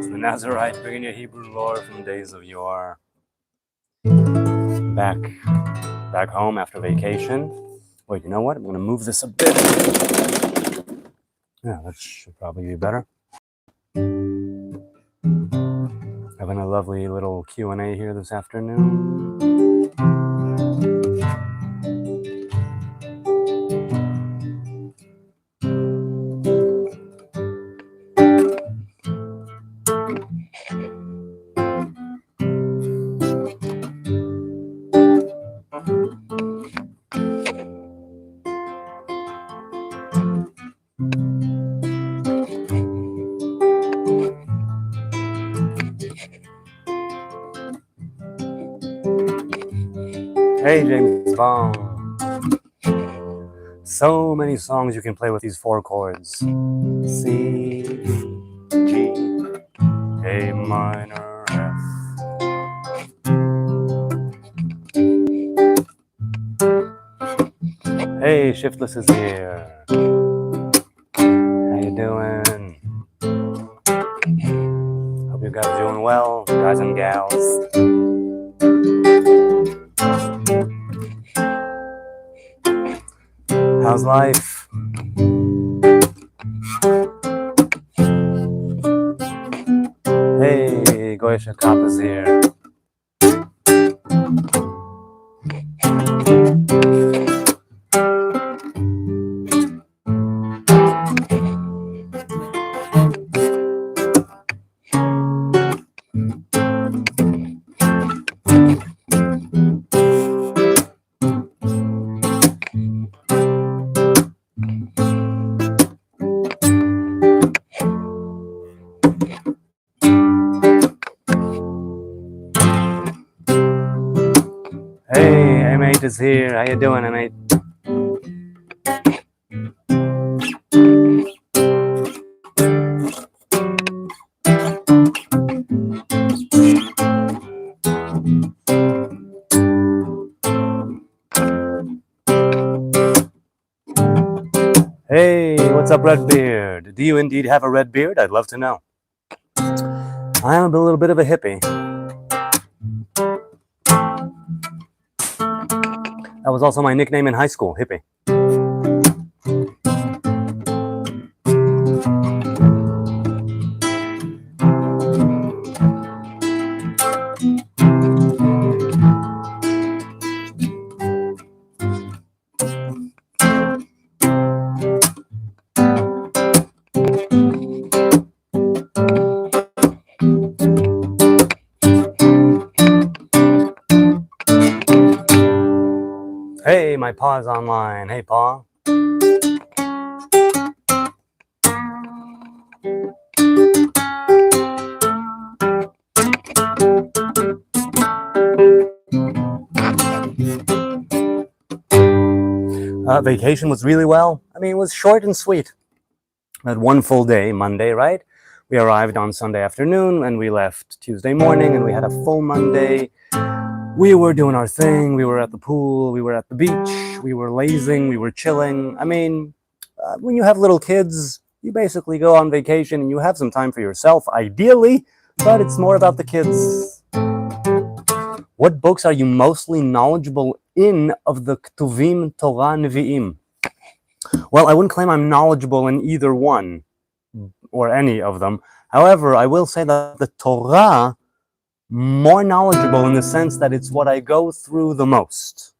It's the Nazarite, bringing you Hebrew lore from days of yore. Back home after vacation. Wait, you know what? I'm going to move this a bit. Yeah, that should probably be better. Having a lovely little Q&A here this afternoon. Hey, James Bond. So many songs you can play with these four chords. C, G, A minor, F. Hey, Shiftless is here. How you doing? Hope you guys are doing well, guys and gals. How's life? Hey, Goyesha Kopp is here. Hey, M8 is here. How you doing, M8? Hey, what's up, Redbeard? Do you indeed have a red beard? I'd love to know. I am a little bit of a hippie. That was also my nickname in high school, hippie. Hey, my paw's online. Hey, paw. Vacation was really well. I mean, it was short and sweet. We had one full day, Monday, right? We arrived on Sunday afternoon and we left Tuesday morning, and we had a full Monday. We were doing our thing. We were at the pool. We were at the beach. We were lazing. We were chilling. I mean, when you have little kids, you basically go on vacation and you have some time for yourself, ideally, but it's more about the kids. What books are you mostly knowledgeable in of the Ketuvim, Torah, Nevi'im? Well, I wouldn't claim I'm knowledgeable in either one or any of them. However, I will say that the Torah, more knowledgeable in the sense that it's what I go through the most.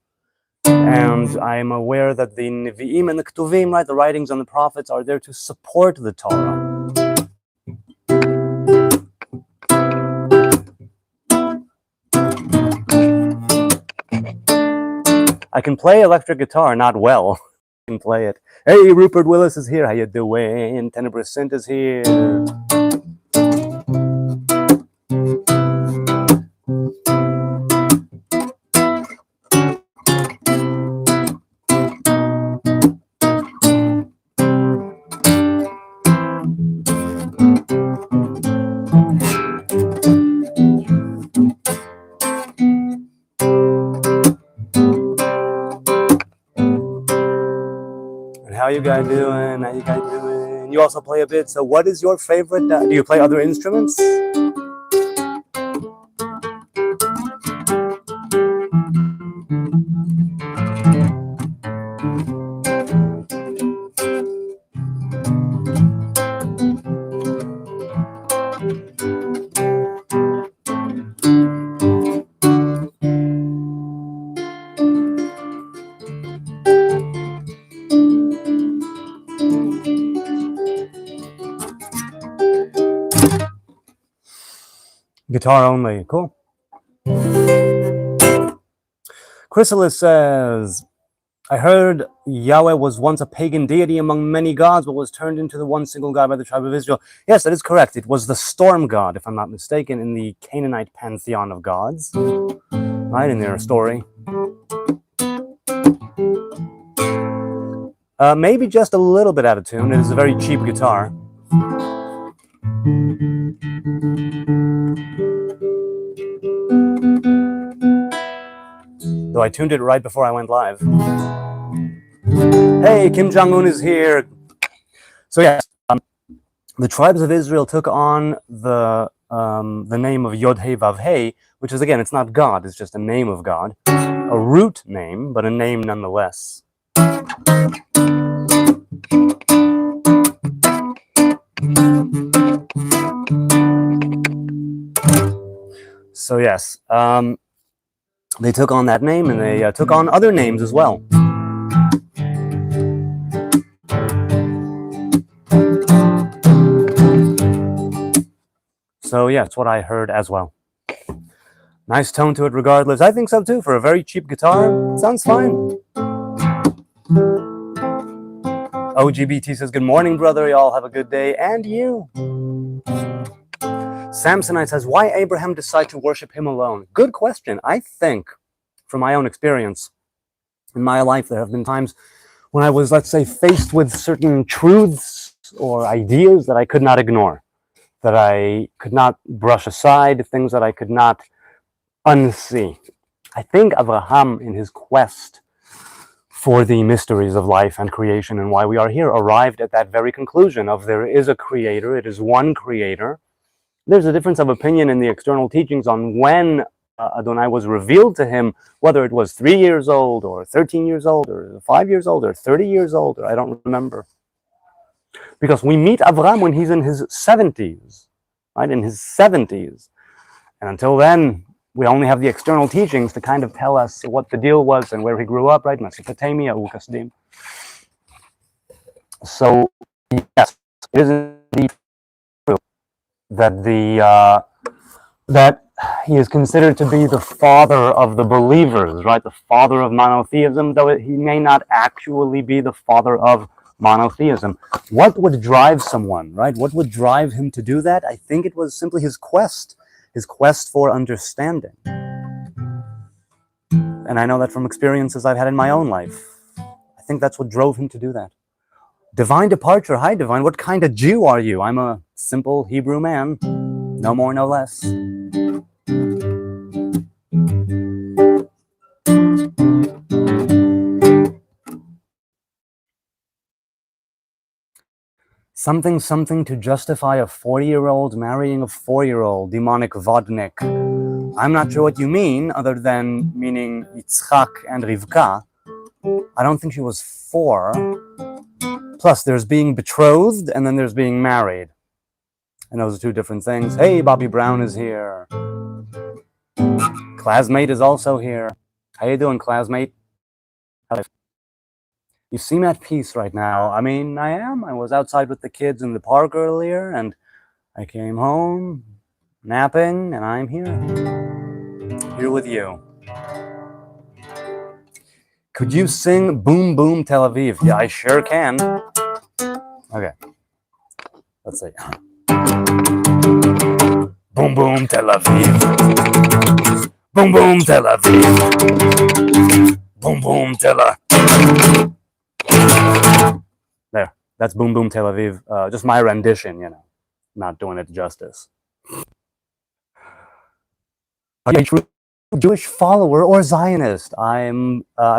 And I'm aware that the Nevi'im and the Ketuvim, right, the writings on the prophets, are there to support the Torah. I can play electric guitar, not well. I can play it. Hey, Rupert Willis is here. How you doing? Tenebracent is here. How you guys doing? How you guys doing? you also play a bit. So what is your favorite? Do you play other instruments? Guitar only. Cool. Chrysalis says, I heard Yahweh was once a pagan deity among many gods, but was turned into the one single God by the tribe of Israel. Yes, that is correct. It was the storm god, if I'm not mistaken, in the Canaanite pantheon of gods, right, in their story. Maybe just a little bit out of tune. It is a very cheap guitar. Though I tuned it right before I went live. Hey, Kim Jong-un is here. So yes, the tribes of Israel took on the name of Yod He Vav He, which is, again, it's not God, it's just a name of God. A root name, but a name nonetheless. So yes, they took on that name, and they took on other names as well. So yeah, it's what I heard as well. Nice tone to it regardless. I think so too. For a very cheap guitar, it sounds fine. OGBT says, good morning, brother. Y'all have a good day. And you. Samsonite says, why Abraham decide to worship him alone? Good question. I think, from my own experience, in my life, there have been times when I was, let's say, faced with certain truths or ideas that I could not ignore, that I could not brush aside, things that I could not unsee. I think Abraham, in his quest for the mysteries of life and creation and why we are here, arrived at that very conclusion of there is a creator, it is one creator. There's a difference of opinion in the external teachings on when Adonai was revealed to him, whether it was 3 years old or 13 years old or 5 years old or 30 years old, or I don't remember. Because we meet Abraham when he's in his 70s, right, in his 70s. And until then, we only have the external teachings to kind of tell us what the deal was and where he grew up, right? Mesopotamia, Ukasdim. So, yes, it is indeed true that that he is considered to be the father of the believers, right? The father of monotheism, though he may not actually be the father of monotheism. What would drive someone, right? What would drive him to do that? I think it was simply his quest for understanding. And I know that from experiences I've had in my own life. I think that's what drove him to do that. Divine departure. Hi, Divine. What kind of Jew are you? I'm a simple Hebrew man. No more, no less. Something to justify a 40-year-old marrying a 4-year-old, demonic vodnik. I'm not sure what you mean, other than meaning Yitzchak and Rivka. I don't think she was 4. Plus, there's being betrothed, and then there's being married. And those are two different things. Hey, Bobby Brown is here. Classmate is also here. How you doing, classmate? You seem at peace right now. I mean, I am. I was outside with the kids in the park earlier, and I came home, napping, and I'm here. Here with you. Could you sing Boom Boom Tel Aviv? Yeah, I sure can. Okay. Let's see. Boom Boom Tel Aviv. Boom Boom Tel Aviv. Boom Boom Tel Aviv. There. That's Boom Boom Tel Aviv. Just my rendition, you know. Not doing it justice. Jewish follower or Zionist. I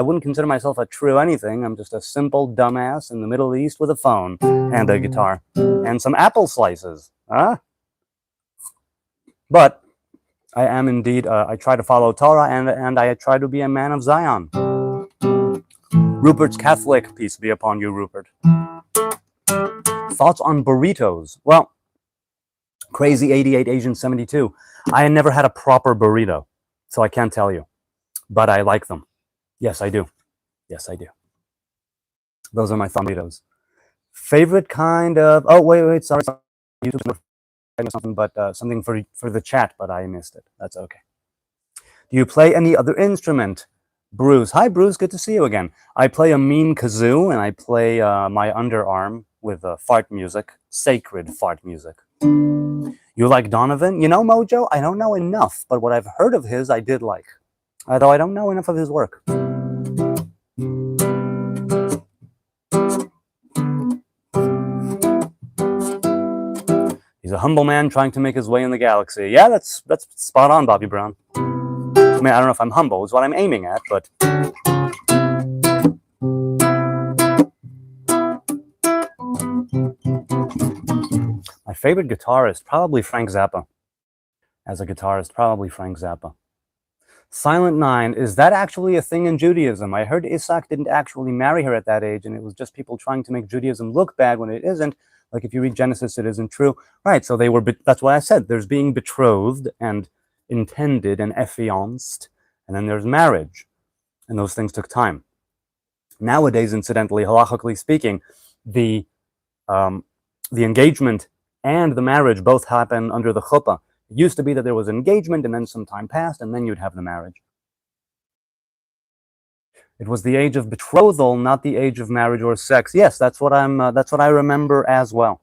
wouldn't consider myself a true anything. I'm just a simple dumbass in the Middle East with a phone and a guitar and some apple slices. Huh? But I am indeed, I try to follow Torah and I try to be a man of Zion. Rupert's Catholic, peace be upon you, Rupert. Thoughts on burritos? Well, Crazy 88 Asian 72. I never had a proper burrito, so I can't tell you, but I like them. Yes, I do. Yes, I do. Those are my burritos. Favorite kind of, oh, wait, sorry. YouTube something, but something for the chat, but I missed it. That's okay. Do you play any other instrument? Bruce. Hi, Bruce. Good to see you again. I play a mean kazoo, and I play my underarm with fart music, sacred fart music. You like Donovan? You know, Mojo, I don't know enough, but what I've heard of his, I did like. Although I don't know enough of his work. He's a humble man trying to make his way in the galaxy. Yeah, that's spot on, Bobby Brown. I mean, I don't know if I'm humble, is what I'm aiming at, but... My favorite guitarist, probably Frank Zappa. As a guitarist, probably Frank Zappa. Silent Nine, is that actually a thing in Judaism? I heard Isaac didn't actually marry her at that age, and it was just people trying to make Judaism look bad when it isn't. Like if you read Genesis, it isn't true. Right, so they were, that's why I said there's being betrothed and intended and affianced, and then there's marriage. And those things took time. Nowadays, incidentally, halachically speaking, the engagement and the marriage both happen under the chuppah. It used to be that there was engagement and then some time passed and then you'd have the marriage. It was the age of betrothal, not the age of marriage or sex. Yes, that's what I remember as well.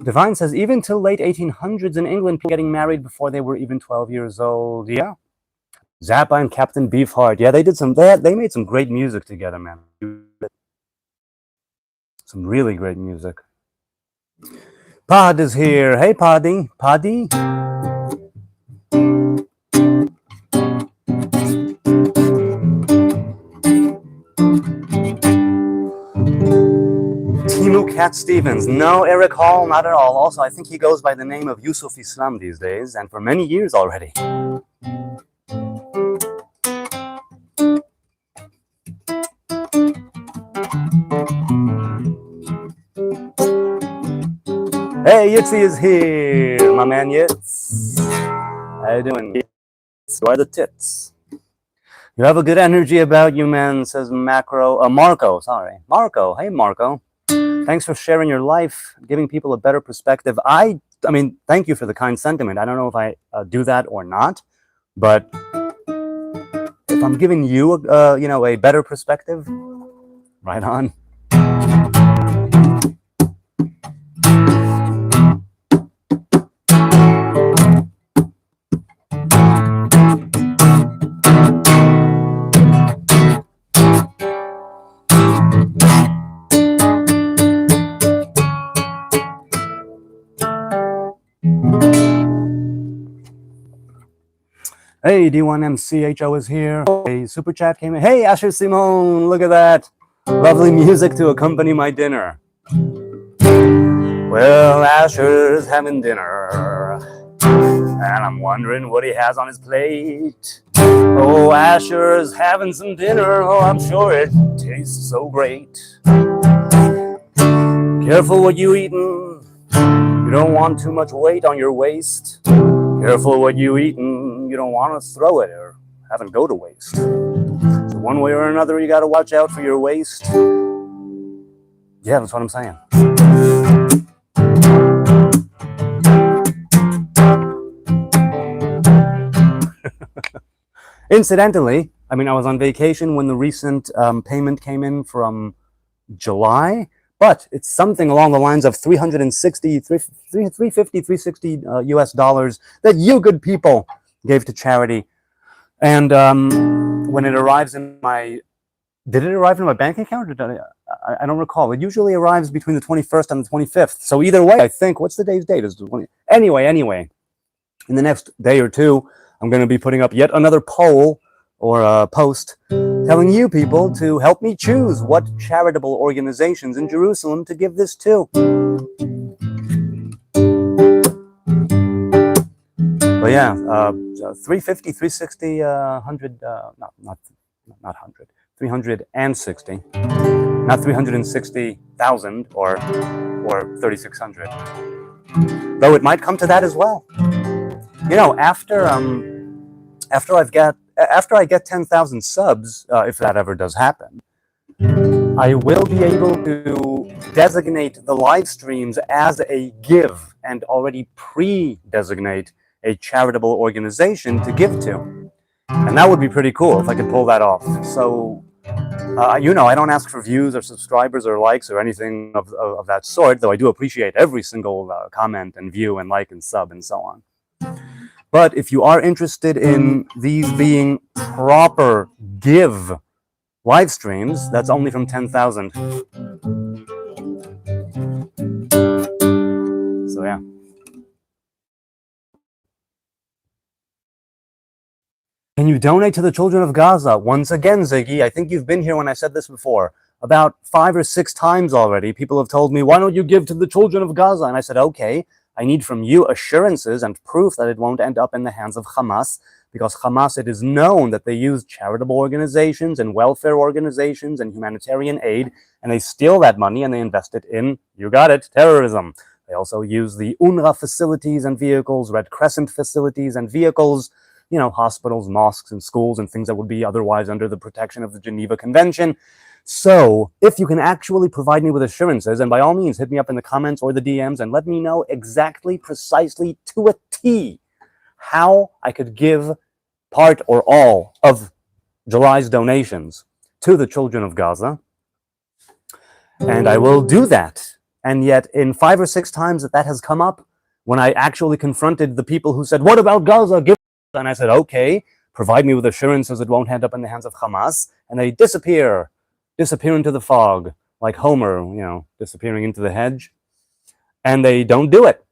Divine says, even till late 1800s in England, people getting married before they were even 12 years old. Yeah. Zappa and Captain Beefheart. Yeah, they made some great music together, man. Some really great music. Pod is here. Hey, Poddy. Poddy? Timu Cat Stevens. No, Eric Hall, not at all. Also, I think he goes by the name of Yusuf Islam these days, and for many years already. Hey, Yitzi is here, my man Yitz. How you doing? Yitz, where are the tits? You have a good energy about you, man, says Marco, sorry. Marco, hey Marco. Thanks for sharing your life, giving people a better perspective. I mean, thank you for the kind sentiment. I don't know if I do that or not, but if I'm giving you, a better perspective, right on. Hey, D1MCHO is here. A super chat came in. Hey, Asher Simone, look at that. Lovely music to accompany my dinner. Well, Asher's having dinner, and I'm wondering what he has on his plate. Oh, Asher's having some dinner. Oh, I'm sure it tastes so great. Careful what you eatin'. You don't want too much weight on your waist. Careful what you eatin'. You don't want to throw it or have it go to waste. So one way or another, you got to watch out for your waist. Yeah, that's what I'm saying. Incidentally, I mean, I was on vacation when the recent payment came in from July, but it's something along the lines of 360, 350, 360 US dollars that you good people gave to charity. And when it arrives in my, did it arrive in my bank account? Or did I don't recall. It usually arrives between the 21st and the 25th. So either way, I think, what's today's date? Is the 20? Anyway, in the next day or two, I'm going to be putting up yet another poll or a post telling you people to help me choose what charitable organizations in Jerusalem to give this to. But yeah, 350, 360, 100, not 100, 360, not 360,000 or 3,600. Though it might come to that as well. You know, after I get 10,000 subs, if that ever does happen, I will be able to designate the live streams as a give and already pre-designate a charitable organization to give to. And that would be pretty cool if I could pull that off. So, you know, I don't ask for views or subscribers or likes or anything of that sort, though I do appreciate every single comment and view and like and sub and so on. But if you are interested in these being proper give live streams, that's only from 10,000. So yeah. Can you donate to the children of Gaza? Once again, Ziggy, I think you've been here when I said this before. About 5 or 6 times already, people have told me, why don't you give to the children of Gaza? And I said, okay, I need from you assurances and proof that it won't end up in the hands of Hamas, because Hamas, it is known that they use charitable organizations and welfare organizations and humanitarian aid, and they steal that money and they invest it in, you got it, terrorism. They also use the UNRWA facilities and vehicles, Red Crescent facilities and vehicles, you know, hospitals, mosques, and schools, and things that would be otherwise under the protection of the Geneva Convention. So, if you can actually provide me with assurances, and by all means, hit me up in the comments or the DMs and let me know exactly, precisely, to a T, how I could give part or all of July's donations to the children of Gaza. And I will do that. And yet, in 5 or 6 times that has come up, when I actually confronted the people who said, what about Gaza? Give. And I said, okay, provide me with assurances it won't end up in the hands of Hamas. And they disappear into the fog, like Homer, you know, disappearing into the hedge. And they don't do it.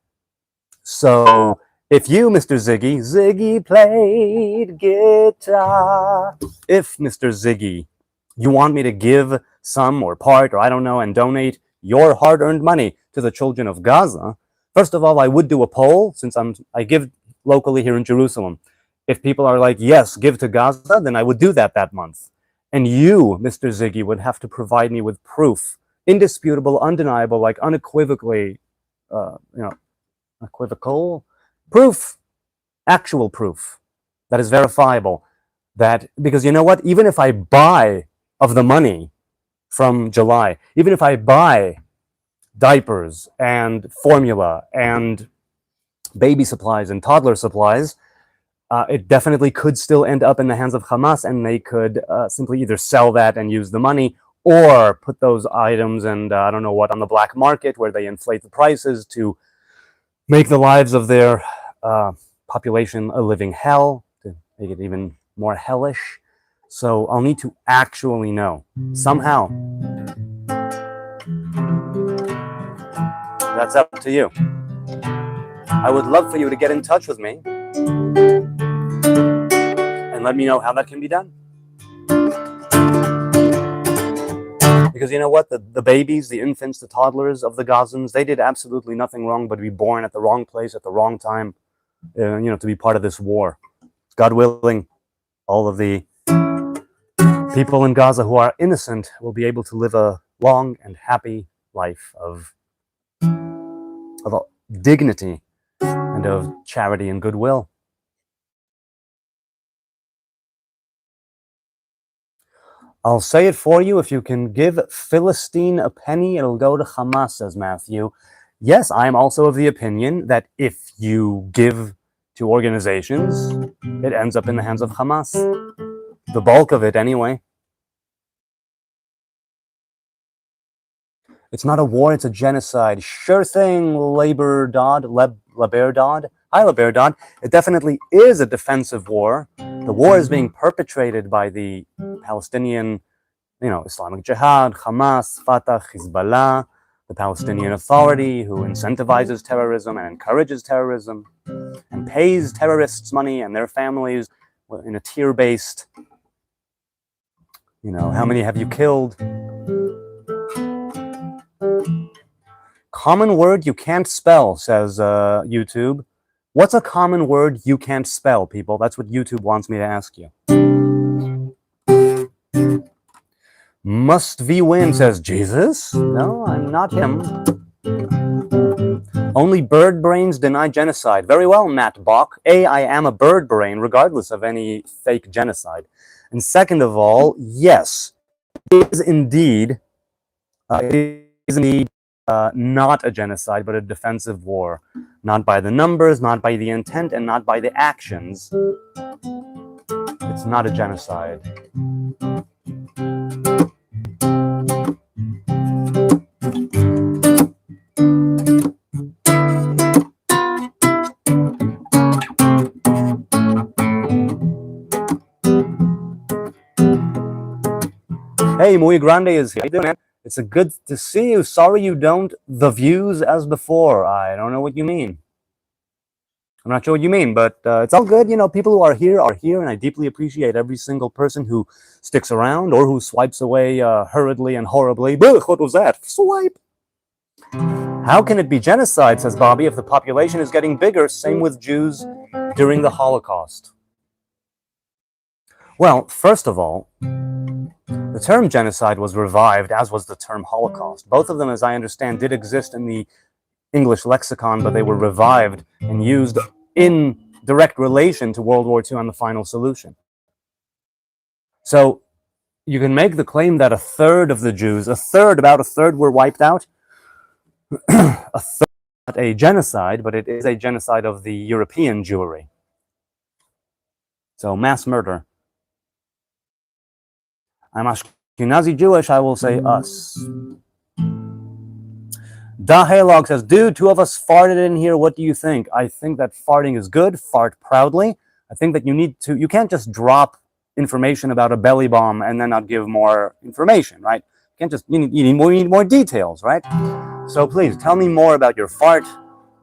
So if you, Mr. Ziggy played guitar. If, Mr. Ziggy, you want me to give some or part, or I don't know, and donate your hard-earned money to the children of Gaza, first of all, I would do a poll, since I give locally here in Jerusalem. If people are like, yes, give to Gaza, then I would do that month. And you, Mr. Ziggy, would have to provide me with proof, indisputable, undeniable, like unequivocally, equivocal proof, actual proof that is verifiable. That, because you know what, even if I buy of the money from July, even if I buy diapers and formula and baby supplies and toddler supplies, it definitely could still end up in the hands of Hamas, and they could simply either sell that and use the money, or put those items and I don't know what on the black market, where they inflate the prices to make the lives of their population a living hell, to make it even more hellish. So I'll need to actually know somehow. That's up to you. I would love for you to get in touch with me and let me know how that can be done. Because you know what? The babies, the infants, the toddlers of the Gazans, they did absolutely nothing wrong but be born at the wrong place at the wrong time, to be part of this war. God willing, all of the people in Gaza who are innocent will be able to live a long and happy life of dignity and of charity and goodwill. I'll say it for you. If you can give Philistine a penny, it'll go to Hamas, says Matthew. Yes, I am also of the opinion that if you give to organizations, it ends up in the hands of Hamas. The bulk of it anyway. It's not a war, it's a genocide. Sure thing, Laberdod. Hi, Laberdod. It definitely is a defensive war. The war is being perpetrated by the Palestinian, Islamic Jihad, Hamas, Fatah, Hezbollah, the Palestinian Authority, who incentivizes terrorism and encourages terrorism and pays terrorists money and their families in a tier-based, how many have you killed? Common word you can't spell, says YouTube. What's a common word you can't spell, people? That's what YouTube wants me to ask you. Must we win, says Jesus. No, I'm not him. Only bird brains deny genocide. Very well, Matt Bach. A, I am a bird brain, regardless of any fake genocide. And second of all, yes, it is indeed not a genocide, but a defensive war. Not by the numbers, not by the intent, and not by the actions. It's not a genocide. Hey, Muy Grande is here. How you doing, man? It's a good to see you. Sorry you don't the views as before. I don't know what you mean. I'm not sure what you mean, but it's all good. People who are here, and I deeply appreciate every single person who sticks around or who swipes away hurriedly and horribly. What was that? Swipe. How can it be genocide, says Bobby, if the population is getting bigger? Same with Jews during the Holocaust. Well, first of all, the term genocide was revived, as was the term Holocaust. Both of them, as I understand, did exist in the English lexicon, but they were revived and used in direct relation to World War II and the final solution. So you can make the claim that a third of the Jews, about a third were wiped out. A third, not a genocide, but it is a genocide of the European Jewry. So mass murder. I'm Ashkenazi Jewish, I will say us. Da Haylog says, dude, two of us farted in here. What do you think? I think that farting is good. Fart proudly. I think that you can't just drop information about a belly bomb and then not give more information, right? You can't just, you need more details, right? So please, tell me more about your fart.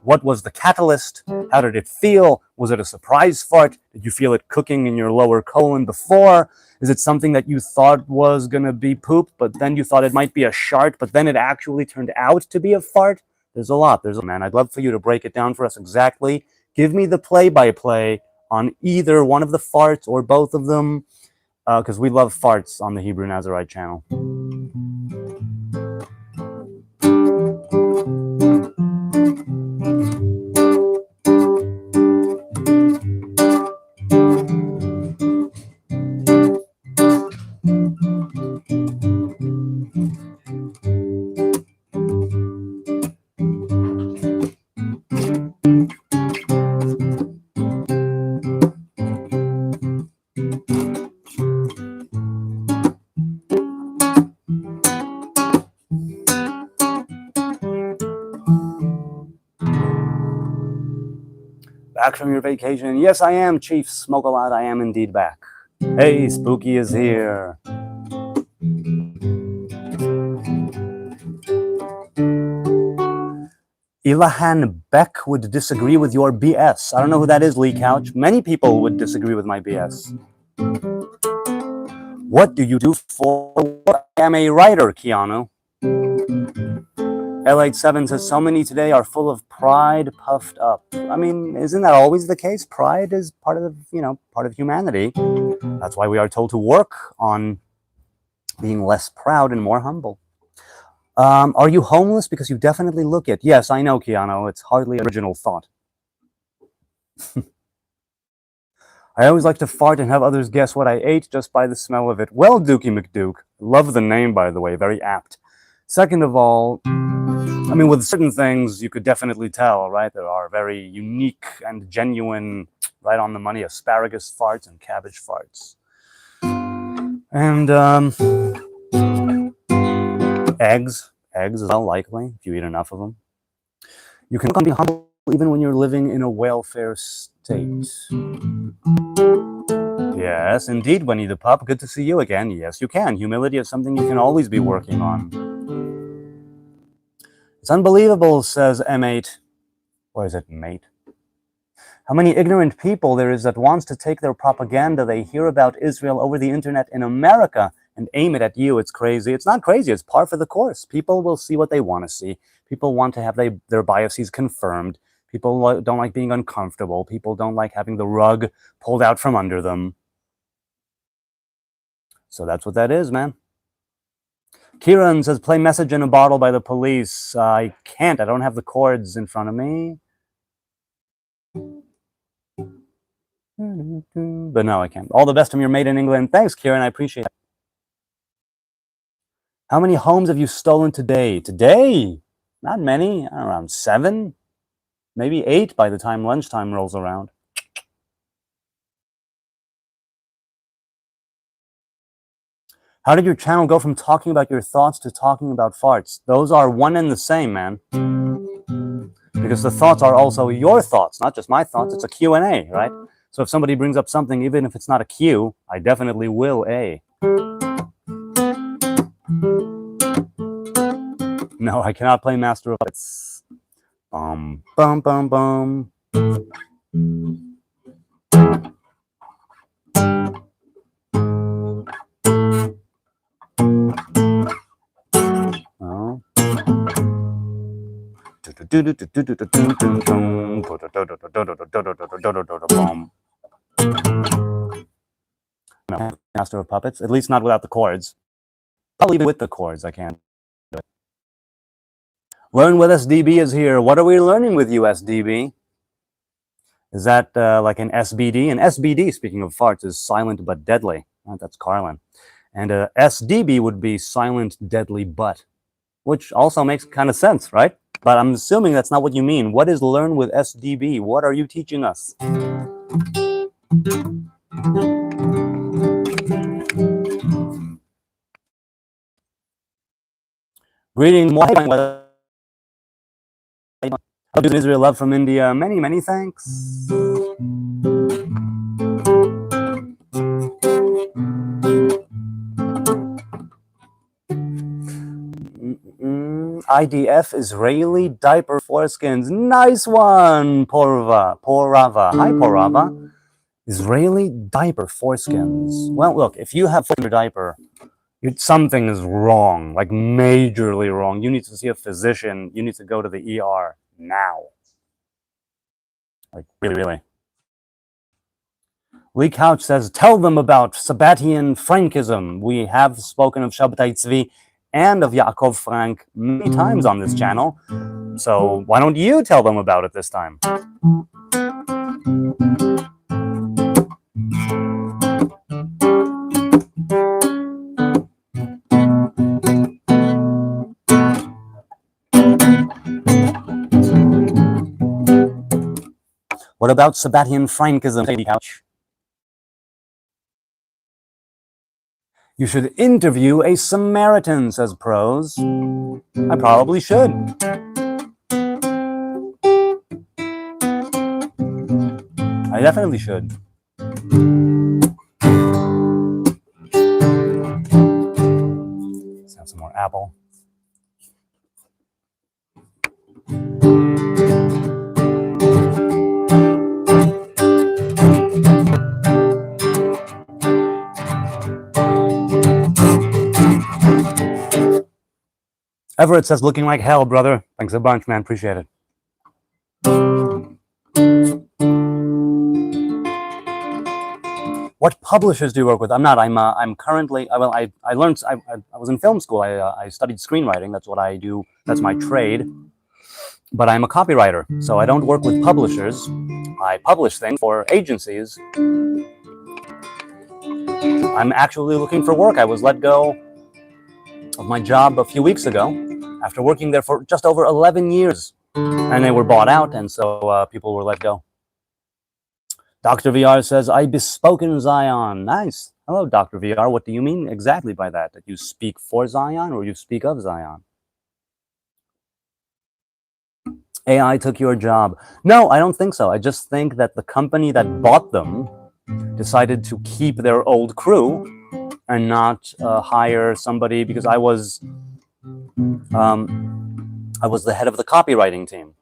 What was the catalyst? How did it feel? Was it a surprise fart? Did you feel it cooking in your lower colon before? Is it something that you thought was going to be poop, but then you thought it might be a shart, but then it actually turned out to be a fart? There's a lot. Man, I'd love for you to break it down for us exactly. Give me the play-by-play on either one of the farts or both of them, because we love farts on the Hebrew Nazarite channel. Back from your vacation? Yes, I am, Chief Smoke-a-Lot. I am indeed back. Hey, Spooky is here. Ilahan Beck would disagree with your BS. I don't know who that is, Lee Couch. Many people would disagree with my BS. What do you do for work? I am a writer, Keanu. L87 says, so many today are full of pride, puffed up. I mean, isn't that always the case? Pride is part of, part of humanity. That's why we are told to work on being less proud and more humble. Are you homeless? Because you definitely look it. Yes, I know, Keanu. It's hardly an original thought. I always like to fart and have others guess what I ate just by the smell of it. Well, Dookie McDuke. Love the name, by the way. Very apt. Second of all, I mean, with certain things, you could definitely tell, right? There are very unique and genuine, right on the money, asparagus farts and cabbage farts. And eggs is well likely if you eat enough of them. You can be humble even when you're living in a welfare state. Yes, indeed, Winnie the Pup. Good to see you again. Yes, you can. Humility is something you can always be working on. It's unbelievable, says M8. Or is it mate? How many ignorant people there is that wants to take their propaganda they hear about Israel over the internet in America and aim it at you. It's crazy. It's not crazy. It's par for the course. People will see what they want to see. People want to have their biases confirmed. People don't like being uncomfortable. People don't like having the rug pulled out from under them. So that's what that is, man. Kieran says, play Message in a Bottle by the Police. I can't. I don't have the chords in front of me. But no, I can't. All the best from your mate in England. Thanks, Kieran. I appreciate it. How many homes have you stolen today? Today? Not many. Around 7, maybe 8 by the time lunchtime rolls around. How did your channel go from talking about your thoughts to talking about farts? Those are one and the same, man. Because the thoughts are also your thoughts, not just my thoughts. It's a Q&A, right? So if somebody brings up something, even if it's not a Q, I definitely will A. No, I cannot play Master of Puppets. Bum, bum, bum, bum. Oh. No, Master of Puppets, at least not without the chords. Probably even with the chords, I can't do it. Learn with SDB is here. What are we learning with you, SDB? Is that like an SBD? An SBD, speaking of farts, is silent but deadly. Oh, that's Carlin. And a SDB would be silent, deadly but, which also makes kind of sense, right? But I'm assuming that's not what you mean. What is learn with SDB? What are you teaching us? Greeting, Israel, love from India. Many, many thanks. IDF, Israeli diaper foreskins. Nice one, Porava. Hi, Porava. Israeli diaper foreskins. Well, look, if you have your diaper, something is wrong, like majorly wrong. You need to see a physician. You need to go to the ER now. Like, really, really. Lee Couch says, tell them about Sabbatian Frankism. We have spoken of Shabbatai Tzvi and of Yaakov Frank many times on this channel. So why don't you tell them about it this time? What about Sabbatian Frankism, Lee Couch? You should interview a Samaritan, says Prose. I probably should. I definitely should. Let's have some more apple. Everett says, looking like hell, brother. Thanks a bunch, man. Appreciate it. What publishers do you work with? I'm currently, well, I learned, I was in film school. I studied screenwriting. That's what I do. That's my trade. But I'm a copywriter, so I don't work with publishers. I publish things for agencies. I'm actually looking for work. I was let go of my job a few weeks ago after working there for just over 11 years. And they were bought out, and so people were let go. Dr. VR says, I bespoken Zion. Nice. Hello, Dr. VR. What do you mean exactly by that? That you speak for Zion or you speak of Zion? AI took your job. No, I don't think so. I just think that the company that bought them decided to keep their old crew and not hire somebody, because I was the head of the copywriting team,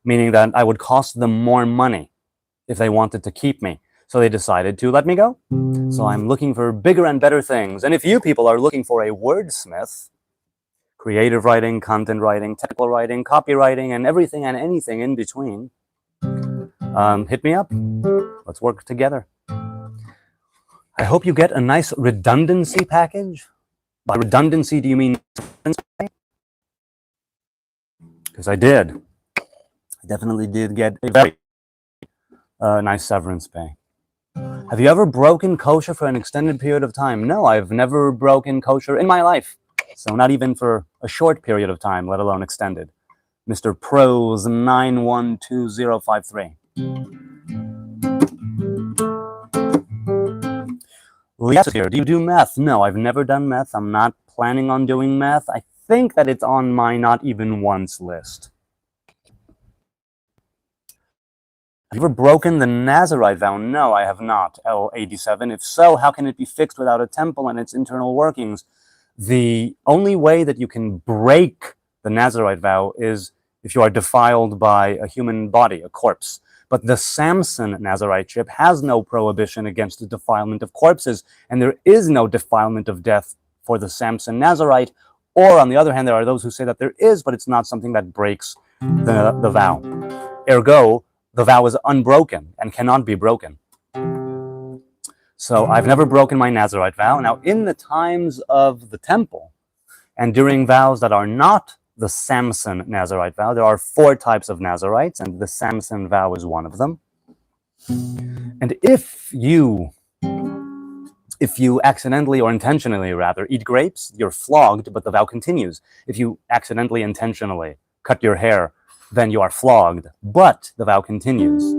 meaning that I would cost them more money if they wanted to keep me. So they decided to let me go. So I'm looking for bigger and better things. And if you people are looking for a wordsmith, creative writing, content writing, technical writing, copywriting, and everything and anything in between, hit me up. Let's work together. I hope you get a nice redundancy package. By redundancy, do you mean? Because I did. I definitely did get a very nice severance pay. Have you ever broken kosher for an extended period of time? No, I've never broken kosher in my life. So not even for a short period of time, let alone extended. Mr. Pros 912053. Yes, here. Do you do meth? No, I've never done meth. I'm not planning on doing meth. I think that it's on my not even once list. Have you ever broken the Nazarite vow? No, I have not. L87. If so, how can it be fixed without a temple and its internal workings? The only way that you can break the Nazarite vow is if you are defiled by a human body, a corpse. But the Samson Nazariteship has no prohibition against the defilement of corpses, and there is no defilement of death for the Samson Nazarite. Or, on the other hand, there are those who say that there is, but it's not something that breaks the vow. Ergo, the vow is unbroken and cannot be broken. So I've never broken my Nazarite vow. Now, in the times of the temple, and during vows that are not the Samson Nazarite vow, there are 4 types of Nazarites, and the Samson vow is one of them. And if you accidentally or intentionally, rather, eat grapes, you're flogged, but the vow continues. If you accidentally, intentionally cut your hair, then you are flogged, but the vow continues.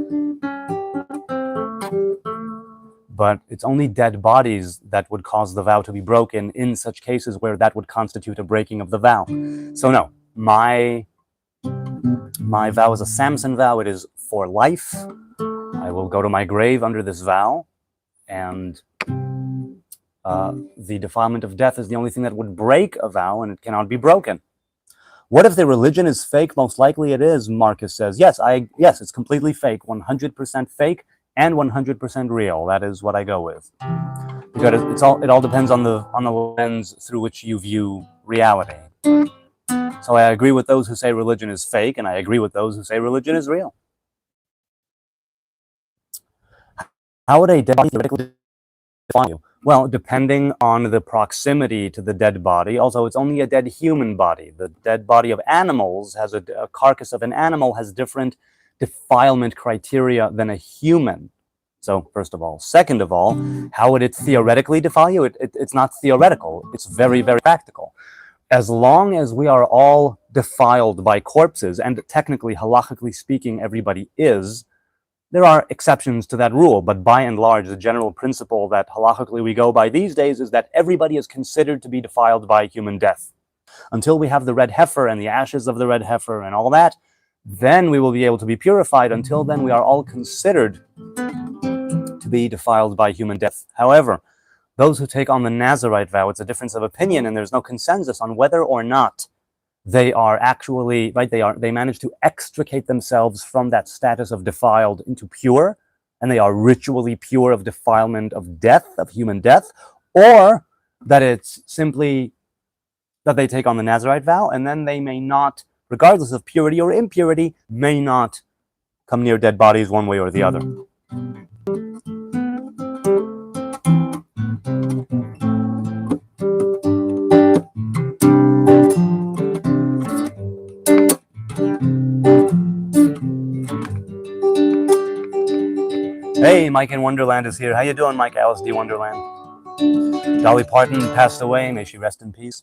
But it's only dead bodies that would cause the vow to be broken in such cases where that would constitute a breaking of the vow. So no, my vow is a Samson vow. It is for life. I will go to my grave under this vow, and the defilement of death is the only thing that would break a vow, and it cannot be broken. What if the religion is fake? Most likely it is, Marcus says. Yes, it's completely fake, 100% fake and 100% real. That is what I go with. Because it all depends on the lens through which you view reality. So I agree with those who say religion is fake, and I agree with those who say religion is real. How would a dead body theoretically define you? Well, depending on the proximity to the dead body. Also, it's only a dead human body. The dead body of animals has a carcass of an animal has different defilement criteria than a human. So, first of all. Second of all, how would it theoretically defile you? It's not theoretical. It's very, very practical. As long as we are all defiled by corpses, and technically, halachically speaking, everybody is, there are exceptions to that rule, but by and large, the general principle that halachically we go by these days is that everybody is considered to be defiled by human death. Until we have the red heifer and the ashes of the red heifer and all that, then we will be able to be purified. Until then, we are all considered to be defiled by human death. However, those who take on the Nazarite vow, it's a difference of opinion, and there's no consensus on whether or not they are actually, right, they manage to extricate themselves from that status of defiled into pure, and they are ritually pure of defilement of death, of human death, or that it's simply that they take on the Nazarite vow, and then they may not, regardless of purity or impurity, may not come near dead bodies one way or the other. Hey, Mike in Wonderland is here. How you doing, Mike? Alice D. Wonderland. Dolly Parton passed away. May she rest in peace.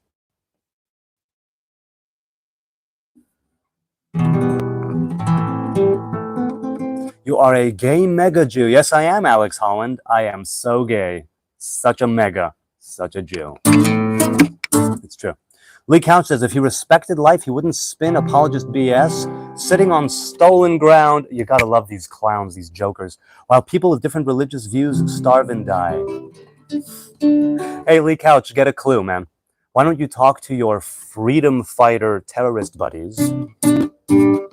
You are a gay mega Jew. Yes, I am, Alex Holland. I am so gay. Such a mega, such a Jew. It's true. Lee Couch says if he respected life, he wouldn't spin apologist BS, sitting on stolen ground. You gotta love these clowns, these jokers. While people with different religious views starve and die. Hey, Lee Couch, get a clue, man. Why don't you talk to your freedom fighter terrorist buddies?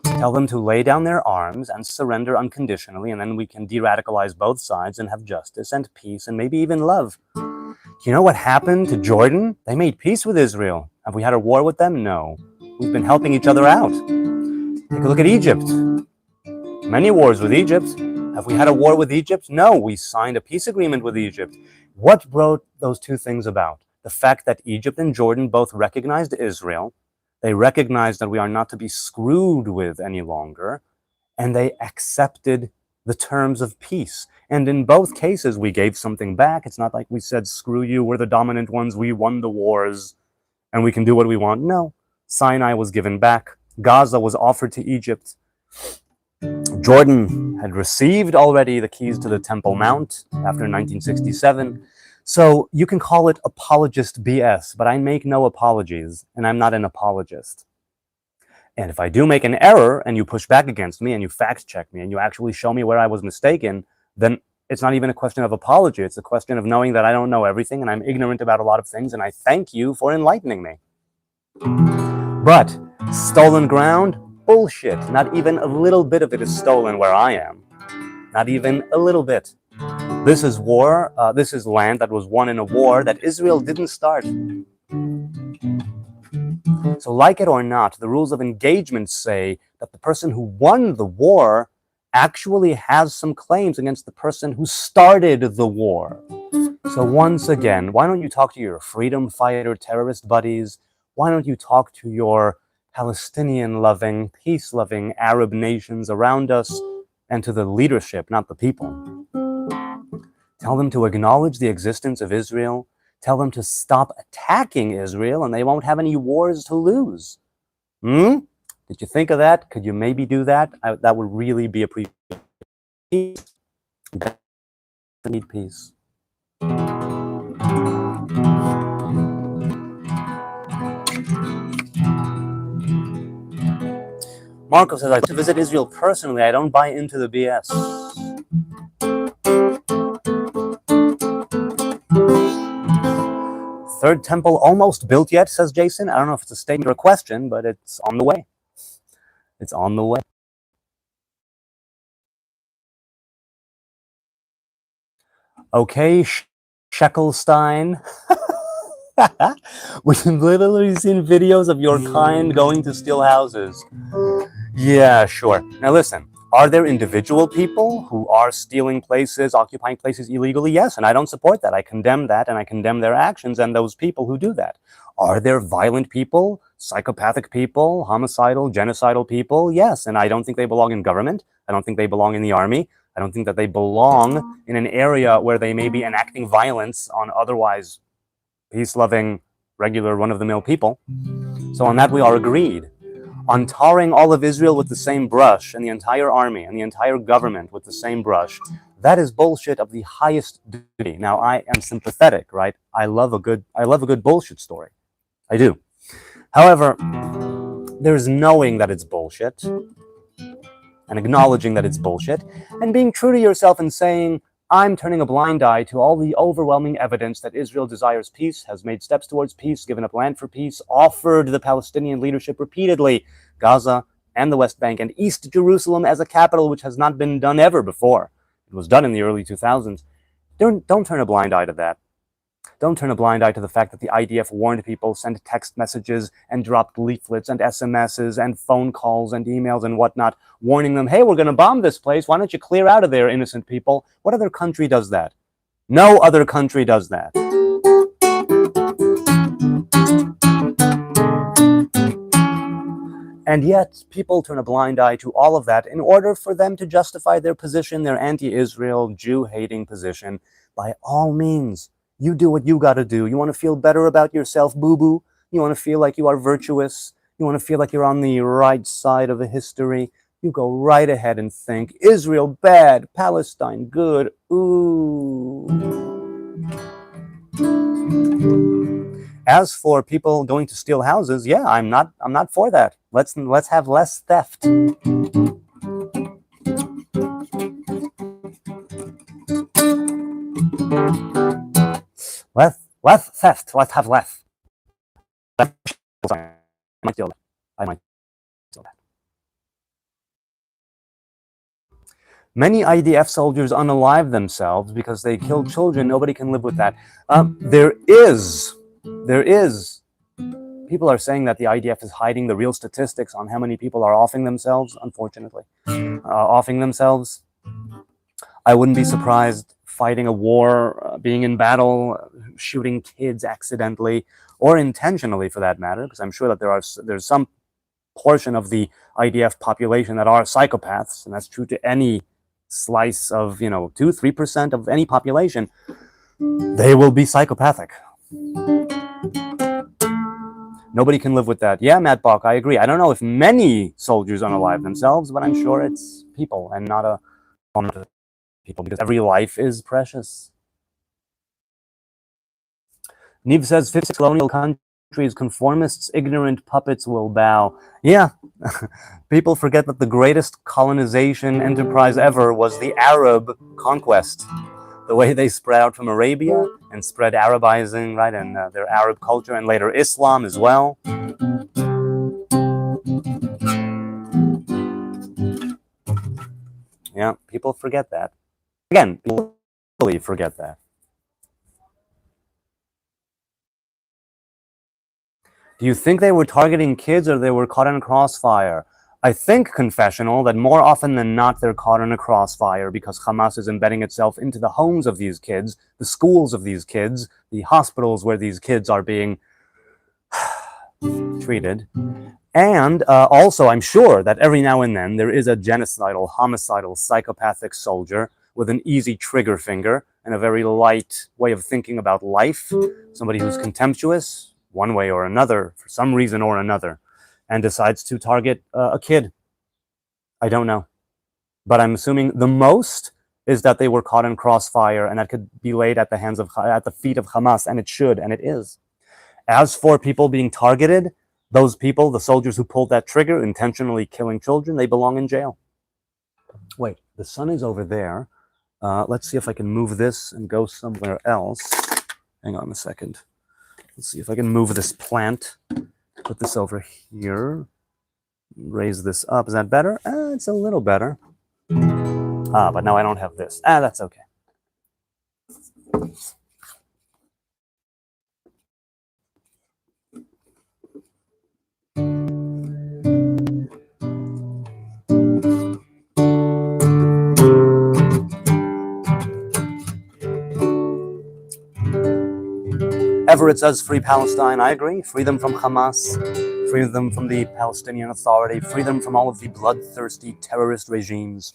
Tell them to lay down their arms and surrender unconditionally, and then we can de-radicalize both sides and have justice and peace and maybe even love. You know what happened to Jordan? They made peace with Israel. Have we had a war with them? No. We've been helping each other out. Take a look at Egypt. Many wars with Egypt. Have we had a war with Egypt? No. We signed a peace agreement with Egypt. What brought those two things about? The fact that Egypt and Jordan both recognized Israel. They recognized that we are not to be screwed with any longer. And they accepted the terms of peace. And in both cases, we gave something back. It's not like we said, screw you, we're the dominant ones, we won the wars, and we can do what we want. No. Sinai was given back. Gaza was offered to Egypt. Jordan had received already the keys to the Temple Mount after 1967. So you can call it apologist BS, but I make no apologies, and I'm not an apologist. And if I do make an error and you push back against me and you fact check me and you actually show me where I was mistaken, then it's not even a question of apology. It's a question of knowing that I don't know everything and I'm ignorant about a lot of things, and I thank you for enlightening me. But stolen ground? Bullshit. Not even a little bit of it is stolen where I am. Not even a little bit. This is war. This is land that was won in a war that Israel didn't start. So like it or not, the rules of engagement say that the person who won the war actually has some claims against the person who started the war. So once again, why don't you talk to your freedom fighter terrorist buddies? Why don't you talk to your Palestinian-loving, peace-loving Arab nations around us and to the leadership, not the people? Tell them to acknowledge the existence of Israel. Tell them to stop attacking Israel and they won't have any wars to lose. Did you think of that? Could you maybe do that? That would really be appreciated. Peace. We need peace. Marco says, I like to visit Israel personally. I don't buy into the BS. Third temple almost built yet, says Jason. I don't know if it's a statement or a question, but it's on the way. It's on the way. Okay, Sheckelstein. We've literally seen videos of your kind going to steal houses. Yeah, sure. Now listen, are there individual people who are stealing places, occupying places illegally? Yes, and I don't support that. I condemn that, and I condemn their actions and those people who do that. Are there violent people, psychopathic people, homicidal, genocidal people? Yes, and I don't think they belong in government. I don't think they belong in the army. I don't think that they belong in an area where they may be enacting violence on otherwise peace-loving, regular, run-of-the-mill people. So on that we are agreed. On tarring all of Israel with the same brush, and the entire army and the entire government with the same brush, that is bullshit of the highest duty. Now I am sympathetic, right? I love a good bullshit story. I do. However, there's knowing that it's bullshit, and acknowledging that it's bullshit, and being true to yourself and saying, I'm turning a blind eye to all the overwhelming evidence that Israel desires peace, has made steps towards peace, given up land for peace, offered the Palestinian leadership repeatedly Gaza and the West Bank and East Jerusalem as a capital, which has not been done ever before. It was done in the early 2000s. Don't turn a blind eye to that. Don't turn a blind eye to the fact that the IDF warned people, sent text messages, and dropped leaflets and SMSs and phone calls and emails and whatnot, warning them, hey, we're going to bomb this place. Why don't you clear out of there, innocent people? What other country does that? No other country does that. And yet, people turn a blind eye to all of that in order for them to justify their position, their anti-Israel, Jew-hating position. By all means, you do what you got to do. You want to feel better about yourself, boo-boo? You want to feel like you are virtuous? You want to feel like you're on the right side of the history? You go right ahead and think, Israel bad, Palestine good, ooh. As for people going to steal houses, yeah, I'm not for that. Let's have less theft. Less theft. Let's have less. I might steal that. I might steal that. Many IDF soldiers unalive themselves because they kill children. Nobody can live with that. There is. People are saying that the IDF is hiding the real statistics on how many people are offing themselves, unfortunately. Offing themselves. I wouldn't be surprised fighting a war, being in battle, shooting kids accidentally, or intentionally for that matter, because I'm sure that there's some portion of the IDF population that are psychopaths, and that's true to any slice of, 2-3% of any population. They will be psychopathic. Nobody can live with that. Yeah, Matt Bach, I agree. I don't know if many soldiers unalive themselves, but I'm sure it's people and not a people, because every life is precious. Neve says 56 colonial countries, conformists, ignorant puppets will bow. Yeah, people forget that the greatest colonization enterprise ever was the Arab conquest. The way they spread out from Arabia and spread Arabizing, right, and their Arab culture, and later Islam as well. Yeah, people forget that. Again, people really forget that. Do you think they were targeting kids or they were caught in a crossfire? I think, confessional, that more often than not they're caught in a crossfire because Hamas is embedding itself into the homes of these kids, the schools of these kids, the hospitals where these kids are being treated. And also, I'm sure that every now and then there is a genocidal, homicidal, psychopathic soldier with an easy trigger finger and a very light way of thinking about life, somebody who's contemptuous, one way or another, for some reason or another, and decides to target a kid. I don't know. But I'm assuming the most is that they were caught in crossfire and that could be laid at the feet of Hamas, and it should, and it is. As for people being targeted, those people, the soldiers who pulled that trigger, intentionally killing children, they belong in jail. Wait, the sun is over there. Let's see if I can move this and go somewhere else. Hang on a second. Let's see if I can move this plant. Put this over here. Raise this up. Is that better? It's a little better. But now I don't have this. That's okay. Everett says free Palestine. I agree. Free them from Hamas. Free them from the Palestinian Authority. Free them from all of the bloodthirsty terrorist regimes.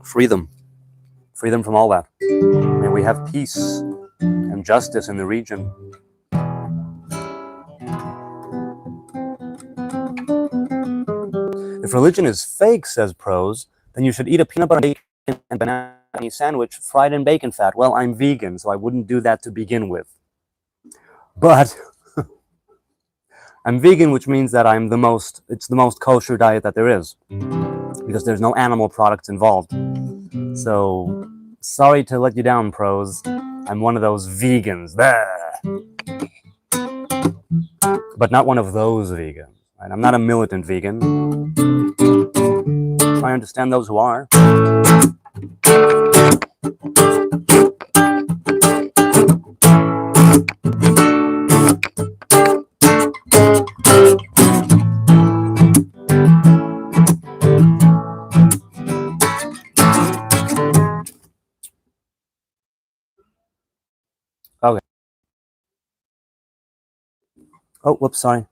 Free them. Free them from all that. May we have peace and justice in the region. If religion is fake, says Prose, then you should eat a peanut butter bacon and banana sandwich fried in bacon fat. Well, I'm vegan, so I wouldn't do that to begin with. But I'm vegan, which means that it's the most kosher diet that there is, because there's no animal products involved. So, sorry to let you down, Prose. I'm one of those vegans. But not one of those vegans. Right? I'm not a militant vegan. I understand those who are. Okay. Oh, whoops, sorry.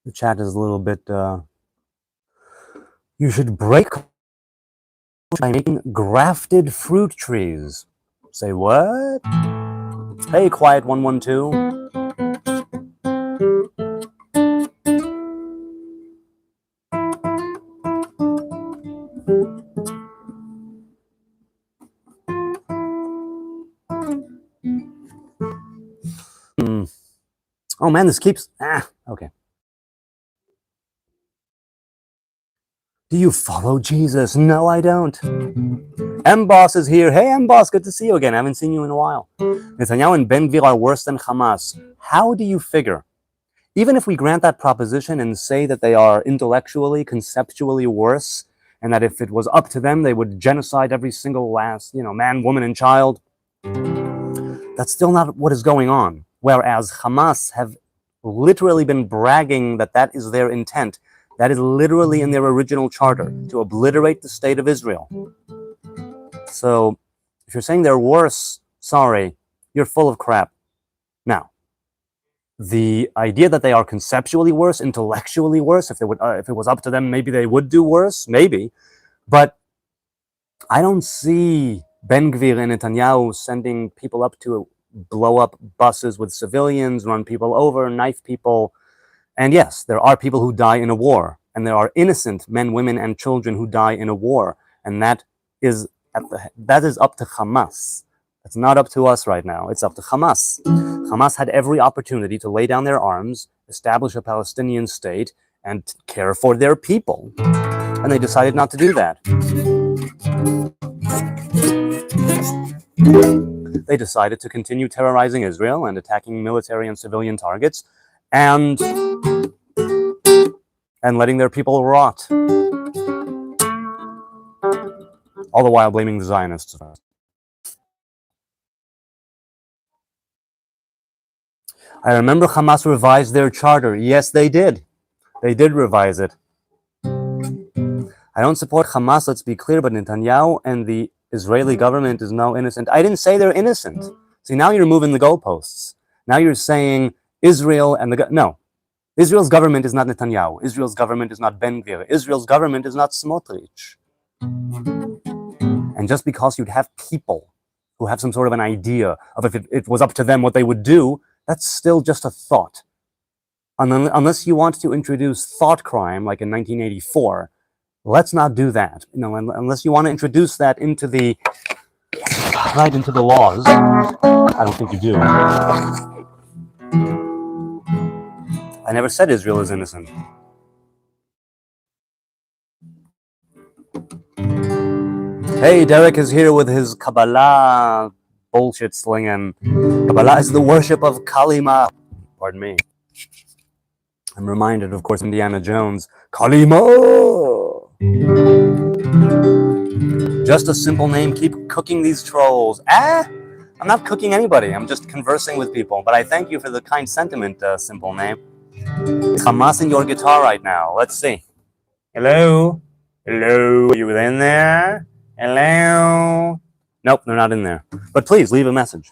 The chat is a little bit, you should break by making grafted fruit trees. Say what? Hey, Quiet 112. Oh man, this keeps... okay. Do you follow Jesus? No, I don't. M-Boss is here. Hey, M-Boss, good to see you again. I haven't seen you in a while. Netanyahu and Ben Gvir are worse than Hamas. How do you figure? Even if we grant that proposition and say that they are intellectually, conceptually worse, and that if it was up to them, they would genocide every single last, man, woman, and child, that's still not what is going on. Whereas Hamas have literally been bragging that that is their intent. That is literally in their original charter, to obliterate the state of Israel. So, if you're saying they're worse, sorry, you're full of crap. Now, the idea that they are conceptually worse, intellectually worse, if it was up to them, maybe they would do worse, maybe. But I don't see Ben Gvir and Netanyahu sending people up to blow up buses with civilians, run people over, knife people. And yes, there are people who die in a war, and there are innocent men, women, and children who die in a war, and that is up to Hamas. It's not up to us right now. It's up to Hamas. Hamas had every opportunity to lay down their arms, establish a Palestinian state, and care for their people, and they decided not to do that. They decided to continue terrorizing Israel and attacking military and civilian targets, and letting their people rot, all the while blaming the Zionists. I remember Hamas revised their charter. Yes, they did. They did revise it. I don't support Hamas, let's be clear, but Netanyahu and the Israeli government is no innocent. I didn't say they're innocent. See, now you're moving the goalposts. Now you're saying Israel and no. Israel's government is not Netanyahu. Israel's government is not Ben Gvir. Israel's government is not Smotrich. And just because you'd have people who have some sort of an idea of if it was up to them what they would do, that's still just a thought. Unless you want to introduce thought crime like in 1984, let's not do that. Unless you want to introduce that into the laws. I don't think you do. I never said Israel is innocent. Hey, Derek is here with his Kabbalah bullshit slinging. Kabbalah is the worship of Kalima. Pardon me. I'm reminded, of course, Indiana Jones. Kalima! Just a simple name. Keep cooking these trolls. I'm not cooking anybody. I'm just conversing with people. But I thank you for the kind sentiment, simple name. Hamas in your guitar right now. Let's see. Hello? Hello? Are you in there? Hello? Nope, they're not in there. But please, leave a message.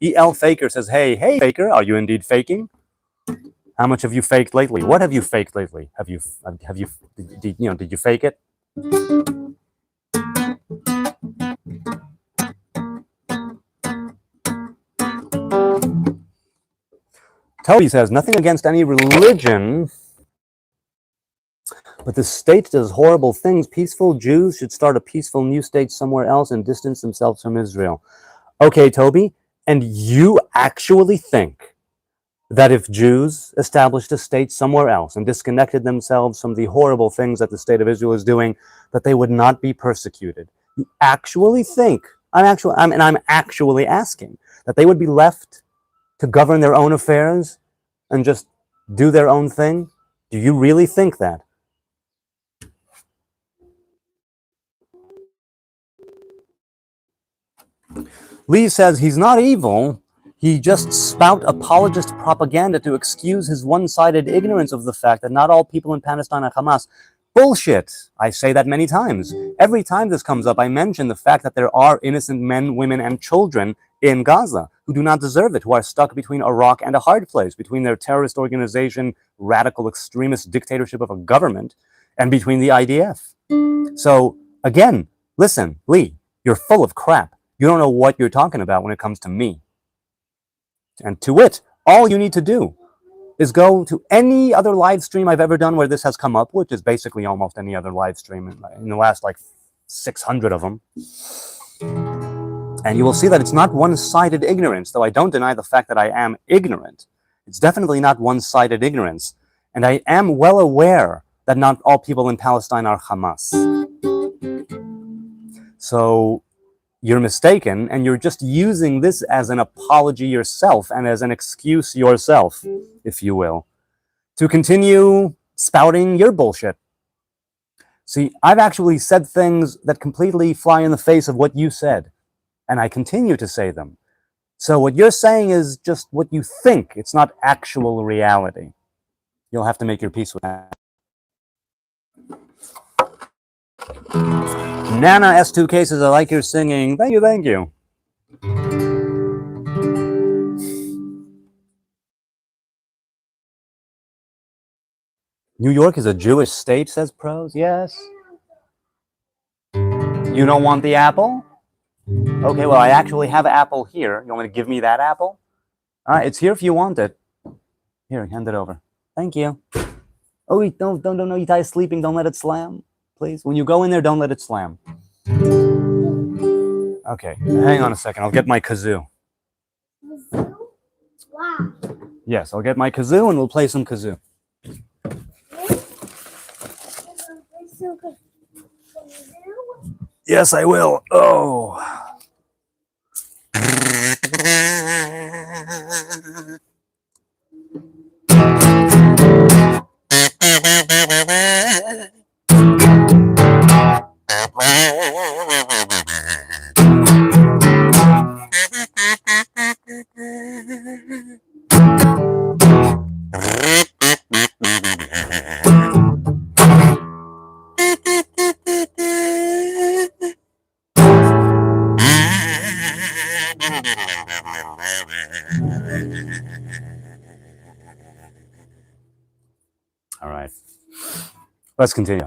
EL Faker says, hey, Faker, are you indeed faking? How much have you faked lately? What have you faked lately? Did you fake it? Toby says, nothing against any religion, but the state does horrible things. Peaceful Jews should start a peaceful new state somewhere else and distance themselves from Israel. Okay, Toby, and you actually think that if Jews established a state somewhere else and disconnected themselves from the horrible things that the state of Israel is doing, that they would not be persecuted? You actually think, I'm actually asking, that they would be left to govern their own affairs and just do their own thing? Do you really think that? Lee says he's not evil. He just spout apologist propaganda to excuse his one-sided ignorance of the fact that not all people in Palestine are Hamas. Bullshit! I say that many times. Every time this comes up, I mention the fact that there are innocent men, women, and children in Gaza who do not deserve it, who are stuck between a rock and a hard place, between their terrorist organization, radical extremist dictatorship of a government, and between the IDF. So, again, listen, Lee, you're full of crap. You don't know what you're talking about when it comes to me. And to wit, all you need to do is go to any other live stream I've ever done where this has come up, which is basically almost any other live stream in the last 600 of them. And you will see that it's not one-sided ignorance, though I don't deny the fact that I am ignorant. It's definitely not one-sided ignorance. And I am well aware that not all people in Palestine are Hamas. So you're mistaken, and you're just using this as an apology yourself and as an excuse yourself, if you will, to continue spouting your bullshit. See, I've actually said things that completely fly in the face of what you said, and I continue to say them. So what you're saying is just what you think. It's not actual reality. You'll have to make your peace with that. Nana S2 Cases, I like your singing. Thank you, thank you. New York is a Jewish state, says Prose. Yes. You don't want the apple? Okay, well, I actually have an apple here. You want me to give me that apple? All right, it's here if you want it. Here, hand it over. Thank you. Oh, wait, don't, you guys sleeping. Don't let it slam, please. When you go in there, don't let it slam. Okay, hang on a second. I'll get my kazoo. Kazoo? Wow. Yes, I'll get my kazoo and we'll play some kazoo. Yes, I will. Oh. All right. Let's continue.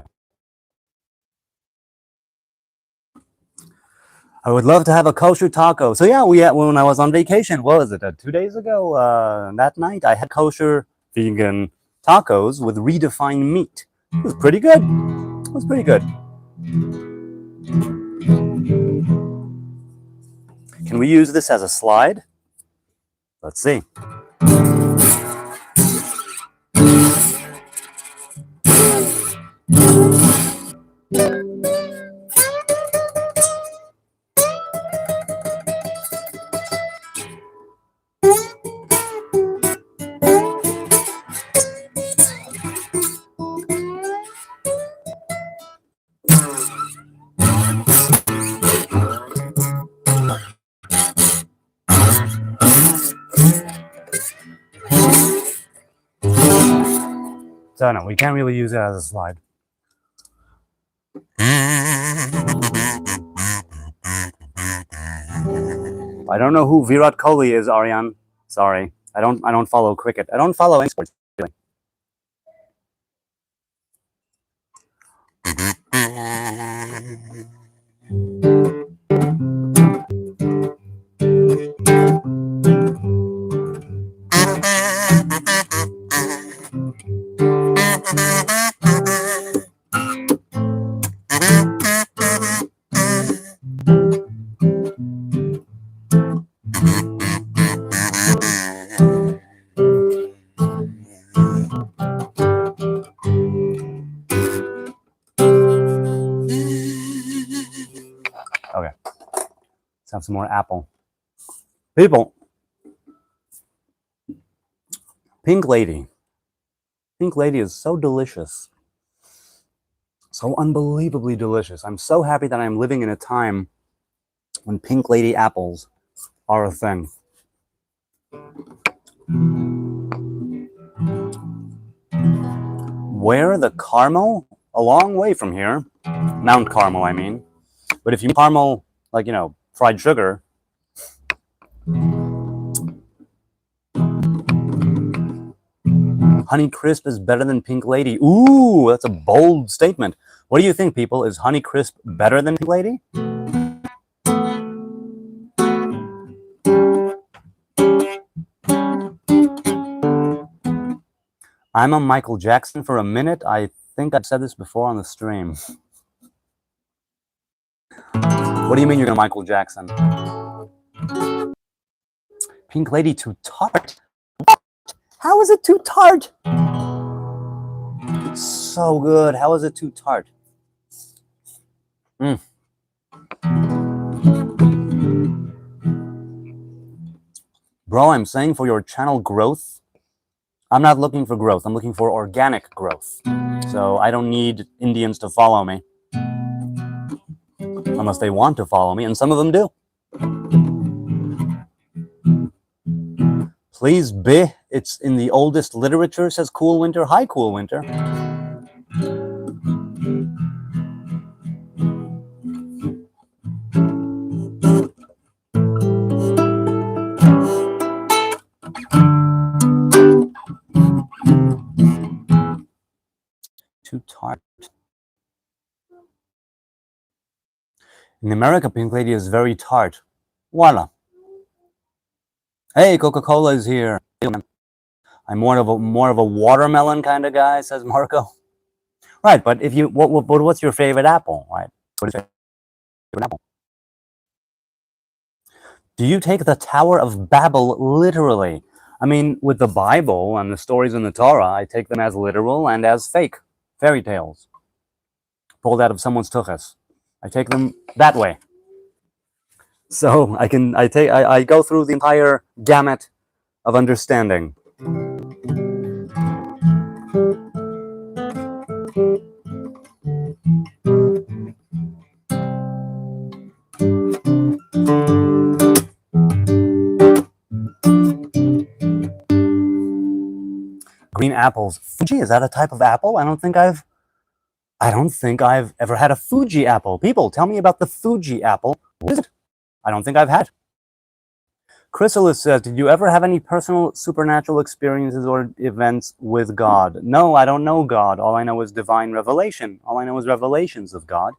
I would love to have a kosher taco. So yeah, when I was on vacation, what was it, 2 days ago? That night, I had kosher vegan tacos with redefined meat. It was pretty good. It was pretty good. Can we use this as a slide? Let's see. So no, we can't really use it as a slide. I don't know who Virat Kohli is, Aryan. Sorry, I don't follow cricket. I don't follow any sports. Really. Okay, let's have some more apple. People, Pink Lady. Pink Lady is so delicious. So unbelievably delicious. I'm so happy that I'm living in a time when Pink Lady apples are a thing. Where the Carmel? A long way from here. Mount Carmel, I mean. But if you caramel, like, you know, fried sugar, Honey Crisp is better than Pink Lady. Ooh, that's a bold statement. What do you think, people? Is Honey Crisp better than Pink Lady? I'm a Michael Jackson for a minute. I think I've said this before on the stream. What do you mean you're gonna Michael Jackson? Pink Lady too tart? How is it too tart? It's so good. How is it too tart? Bro, I'm saying for your channel growth, I'm not looking for growth. I'm looking for organic growth. So I don't need Indians to follow me. Unless they want to follow me, and some of them do. Please be. It's in the oldest literature, says cool winter. Hi, cool winter. Too tart. In America, Pink Lady is very tart. Voila. Hey, Coca-Cola is here. I'm more of a watermelon kind of guy, says Marco. Right, but if you what's your favorite apple? Right? What is your favorite apple? Do you take the Tower of Babel literally? I mean, with the Bible and the stories in the Torah, I take them as literal and as fake fairy tales pulled out of someone's tuchus. I take them that way. So I go through the entire gamut of understanding. Green apples. Fuji, is that a type of apple? I don't think I've ever had a Fuji apple. People, tell me about the Fuji apple. What is it? I don't think I've had. Chrysalis says, did you ever have any personal supernatural experiences or events with God? No, I don't know God. All I know is divine revelation. All I know is revelations of God.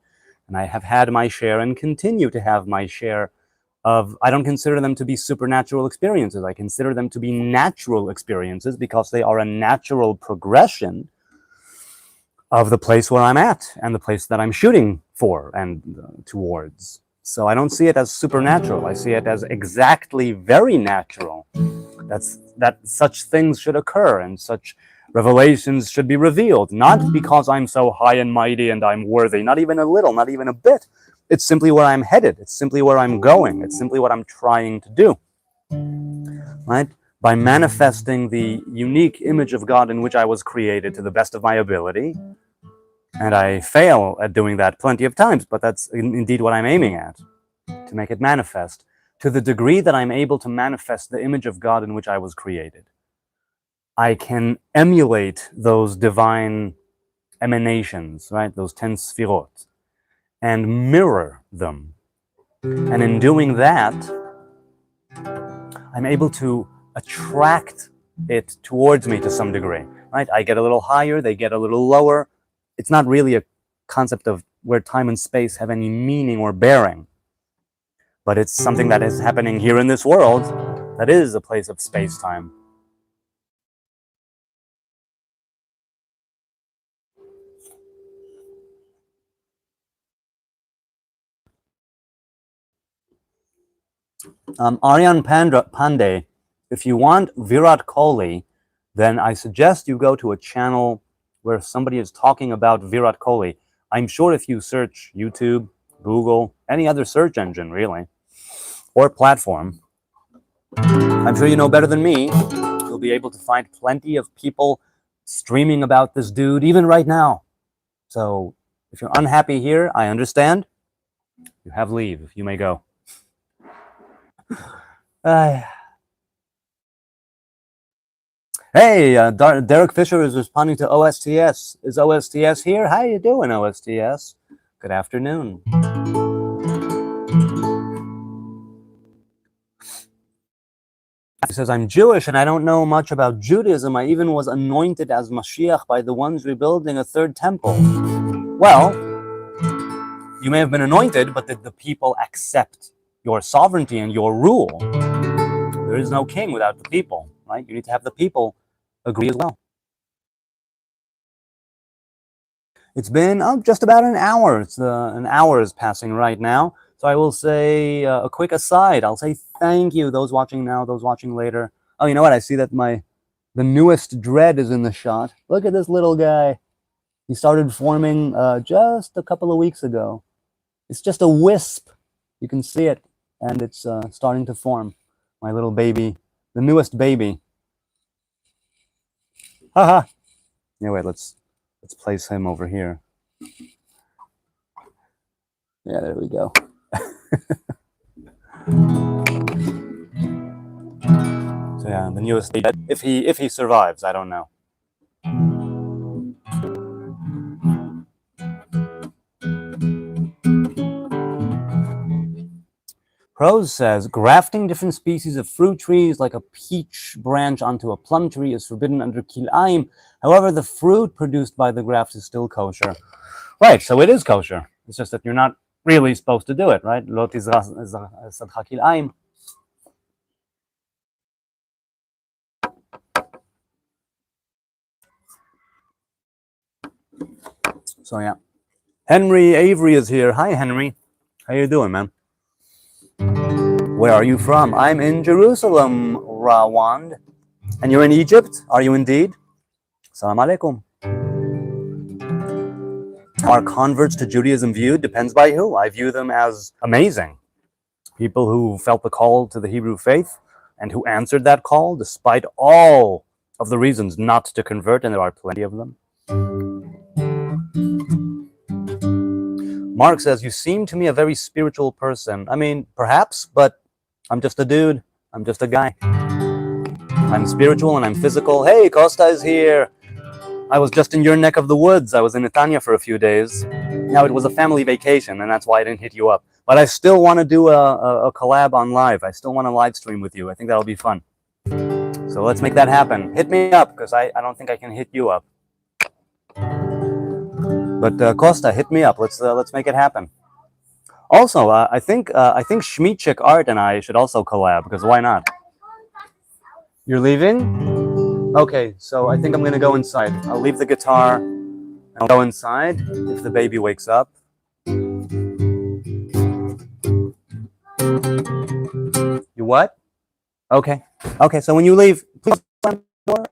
And I have had my share and continue to have my share of, I don't consider them to be supernatural experiences. I consider them to be natural experiences because they are a natural progression of the place where I'm at and the place that I'm shooting for and towards. So I don't see it as supernatural. I see it as exactly very natural. That such things should occur and such revelations should be revealed, not because I'm so high and mighty and I'm worthy, not even a little, not even a bit. It's simply where I'm headed. It's simply where I'm going. It's simply what I'm trying to do, right? By manifesting the unique image of God in which I was created to the best of my ability. And I fail at doing that plenty of times, but that's indeed what I'm aiming at, to make it manifest. To the degree that I'm able to manifest the image of God in which I was created, I can emulate those divine emanations, right? Those 10 sfirot, and mirror them. And in doing that, I'm able to attract it towards me to some degree, right? I get a little higher, they get a little lower. It's not really a concept of where time and space have any meaning or bearing, but it's something that is happening here in this world that is a place of space-time. Aryan Pandey, if you want Virat Kohli, then I suggest you go to a channel where somebody is talking about Virat Kohli. I'm sure if you search YouTube, Google, any other search engine really, or platform, I'm sure you know better than me, you'll be able to find plenty of people streaming about this dude, even right now. So if you're unhappy here, I understand. You have leave. You may go. Hey, Derek Fisher is responding to OSTS. Is OSTS here? How you doing, OSTS? Good afternoon. He says, I'm Jewish and I don't know much about Judaism. I even was anointed as Mashiach by the ones rebuilding a third temple. Well, you may have been anointed, but did the people accept your sovereignty and your rule? There is no king without the people, right? You need to have the people agree as well. It's been just about an hour. It's an hour is passing right now. So I will say a quick aside. I'll say thank you, those watching now, those watching later. Oh, you know what? I see that the newest dread is in the shot. Look at this little guy. He started forming just a couple of weeks ago. It's just a wisp. You can see it, and it's starting to form. My little baby, the newest baby. Haha. Anyway, let's place him over here. Yeah, there we go. So yeah, the newest baby. If he survives, I don't know. Prose says, grafting different species of fruit trees like a peach branch onto a plum tree is forbidden under Kilaim. However, the fruit produced by the graft is still kosher. Right, so it is kosher. It's just that you're not really supposed to do it, right? Lo tizrach sadcha Kilaim. So yeah. Henry Avery is here. Hi, Henry. How you doing, man? Where are you from? I'm in Jerusalem, Rawand. And you're in Egypt? Are you indeed? Salam alaikum. Are converts to Judaism viewed? Depends by who. I view them as amazing. People who felt the call to the Hebrew faith and who answered that call despite all of the reasons not to convert, and there are plenty of them. Mark says, you seem to me a very spiritual person. I mean, perhaps, but I'm just a dude. I'm just a guy. I'm spiritual and I'm physical. Hey, Costa is here. I was just in your neck of the woods. I was in Netanya for a few days. Now, it was a family vacation, and that's why I didn't hit you up. But I still want to do a collab on live. I still want to live stream with you. I think that'll be fun. So let's make that happen. Hit me up, because I don't think I can hit you up. But Costa, hit me up. Let's make it happen. Also, I think Shmichik Art and I should also collab, because why not? You're leaving? Okay, so I think I'm going to go inside. I'll leave the guitar and I'll go inside if the baby wakes up. You what? Okay. Okay, so when you leave, please slam the door.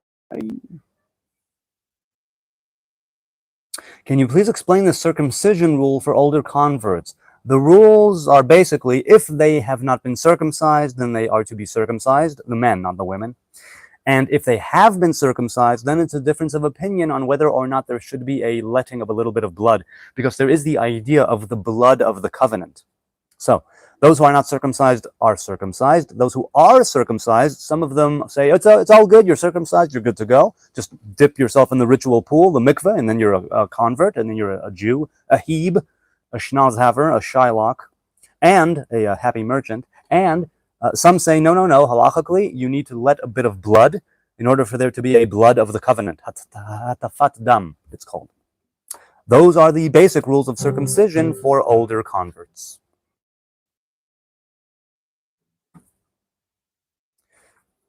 Can you please explain the circumcision rule for older converts? The rules are basically, if they have not been circumcised, then they are to be circumcised, the men, not the women. And if they have been circumcised, then it's a difference of opinion on whether or not there should be a letting of a little bit of blood, because there is the idea of the blood of the covenant. So those who are not circumcised are circumcised. Those who are circumcised, some of them say, it's all good, you're circumcised, you're good to go. Just dip yourself in the ritual pool, the mikveh, and then you're a convert, and then you're a Jew, a Heb, a Schnauzhaver, a Shylock, and a happy merchant. And some say, no, halachically, you need to let a bit of blood in order for there to be a blood of the covenant. Hatafat dam, it's called. Those are the basic rules of circumcision for older converts.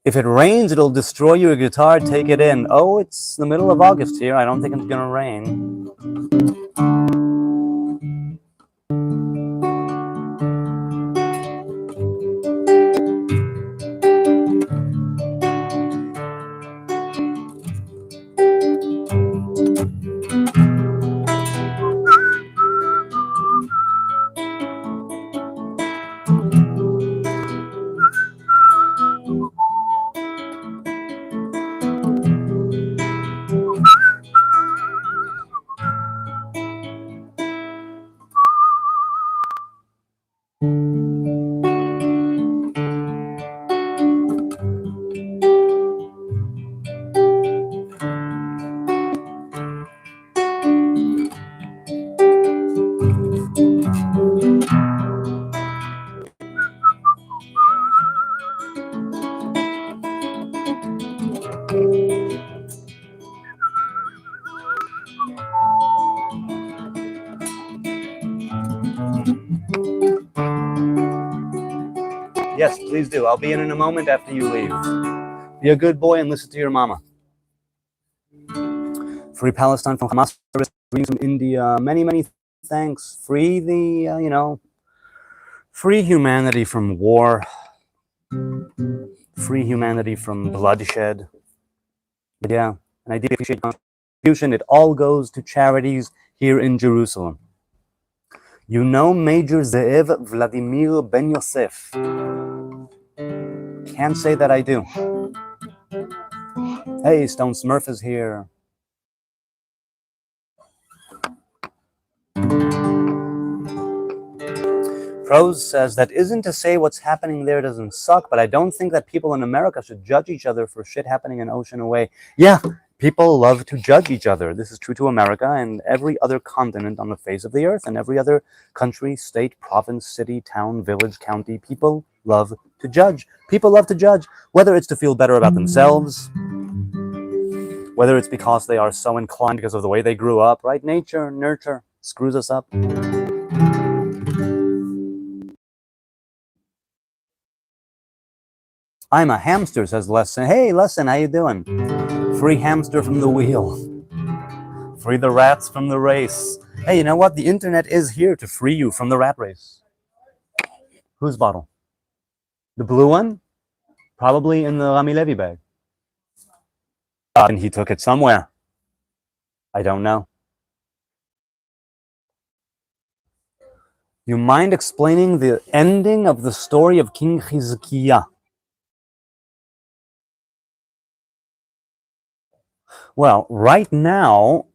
If it rains, it'll destroy your guitar. Take it in. Oh, it's the middle of August here. I don't think it's gonna rain. Yes, please do. I'll be in a moment after you leave. Be a good boy and listen to your mama. Free Palestine from Hamas. greetings from India. Many, many thanks. Free the, free humanity from war. Free humanity from bloodshed. But yeah, and I deeply appreciate your contribution. It all goes to charities here in Jerusalem. You know Major Ze'ev Vladimir Ben Yosef. Can't say that I do. Hey, Stone Smurf is here. Prose says, that isn't to say what's happening there doesn't suck, but I don't think that people in America should judge each other for shit happening an ocean away. Yeah, people love to judge each other. This is true to America and every other continent on the face of the earth, and every other country, state, province, city, town, village, county. People love to judge. People love to judge, whether it's to feel better about themselves, whether it's because they are so inclined because of the way they grew up, right? Nature, nurture, screws us up. I'm a hamster, says Lesson. Hey, Lesson, how you doing? Free hamster from the wheel. Free the rats from the race. Hey, you know what? The internet is here to free you from the rat race. Whose bottle? The blue one? Probably in the Rami Levy bag. And he took it somewhere. I don't know. You mind explaining the ending of the story of King Hezekiah? Well, right now,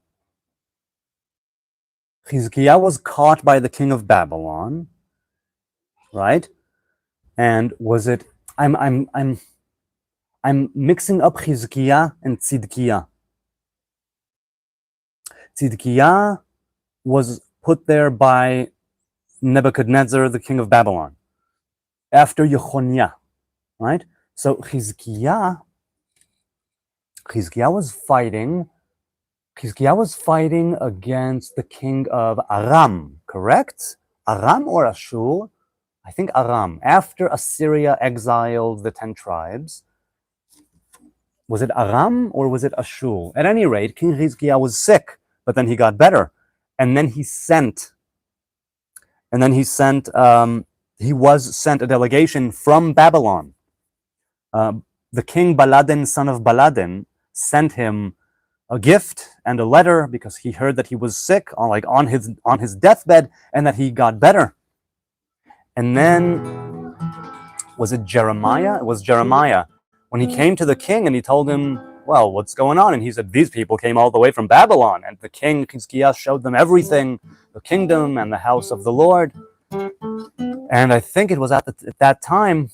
Hezekiah was caught by the king of Babylon, right? And was it? I'm mixing up Hezekiah and Tzidkiah. Tzidkiah was put there by Nebuchadnezzar, the king of Babylon, after Yechoniah, right? So Hezekiah was fighting against the king of Aram, correct? Aram or Ashur? I think Aram. After Assyria exiled the 10 tribes. Was it Aram or was it Ashur? At any rate, King Hezekiah was sick, but then he got better. And then he was sent a delegation from Babylon. The king Baladin, son of Baladin, sent him a gift and a letter because he heard that he was sick, on his deathbed, and that he got better. And then, was it Jeremiah? It was Jeremiah. When he came to the king and he told him, well, what's going on? And he said, these people came all the way from Babylon. And the king, Hezekiah, showed them everything, the kingdom and the house of the Lord. And I think it was at that time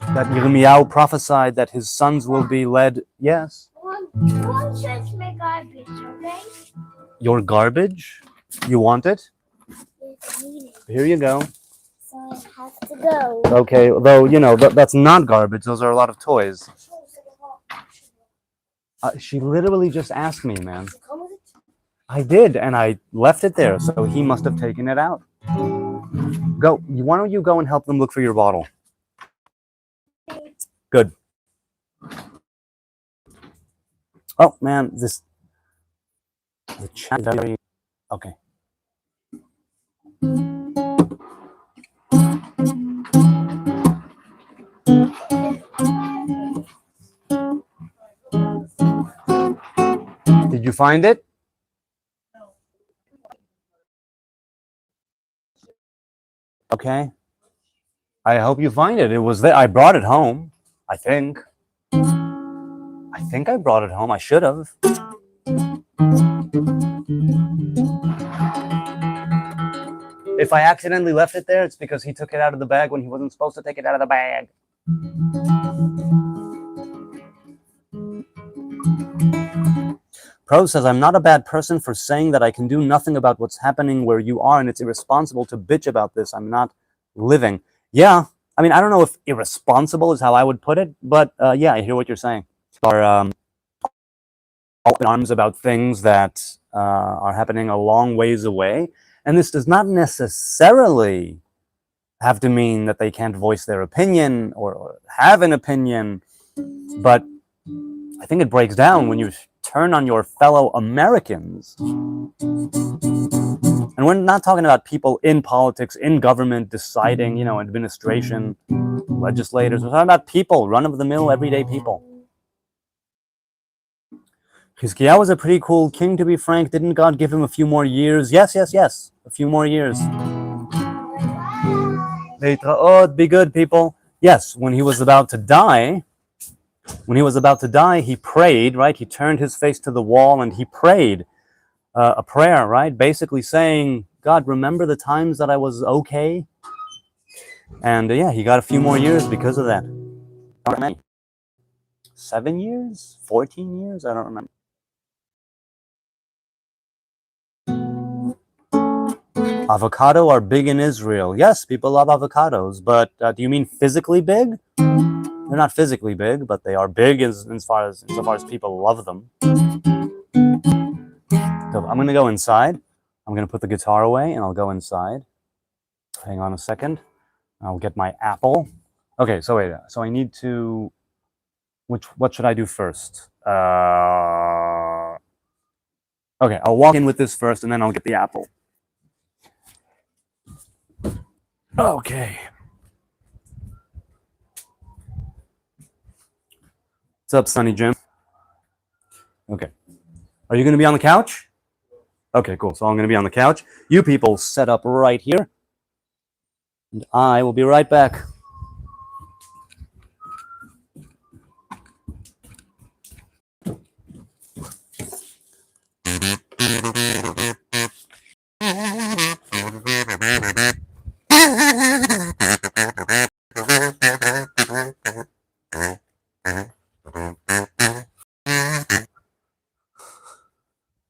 that Yirmiyahu prophesied that his sons will be led. Yes. One search my garbage, okay? Your garbage? You want it? Yes, I need it. Here you go. So I have to go. Okay, though, that's not garbage. Those are a lot of toys. She literally just asked me, man. I did, and I left it there, so he must have taken it out. Go. Why don't you go and help them look for your bottle? Good. Oh, man, the chat very... Okay. Did you find it? Okay. I hope you find it. It was there. I brought it home, I think. I brought it home. I should have. If I accidentally left it there, it's because he took it out of the bag when he wasn't supposed to take it out of the bag. Pro says, I'm not a bad person for saying that I can do nothing about what's happening where you are, and it's irresponsible to bitch about this. I'm not living. Yeah, I mean, I don't know if irresponsible is how I would put it, but yeah, I hear what you're saying. Are all in arms about things that are happening a long ways away, and this does not necessarily have to mean that they can't voice their opinion or have an opinion, but I think it breaks down when you turn on your fellow Americans. And we're not talking about people in politics, in government, deciding, administration, legislators. We're talking about people, run-of-the-mill, everyday people. Chizkiyahu was a pretty cool king, to be frank. Didn't God give him a few more years? Yes. A few more years. Be good, people. Yes, when he was about to die, he prayed, right? He turned his face to the wall and he prayed a prayer, right? Basically saying, God, remember the times that I was okay? And he got a few more years because of that. How many? 7 years? 14 years? I don't remember. Avocado are big in Israel. Yes, people love avocados, but do you mean physically big? They're not physically big, but they are big insofar as people love them. So I'm going to go inside. I'm going to put the guitar away, and I'll go inside. Hang on a second. I'll get my apple. Okay, so wait. So I need to... What should I do first? Okay, I'll walk in with this first, and then I'll get the apple. Okay. What's up, Sonny Jim? Okay. Are you going to be on the couch? Okay, cool. So I'm going to be on the couch. You people set up right here. And I will be right back.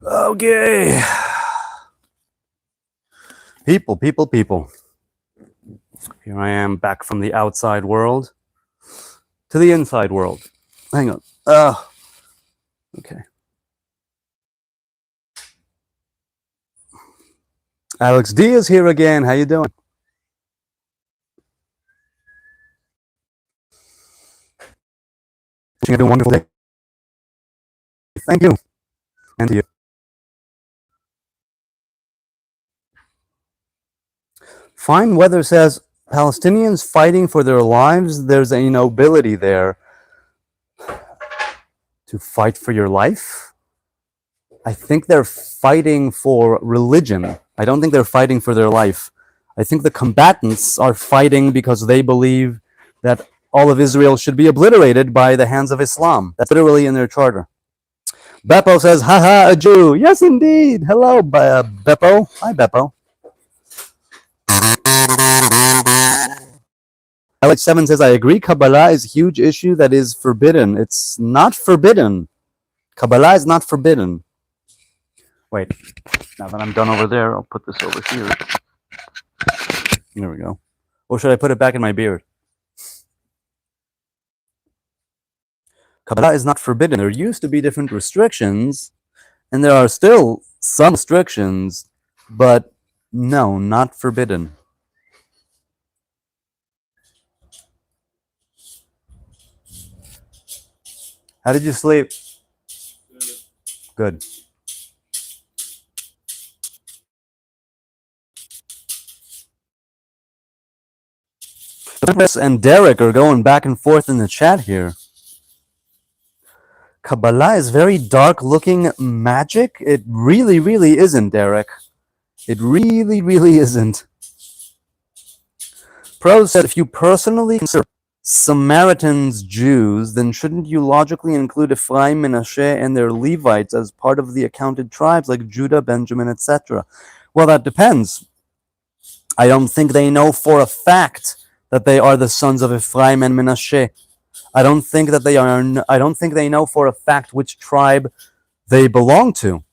Okay. People. Here I am back from the outside world to the inside world. Hang on. Okay. Alex D is here again. How you doing? Wishing you a wonderful day. Thank you. And to you. Fine Weather says, Palestinians fighting for their lives, there's a nobility there. To fight for your life? I think they're fighting for religion. I don't think they're fighting for their life. I think the combatants are fighting because they believe that all of Israel should be obliterated by the hands of Islam. That's literally in their charter. Beppo says, haha, a Jew. Yes, indeed. Hello, Beppo. Hi, Beppo. Alex 7 says, I agree, Kabbalah is a huge issue that is forbidden. It's not forbidden. Kabbalah is not forbidden. Wait, now that I'm done over there, I'll put this over here. There we go. Or should I put it back in my beard? Kabbalah is not forbidden. There used to be different restrictions, and there are still some restrictions, but no, not forbidden. How did you sleep? Good. Chris and Derek are going back and forth in the chat here. Kabbalah is very dark looking magic. It really, really isn't, Derek. It really, really isn't. Pro said, if you personally consider Samaritans Jews, then shouldn't you logically include Ephraim, Menashe, and their Levites as part of the accounted tribes like Judah, Benjamin, etc.? Well, that depends. I don't think they know for a fact that they are the sons of Ephraim and Menashe. I don't think they know for a fact which tribe they belong to.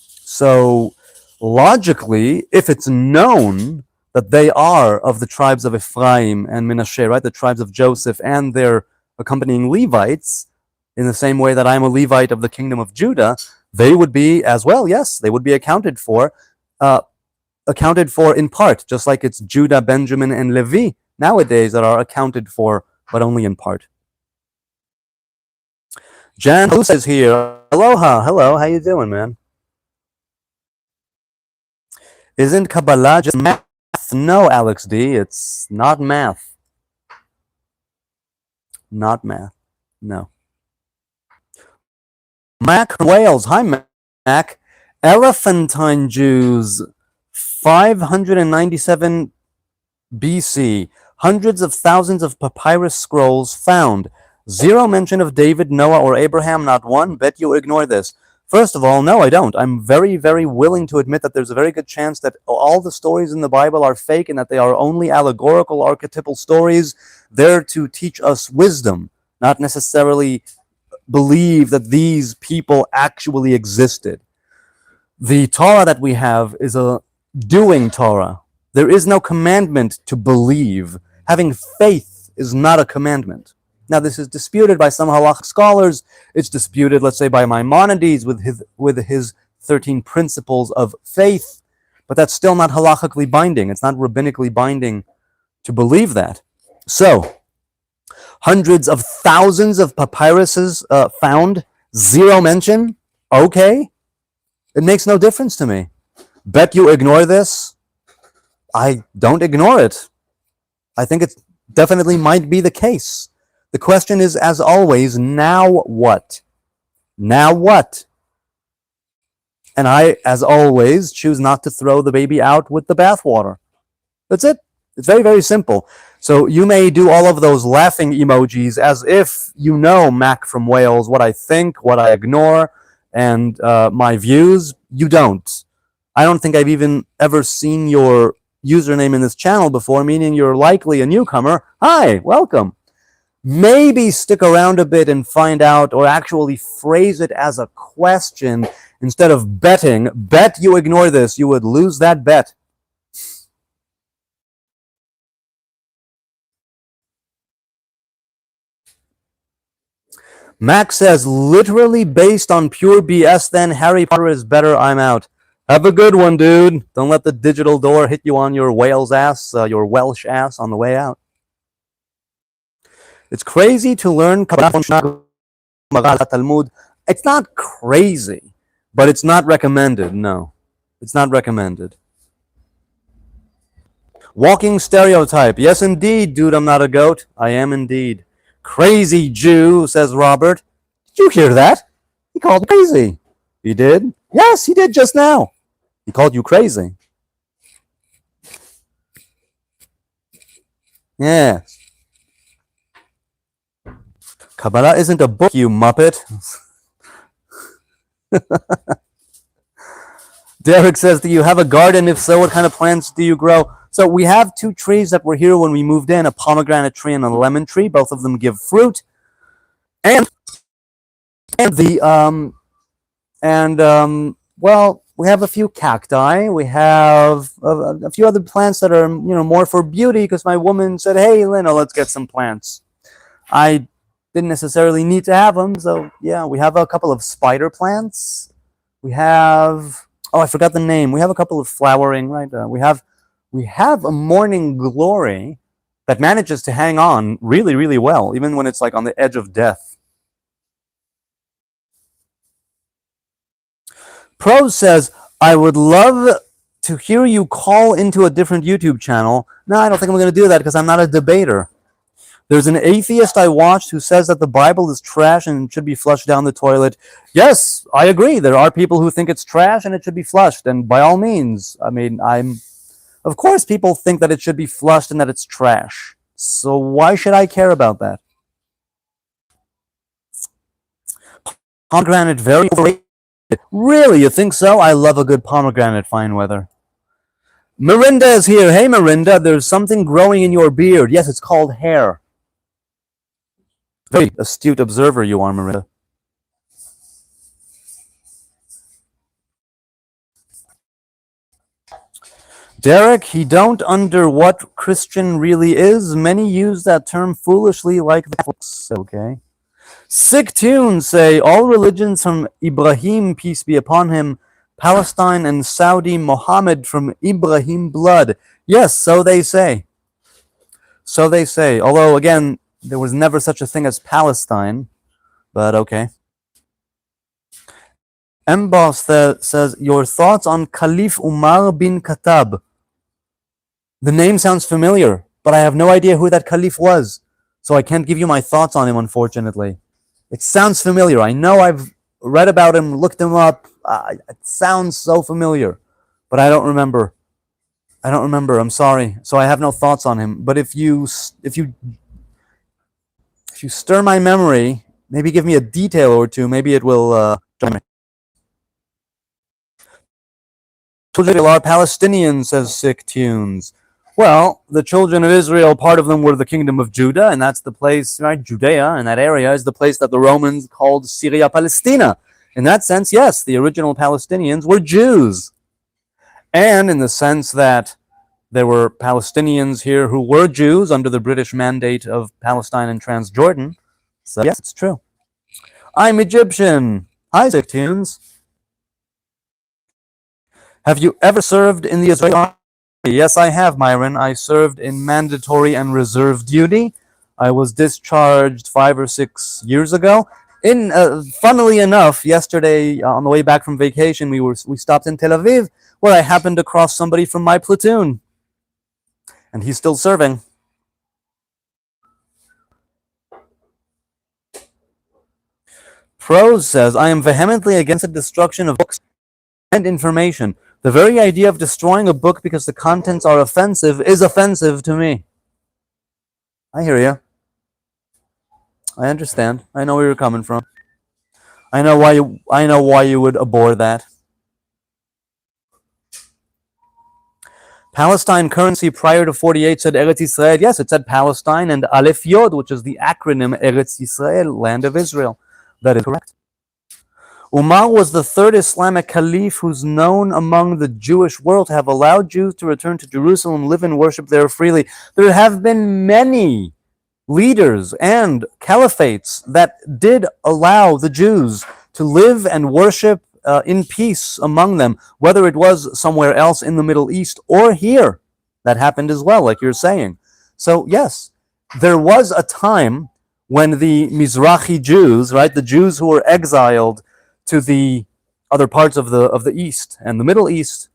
So, logically, if it's known that they are of the tribes of Ephraim and Menashe, right, the tribes of Joseph and their accompanying Levites, in the same way that I'm a Levite of the kingdom of Judah, they would be as well, yes, they would be accounted for in part, just like it's Judah, Benjamin, and Levi nowadays that are accounted for, but only in part. Jan Luce is here. Aloha. Hello. How you doing, man? Isn't Kabbalah just math? No, Alex D. It's not math. Not math. No. Mac from Wales. Hi, Mac. Elephantine Jews. 597 BC. Hundreds of thousands of papyrus scrolls found. Zero mention of David, Noah, or Abraham, not one. Bet you ignore this. First of all, no, I don't. I'm very, very willing to admit that there's a very good chance that all the stories in the Bible are fake and that they are only allegorical, archetypal stories there to teach us wisdom, not necessarily believe that these people actually existed. The Torah that we have is a doing Torah. There is no commandment to believe. Having faith is not a commandment. Now, this is disputed by some halachic scholars. It's disputed, let's say, by Maimonides with his 13 principles of faith, but that's still not halachically binding. It's not rabbinically binding to believe that. So, hundreds of thousands of papyruses found, zero mention. Okay, it makes no difference to me. Bet you ignore this. I don't ignore it. I think it definitely might be the case. The question is, as always, now what? Now what? And I, as always, choose not to throw the baby out with the bathwater. That's it. It's very, very simple. So you may do all of those laughing emojis as if you know, Mac from Wales, what I think, what I ignore, and my views. You don't. I don't think I've even ever seen your username in this channel before, meaning you're likely a newcomer. Hi, welcome. Maybe stick around a bit and find out, or actually phrase it as a question instead of betting. Bet you ignore this. You would lose that bet. Max says, literally based on pure BS, then Harry Potter is better. I'm out. Have a good one, dude. Don't let the digital door hit you on your Wales ass, your Welsh ass on the way out. It's crazy to learn Kabbalah Talmud. It's not crazy, but it's not recommended. No, it's not recommended. Walking stereotype. Yes, indeed, dude, I'm not a goat. I am indeed. Crazy Jew, says Robert. Did you hear that? He called me crazy. He did? Yes, he did just now. He called you crazy. Yes. Kabbalah isn't a book, you muppet. Derek says, do you have a garden? If so, what kind of plants do you grow? So we have two trees that were here when we moved in, a pomegranate tree and a lemon tree. Both of them give fruit. Well, we have a few cacti. We have a few other plants that are, more for beauty, because my woman said, hey, Lena, let's get some plants. I didn't necessarily need to have them. So yeah, we have a couple of spider plants. We have, I forgot the name. We have a couple of flowering, right? We have a morning glory that manages to hang on really, really well, even when it's like on the edge of death. Prose says, I would love to hear you call into a different YouTube channel. No, I don't think I'm going to do that because I'm not a debater. There's an atheist I watched who says that the Bible is trash and should be flushed down the toilet. Yes, I agree. There are people who think it's trash and it should be flushed. And by all means, of course people think that it should be flushed and that it's trash. So why should I care about that? Pomegranate, very overrated. Really, you think so? I love a good pomegranate, fine weather. Mirinda is here. Hey, Mirinda, there's something growing in your beard. Yes, it's called hair. Very astute observer you are, Mirinda. Derek, he don't under what Christian really is. Many use that term foolishly like that. Okay. Sick tunes say, all religions from Ibrahim, peace be upon him, Palestine and Saudi, Muhammad from Ibrahim blood. Yes, so they say. So they say. Although, again, there was never such a thing as Palestine. But okay. Emboss says, your thoughts on Caliph Umar bin Khattab. The name sounds familiar, but I have no idea who that Caliph was. So I can't give you my thoughts on him, unfortunately. It sounds familiar. I know I've read about him, looked him up. It sounds so familiar, but I don't remember. I'm sorry. So I have no thoughts on him. But if you stir my memory, maybe give me a detail or two, maybe it will join me. Children are Palestinians, says Sick Tunes. Well, the children of Israel, part of them were the kingdom of Judah, and that's the place, right? Judea, and that area is the place that the Romans called Syria Palestina. In that sense, yes, the original Palestinians were Jews. And in the sense that there were Palestinians here who were Jews under the British mandate of Palestine and Transjordan. So yes, it's true. I'm Egyptian. Hi, Sick Tunes. Have you ever served in the Israeli army? Yes, I have, Myron. I served in mandatory and reserve duty. I was discharged 5 or 6 years ago. Funnily enough, yesterday on the way back from vacation, we stopped in Tel Aviv, where I happened to cross somebody from my platoon, and he's still serving. Prose says, I am vehemently against the destruction of books and information. The very idea of destroying a book because the contents are offensive is offensive to me. I hear you. I understand. I know where you're coming from. I know why you would abhor that. Palestine currency prior to 48 said Eretz Yisrael. Yes, it said Palestine and Aleph Yod, which is the acronym Eretz Yisrael, land of Israel. That is correct. Umar was the third Islamic caliph who's known among the Jewish world to have allowed Jews to return to Jerusalem, live and worship there freely. There have been many leaders and caliphates that did allow the Jews to live and worship in peace among them, whether it was somewhere else in the Middle East or here. That happened as well, like you're saying. So yes, there was a time when the Mizrahi Jews, right, the Jews who were exiled to the other parts of the East and the Middle East,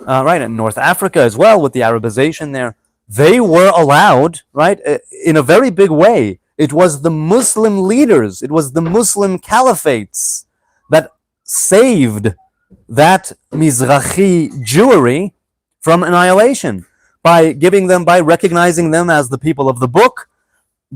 right, and North Africa as well, with the Arabization there, they were allowed, right, in a very big way. It was the Muslim leaders, it was the Muslim caliphates that saved that Mizrahi Jewry from annihilation by recognizing them as the people of the book,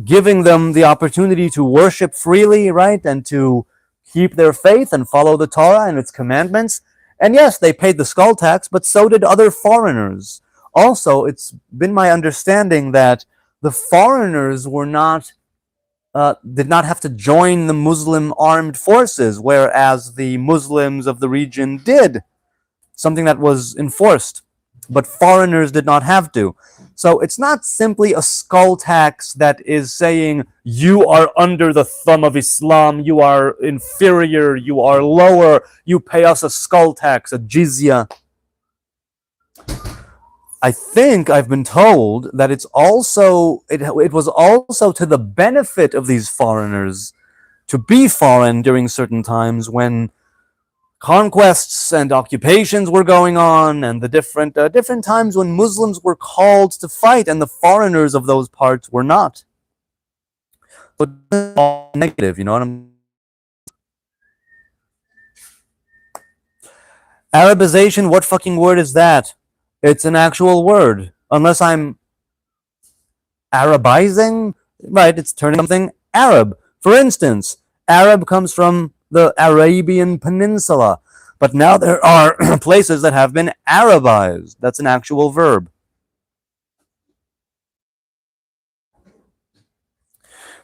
giving them the opportunity to worship freely, right, and to keep their faith and follow the Torah and its commandments. And yes, they paid the skull tax, but so did other foreigners. Also, it's been my understanding that the foreigners were did not have to join the Muslim armed forces, whereas the Muslims of the region did, something that was enforced, but foreigners did not have to. So it's not simply a skull tax that is saying you are under the thumb of Islam, you are inferior, you are lower, you pay us a skull tax, a jizya. I think I've been told that it was also to the benefit of these foreigners to be foreign during certain times when conquests and occupations were going on, and the different times when Muslims were called to fight and the foreigners of those parts were not. But it's all negative, you know what I'm Arabization, what fucking word is that? It's an actual word. Unless I'm Arabizing, right, it's turning something Arab. For instance, Arab comes from the Arabian Peninsula, but now there are places that have been Arabized. That's an actual verb.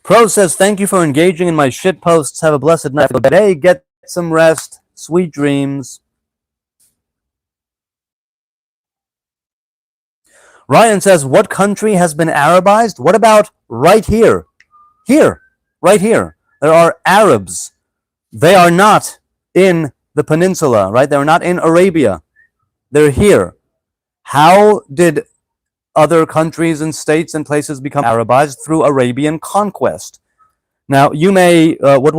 Pro says, thank you for engaging in my shit posts. Have a blessed night. Hey, get some rest. Sweet dreams. Ryan says, what country has been Arabized? What about right here? Here, right here. There are Arabs. They are not in the peninsula, right? They're not in Arabia. They're here. How did other countries and states and places become Arabized? Through Arabian conquest. Now, you may, what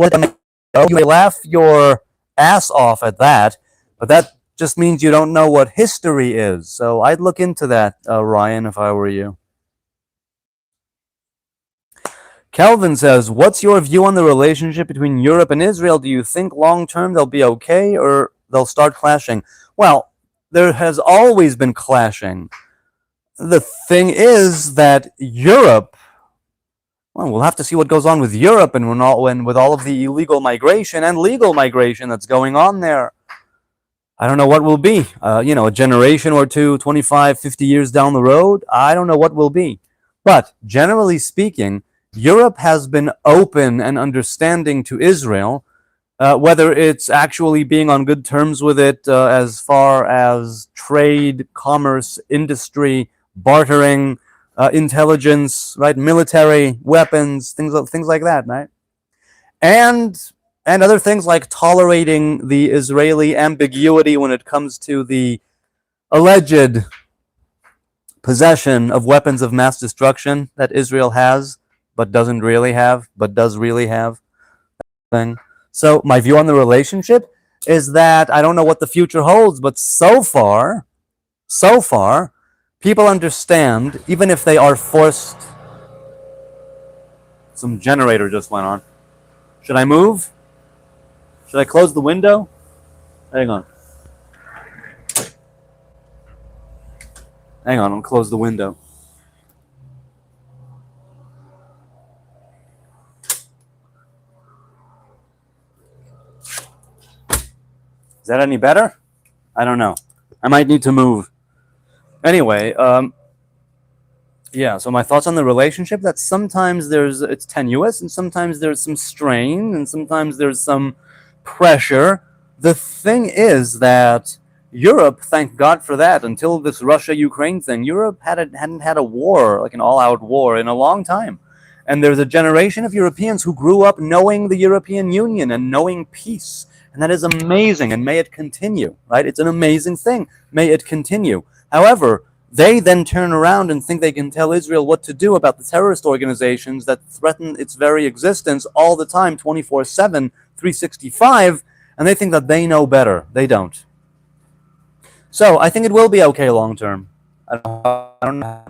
You may laugh your ass off at that, but that just means you don't know what history is. So I'd look into that, Ryan, if I were you. Kelvin says, what's your view on the relationship between Europe and Israel? Do you think long-term they'll be okay or they'll start clashing? Well, there has always been clashing. The thing is that Europe, well, we'll have to see what goes on with Europe and with all of the illegal migration and legal migration that's going on there. I don't know what will be, a generation or two, 25, 50 years down the road. I don't know what will be. But generally speaking, Europe has been open and understanding to Israel, whether it's actually being on good terms with it as far as trade, commerce, industry, bartering, intelligence, right, military, weapons, things like that, right? And other things like tolerating the Israeli ambiguity when it comes to the alleged possession of weapons of mass destruction that Israel has, but doesn't really have, but does really have. Thing. So my view on the relationship is that I don't know what the future holds, but so far, people understand, even if they are forced. Some generator just went on. Should I move? Should I close the window? Hang on. I'll close the window. Is that any better? I don't know. I might need to move. Anyway, yeah, so my thoughts on the relationship, that sometimes it's tenuous, and sometimes there's some strain, and sometimes there's some pressure. The thing is that Europe, thank God for that, until this Russia-Ukraine thing, Europe hadn't had a war, like an all-out war, in a long time. And there's a generation of Europeans who grew up knowing the European Union and knowing peace. And that is amazing, and may it continue, right? It's an amazing thing. May it continue. However, they then turn around and think they can tell Israel what to do about the terrorist organizations that threaten its very existence all the time, 24/7, 365, and they think that they know better. They don't. So I think it will be okay long term. I don't know.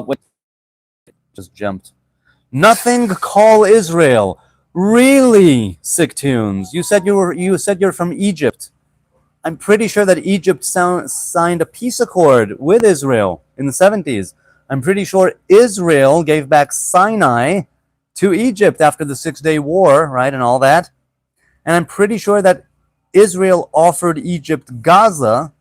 Wait. Just jumped. Nothing call Israel. Really, Sick Tunes. You said you're from Egypt. I'm pretty sure that Egypt signed a peace accord with Israel in the 70s. I'm pretty sure Israel gave back Sinai to Egypt after the 6-day war, right, and all that. And I'm pretty sure that Israel offered Egypt Gaza,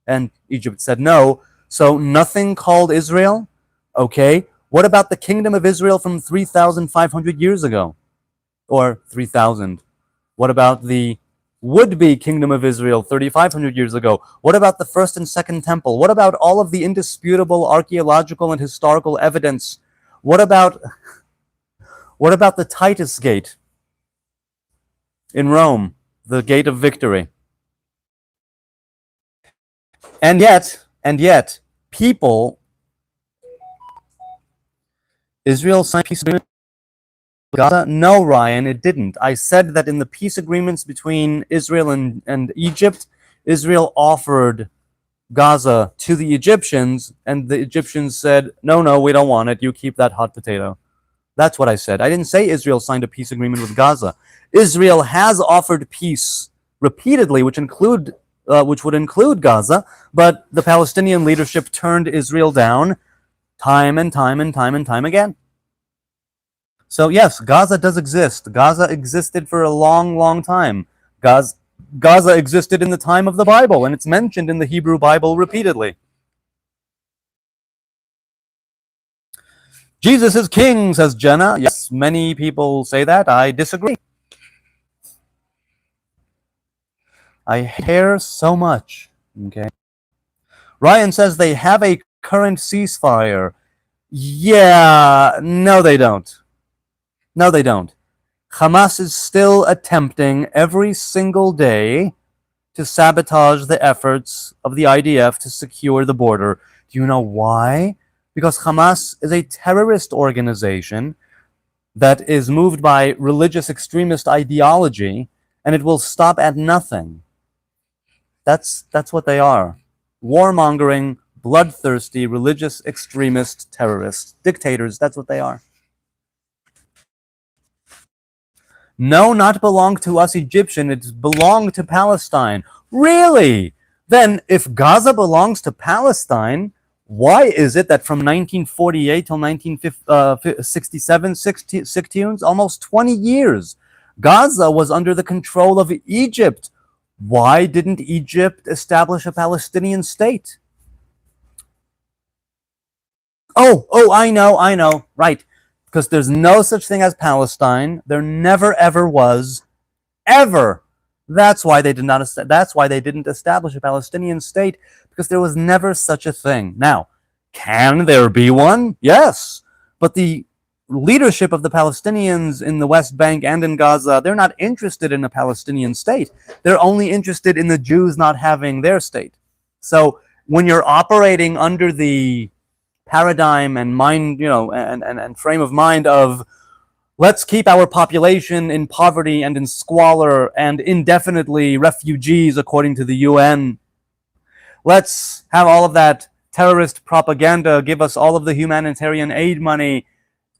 and Egypt said no. So nothing called Israel. Okay. What about the kingdom of Israel from 3,500 years ago? Or 3,000? What about the would-be kingdom of Israel 3,500 years ago? What about the first and second temple? What about all of the indisputable archaeological and historical evidence? What about the Titus Gate in Rome, the gate of victory? And yet, people, Israel signed peace agreement with Gaza? No, Ryan, it didn't. I said that in the peace agreements between Israel and Egypt, Israel offered Gaza to the Egyptians, and the Egyptians said, no, we don't want it. You keep that hot potato. That's what I said. I didn't say Israel signed a peace agreement with Gaza. Israel has offered peace repeatedly, which would include Gaza, but the Palestinian leadership turned Israel down time and time again. So yes, Gaza does exist. Gaza existed for a long time. Gaza existed in the time of the Bible, and it's mentioned in the Hebrew Bible repeatedly. Jesus is king, says Jenna. Yes, many people say that. I disagree. I hear so much. Okay. Ryan says they have a current ceasefire. Yeah, no, they don't. No, they don't. Hamas is still attempting every single day to sabotage the efforts of the IDF to secure the border. Do you know why? Because Hamas is a terrorist organization that is moved by religious extremist ideology, and it will stop at nothing. That's what they are. Warmongering, bloodthirsty, religious extremist terrorists, dictators, that's what they are. No, not belong to us Egyptian, it belonged to Palestine. Really? Then if Gaza belongs to Palestine, why is it that from 1948 till 1967, 16, almost 20 years, Gaza was under the control of Egypt? Why didn't Egypt establish a Palestinian state? Oh, I know, right. Because there's no such thing as Palestine. There never, ever was, ever. That's why they didn't establish a Palestinian state, because there was never such a thing. Now, can there be one? Yes. But the leadership of the Palestinians in the West Bank and in Gaza, they're not interested in a Palestinian state. They're only interested in the Jews not having their state. So when you're operating under the paradigm and mind, and frame of mind of let's keep our population in poverty and in squalor and indefinitely refugees according to the UN. Let's have all of that terrorist propaganda give us all of the humanitarian aid money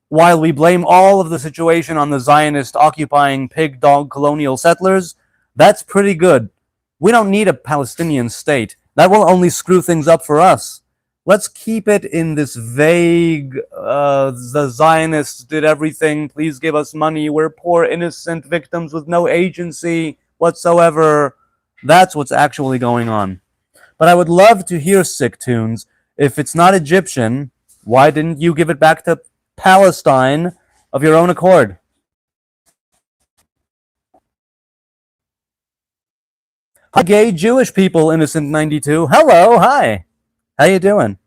while we blame all of the situation on the Zionist occupying pig dog colonial settlers. That's pretty good. We don't need a Palestinian state. That will only screw things up for us. Let's keep it in this vague, the Zionists did everything, please give us money, we're poor, innocent victims with no agency whatsoever. That's what's actually going on. But I would love to hear sick tunes. If it's not Egyptian, why didn't you give it back to Palestine of your own accord? Hi, gay Jewish people, Innocent 92. Hello, hi. How you doing?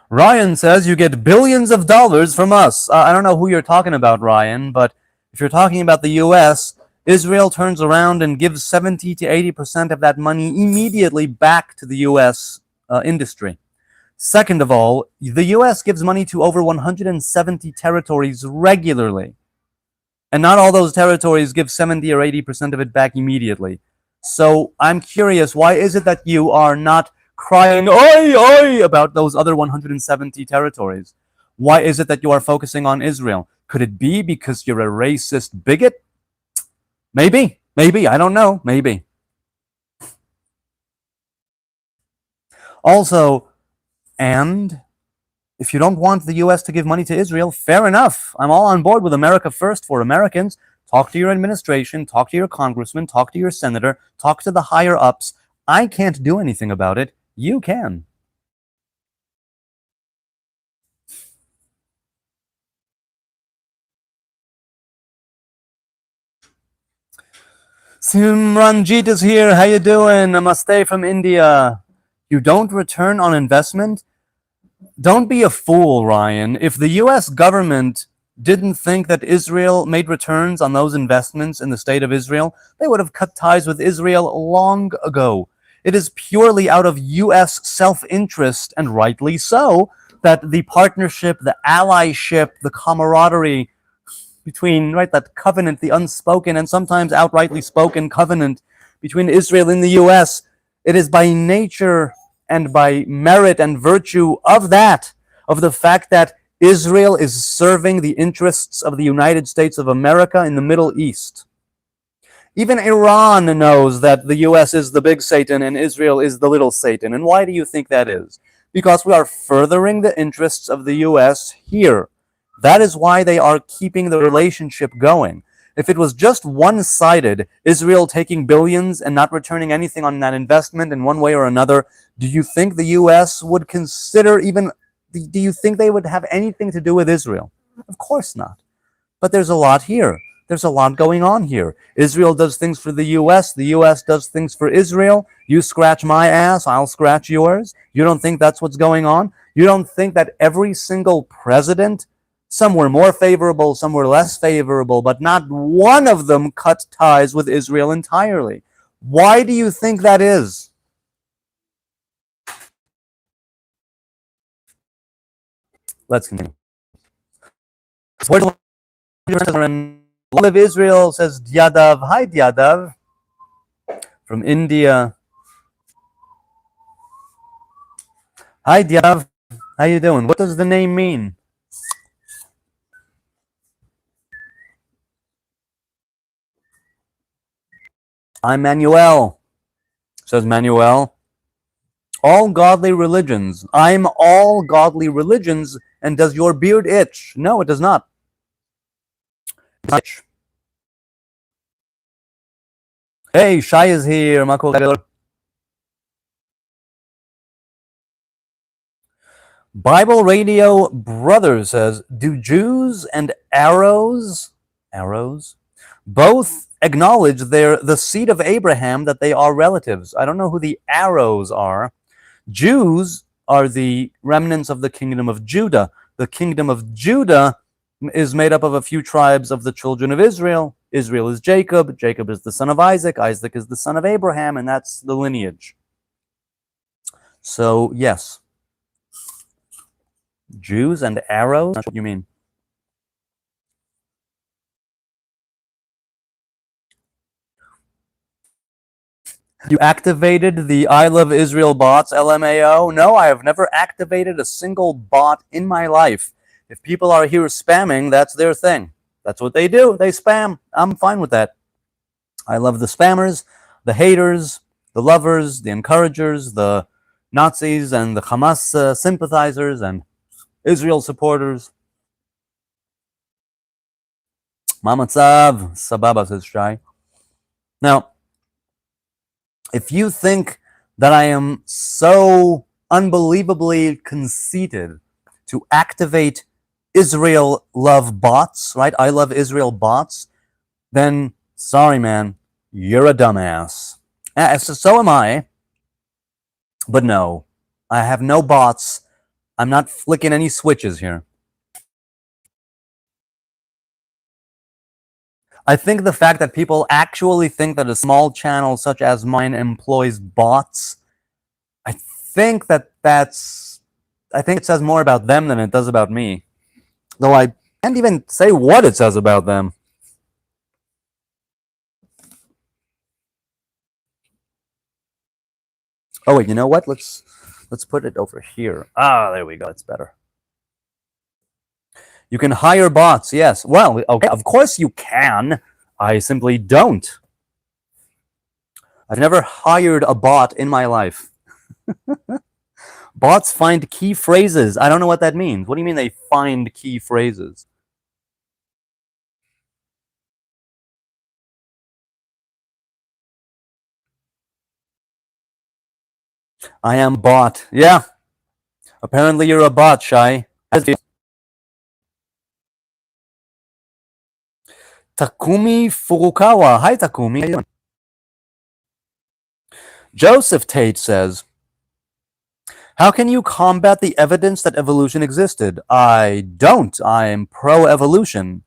Ryan says you get billions of dollars from us. I don't know who you're talking about, Ryan, but if you're talking about the U.S., Israel turns around and gives 70 to 80% of that money immediately back to the U.S. Industry. Second of all, the U.S. gives money to over 170 territories regularly, and not all those territories give 70 or 80% of it back immediately. So I'm curious, why is it that you are not crying oi oi about those other 170 territories? Why is it that you are focusing on Israel? Could it be because you're a racist bigot? Maybe, I don't know, maybe. Also, and if you don't want the US to give money to Israel, fair enough. I'm all on board with America first for Americans. Talk to your administration, talk to your congressman, talk to your senator, talk to the higher ups. I can't do anything about it. You can. Simranjit is here. How you doing? Namaste from India. You don't return on investment? Don't be a fool, Ryan. If the US government didn't think that Israel made returns on those investments in the state of Israel, they would have cut ties with Israel long ago. It is purely out of US self-interest, and rightly so, that the partnership, the allyship, the camaraderie between, right, that covenant, the unspoken and sometimes outrightly spoken covenant between Israel and the US, it is by nature and by merit and virtue of that, of the fact that Israel is serving the interests of the United States of America in the Middle East. Even Iran knows that the US is the big Satan and Israel is the little Satan. And why do you think that is? Because we are furthering the interests of the US here. That is why they are keeping the relationship going. If it was just one-sided, Israel taking billions and not returning anything on that investment in one way or another, do you think the US would consider even, do you think they would have anything to do with Israel? Of course not. But there's a lot here. There's a lot going on here. Israel does things for the US does things for Israel. You scratch my ass, I'll scratch yours. You don't think that's what's going on? You don't think that every single president Some were more favorable, some were less favorable, but not one of them cut ties with Israel entirely. Why do you think that is? Let's continue. Where's of Israel, says Dyadav. Hi, Dyadav. From India. Hi, Dyadav. How you doing? What does the name mean? I'm Manuel, says Manuel. All godly religions. I'm all godly religions. And does your beard itch? No, it does not. Itch. Hey, Shai is here. Bible Radio Brother says, do Jews and arrows both acknowledge they're the seed of Abraham, that they are relatives? I don't know who the arrows are. Jews are the remnants of the kingdom of Judah. The kingdom of Judah is made up of a few tribes of the children of Israel. Israel is Jacob. Jacob is the son of Isaac. Isaac is the son of Abraham, and that's the lineage. So, yes. Jews and arrows? That's what you mean. You activated the I Love Israel bots, LMAO? No, I have never activated a single bot in my life. If people are here spamming, that's their thing. That's what they do. They spam. I'm fine with that. I love the spammers, the haters, the lovers, the encouragers, the Nazis and the Hamas sympathizers and Israel supporters. Mamatzav, Sababa, says Shai. Now, if you think that I am so unbelievably conceited to activate Israel love bots, right? I love Israel bots, then sorry, man, you're a dumbass. So am I. But no, I have no bots. I'm not flicking any switches here. I think the fact that people actually think that a small channel such as mine employs bots, I think it says more about them than it does about me. Though I can't even say what it says about them. Oh wait, you know what? Let's put it over here. Ah, there we go. It's better. You can hire bots, yes. Well, okay, of course you can. I simply don't. I've never hired a bot in my life. Bots find key phrases. I don't know what that means. What do you mean they find key phrases? I am bot. Yeah. Apparently you're a bot, Shai. Takumi Furukawa. Hi, Takumi. How you doing? Joseph Tate says, how can you combat the evidence that evolution existed? I don't. I'm pro-evolution.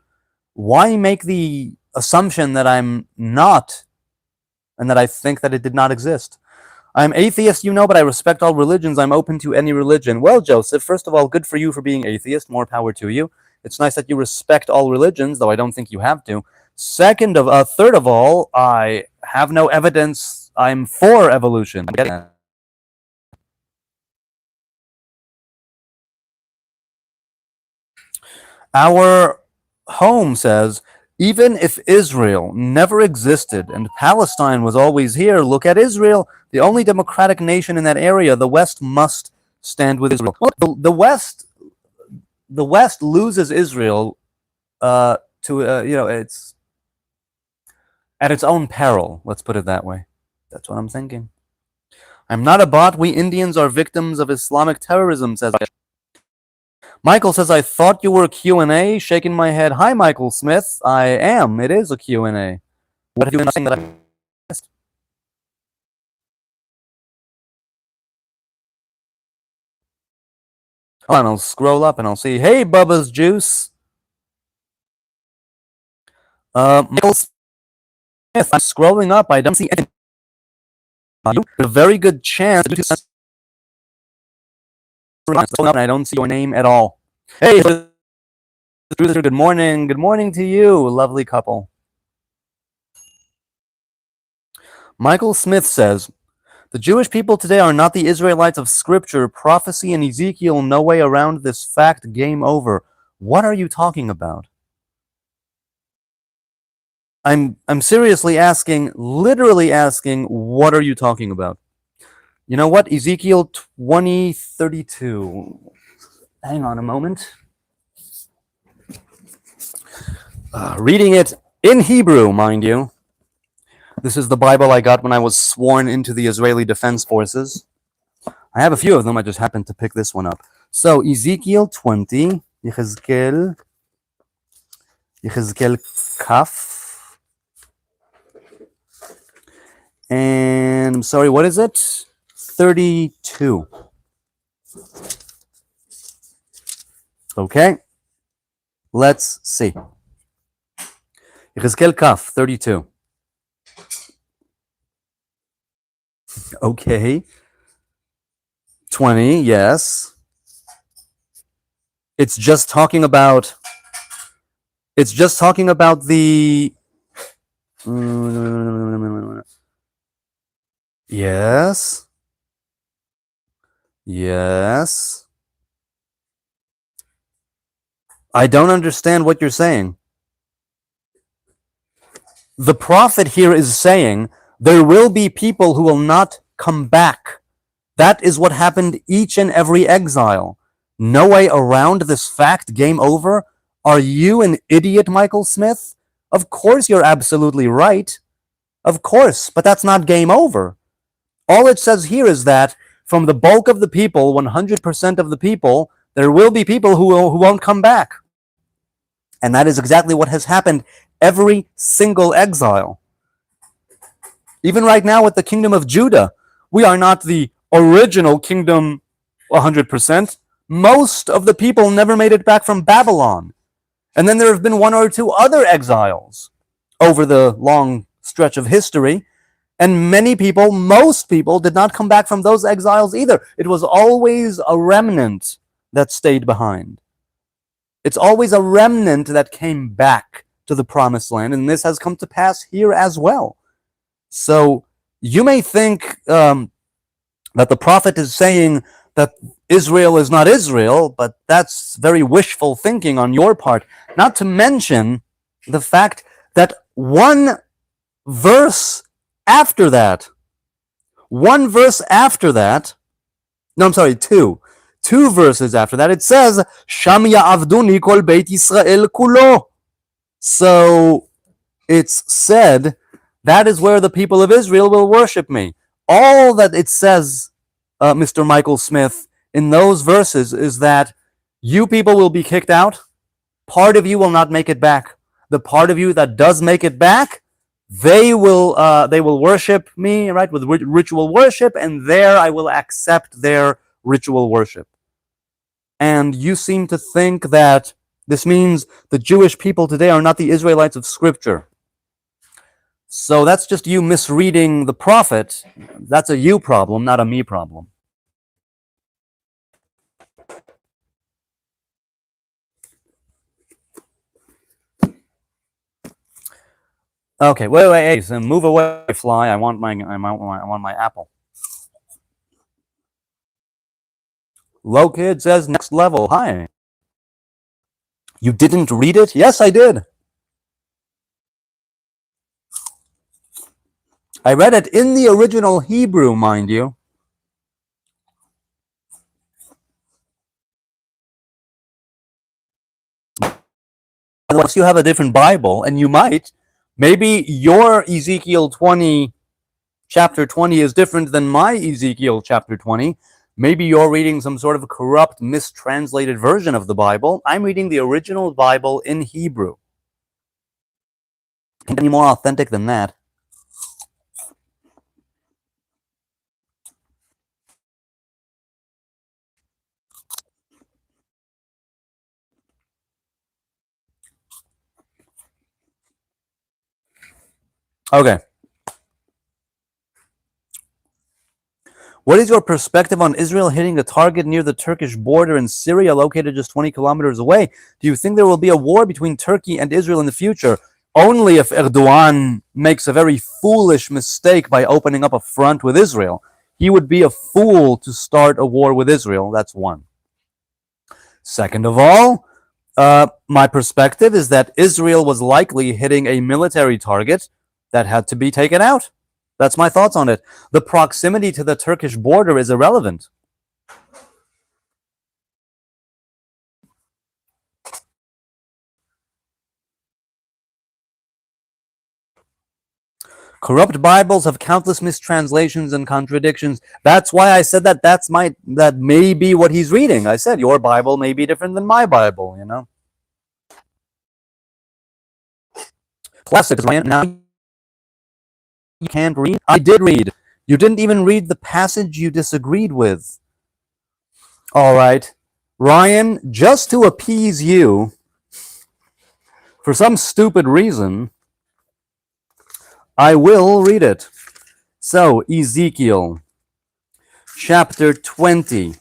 Why make the assumption that I'm not and that I think that it did not exist? I'm atheist, you know, but I respect all religions. I'm open to any religion. Well, Joseph, first of all, good for you for being atheist. More power to you. It's nice that you respect all religions, though I don't think you have to. Third of all, I have no evidence. I'm for evolution. Our home says, even if Israel never existed and Palestine was always here, look at Israel, the only democratic nation in that area. The West must stand with Israel. The West loses Israel it's at its own peril. Let's put it that way. That's what I'm thinking. I'm not a bot. We Indians are victims of Islamic terrorism, says Michael says, I thought you were Q&A, shaking my head. Hi, Michael Smith. I am. It is a Q&A. What have you been saying that I missed? Oh, and I'll scroll up and I'll see, hey, Bubba's Juice. Michael Smith, I'm scrolling up. I don't see anything. There's a very good chance. I don't see your name at all. Hey, good morning. Good morning to you, lovely couple. Michael Smith says, the Jewish people today are not the Israelites of Scripture, prophecy, and Ezekiel. No way around this fact. Game over. What are you talking about? I'm seriously asking, literally asking, what are you talking about? You know what? Ezekiel 20:32. Hang on a moment. Reading it in Hebrew, mind you. This is the Bible I got when I was sworn into the Israeli Defense Forces. I have a few of them. I just happened to pick this one up. So Ezekiel 20, Yechezkel Kaf. And I'm sorry, what is it? 32. Okay. Let's see. Yechezkel Kaf, 32. Okay. 20, yes. It's just talking about the yes. Yes. I don't understand what you're saying. The prophet here is saying there will be people who will not come back. That is what happened each and every exile. No way around this fact. Game over. Are you an idiot, Michael Smith? Of course you're absolutely right. Of course, but that's not game over. All it says here is that from the bulk of the people, 100% of the people, there will be people who won't come back. And that is exactly what has happened every single exile. Even right now with the kingdom of Judah, we are not the original kingdom 100%. Most of the people never made it back from Babylon. And then there have been one or two other exiles over the long stretch of history. And many people, most people, did not come back from those exiles either. It was always a remnant that stayed behind. It's always a remnant that came back to the promised land, and this has come to pass here as well. So you may think that the prophet is saying that Israel is not Israel, but that's very wishful thinking on your part. Not to mention the fact that one verse after that, no, I'm sorry, two verses after that, it says, Sham ya'avduni kol beit Yisrael kulo. So it's said, that is where the people of Israel will worship me. All that it says, Mr. Michael Smith, in those verses is that you people will be kicked out. Part of you will not make it back. The part of you that does make it back, they will worship me, right, with ritual worship, and there I will accept their ritual worship. And you seem to think that this means the Jewish people today are not the Israelites of Scripture. So that's just you misreading the prophet. That's a you problem, not a me problem. Okay, wait, so move away, fly. I want my apple. Low Kid says next level. Hi. You didn't read it? Yes, I did. I read it in the original Hebrew, mind you. Unless you have a different Bible, and you might, maybe your Ezekiel 20, chapter 20 is different than my Ezekiel chapter 20. Maybe you're reading some sort of corrupt, mistranslated version of the Bible. I'm reading the original Bible in Hebrew. Can't be any more authentic than that. Okay. What is your perspective on Israel hitting a target near the Turkish border in Syria, located just 20 kilometers away? Do you think there will be a war between Turkey and Israel in the future? Only if Erdogan makes a very foolish mistake by opening up a front with Israel. He would be a fool to start a war with Israel. That's one. Second of all, my perspective is that Israel was likely hitting a military target that had to be taken out. That's my thoughts on it. The proximity to the Turkish border is irrelevant. Corrupt Bibles have countless mistranslations and contradictions. That's why I said that that may be what he's reading. I said your Bible may be different than my Bible, you know. Classics, right? Now you can't read. I did read. You didn't even read the passage you disagreed with. All right. Ryan, just to appease you, for some stupid reason, I will read it. So, Ezekiel, chapter 20,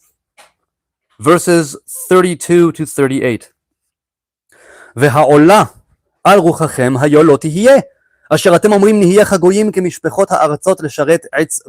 verses 32 to 38. והעולה על רוחכם היו לא תהיה, אשר אתם אומרים נהיה כגויים כמשפחות הארצות לשרת עץ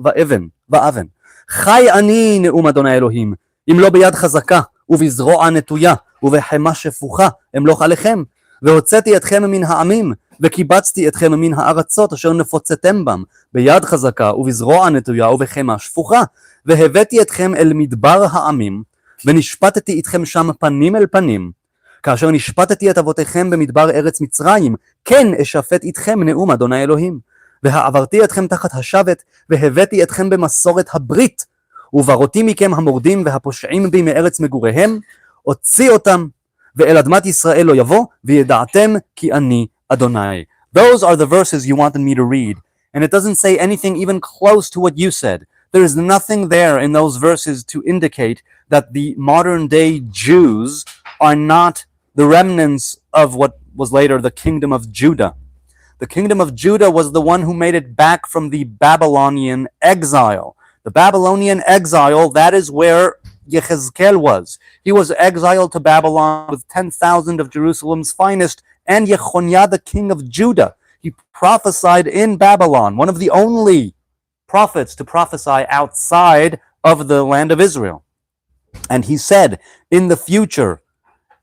ואבן. חי אני נאום אדוני אלוהים, אם לא ביד חזקה ובזרוע נטויה ובחמה שפוכה אמלוך עליכם, והוצאתי אתכם מן העמים, וקיבצתי אתכם מן הארצות אשר נפוצתם בם, ביד חזקה ובזרוע נטויה ובחמה שפוכה, והבאתי אתכם אל מדבר העמים, ונשפטתי איתכם שם פנים אל פנים, כאשר נשפטתי את אבותיכם במדבר ארץ מצרים, כן אשפט איתכם נאום אדוני אלוהים. והעברתי אתכם תחת השבת, והבאתי אתכם במסורת הברית, ובראתי מכם המורדים והפושעים בי מארץ מגוריהם, הוציא אותם, ואל אדמת ישראל לא יבוא, וידעתם כי אני אדוני. Those are the verses you wanted me to read, and it doesn't say anything even close to what you said. There is nothing there in those verses to indicate that the modern day Jews are not the remnants of what was later the kingdom of Judah. The kingdom of Judah was the one who made it back from the Babylonian exile. The Babylonian exile, that is where Yechezkel was. He was exiled to Babylon with 10,000 of Jerusalem's finest, and Yechoniah, the king of Judah. He prophesied in Babylon, one of the only prophets to prophesy outside of the land of Israel. And he said, in the future,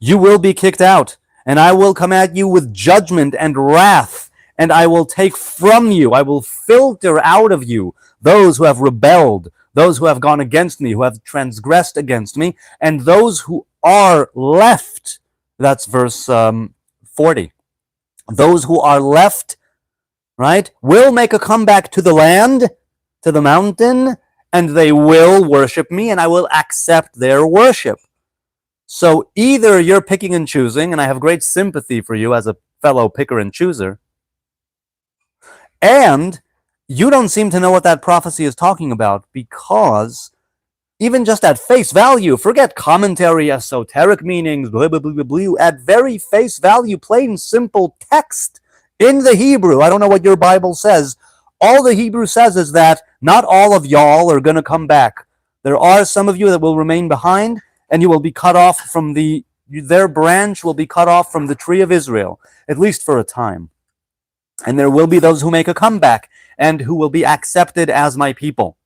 you will be kicked out, and I will come at you with judgment and wrath, and I will take from you, I will filter out of you those who have rebelled, those who have gone against me, who have transgressed against me, and those who are left. That's verse 40. Those who are left, right, will make a comeback to the land, to the mountain, and they will worship me, and I will accept their worship. So either you're picking and choosing, and I have great sympathy for you as a fellow picker and chooser, and you don't seem to know what that prophecy is talking about, because even just at face value, forget commentary, esoteric meanings, blah, blah, blah, blah, blah, at very face value, plain simple text in the Hebrew, I don't know what your Bible says, all the Hebrew says is that not all of y'all are going to come back. There are some of you that will remain behind, and you will be cut off from their branch will be cut off from the tree of Israel, at least for a time. And there will be those who make a comeback and who will be accepted as my people.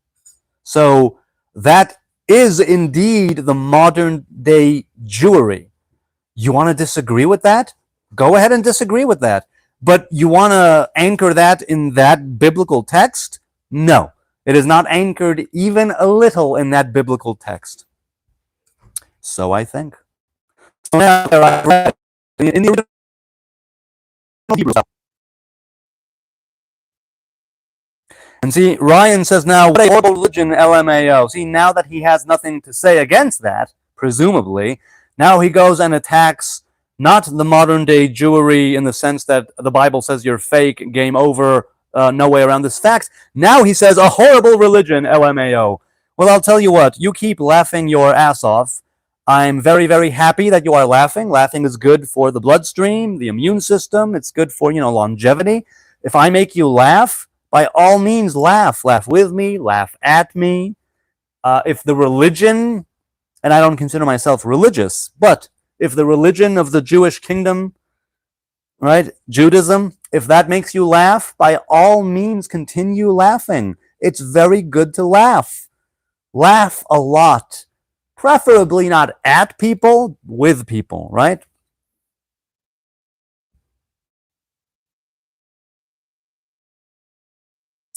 So that is indeed the modern day Jewry. You want to disagree with that? Go ahead and disagree with that. But you want to anchor that in that biblical text? No, it is not anchored even a little in that biblical text. So I think. So now I read in the original Hebrew. And see, Ryan says now, what a horrible religion, LMAO. See, now that he has nothing to say against that, presumably, now he goes and attacks not the modern day Jewry in the sense that the Bible says you're fake, game over, no way around this fact. Now he says, a horrible religion, LMAO. Well, I'll tell you what, you keep laughing your ass off. I'm very, very happy that you are laughing. Laughing is good for the bloodstream, the immune system. It's good for, longevity. If I make you laugh, by all means laugh. Laugh with me, laugh at me. If the religion, and I don't consider myself religious, but if the religion of the Jewish kingdom, right, Judaism, if that makes you laugh, by all means continue laughing. It's very good to laugh. Laugh a lot. Preferably not at people, with people, right?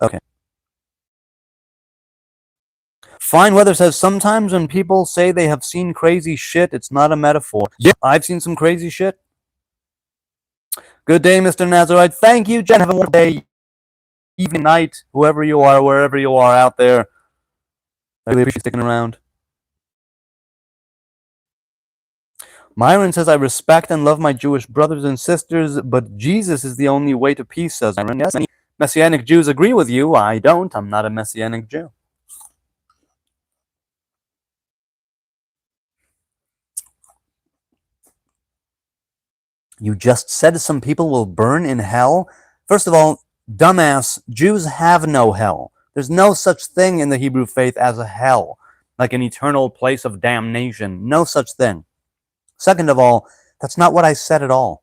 Okay. Fine Weather says, sometimes when people say they have seen crazy shit, it's not a metaphor. Yeah, I've seen some crazy shit. Good day, Mr. Nazarite. Thank you, Jen. Have a wonderful day, evening, night, whoever you are, wherever you are out there. I really appreciate you sticking around. Myron says, I respect and love my Jewish brothers and sisters, but Jesus is the only way to peace, says Myron. Yes, many Messianic Jews agree with you. I don't. I'm not a Messianic Jew. You just said some people will burn in hell? First of all, dumbass, Jews have no hell. There's no such thing in the Hebrew faith as a hell, like an eternal place of damnation. No such thing. Second of all, that's not what I said at all.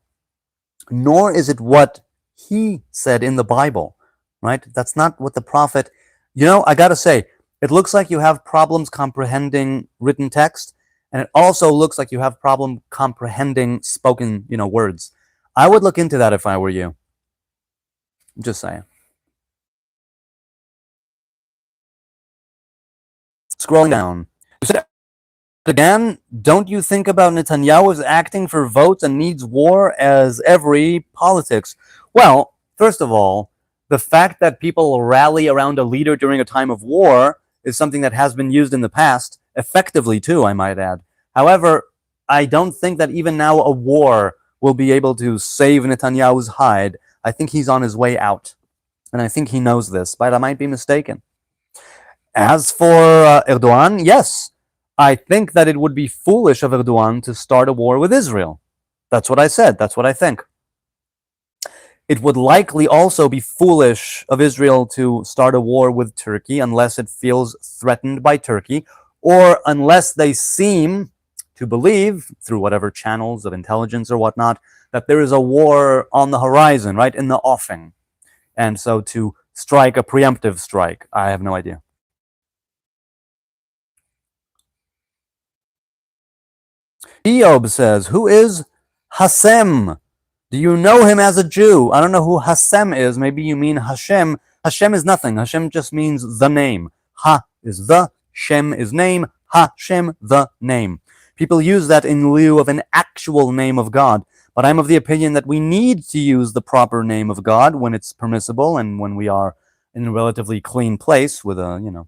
Nor is it what he said in the Bible, right? That's not what the prophet... I gotta say, it looks like you have problems comprehending written text, and it also looks like you have problem comprehending spoken, words. I would look into that if I were you. Just saying. Scrolling down. You said again, don't you think about Netanyahu as acting for votes and needs war as every politics? Well, first of all, the fact that people rally around a leader during a time of war is something that has been used in the past, effectively too, I might add. However, I don't think that even now a war will be able to save Netanyahu's hide. I think he's on his way out. And I think he knows this, but I might be mistaken. As for Erdogan, yes, I think that it would be foolish of Erdogan to start a war with Israel. That's what I said. That's what I think. It would likely also be foolish of Israel to start a war with Turkey unless it feels threatened by Turkey, or unless they seem to believe, through whatever channels of intelligence or whatnot, that there is a war on the horizon, right, in the offing. And so to strike a preemptive strike, I have no idea. Eob says, who is Hasem? Do you know him as a Jew? I don't know who Hasem is. Maybe you mean Hashem. Hashem is nothing. Hashem just means the name. Ha is the, Shem is name, Hashem, the name. People use that in lieu of an actual name of God. But I'm of the opinion that we need to use the proper name of God when it's permissible and when we are in a relatively clean place with a,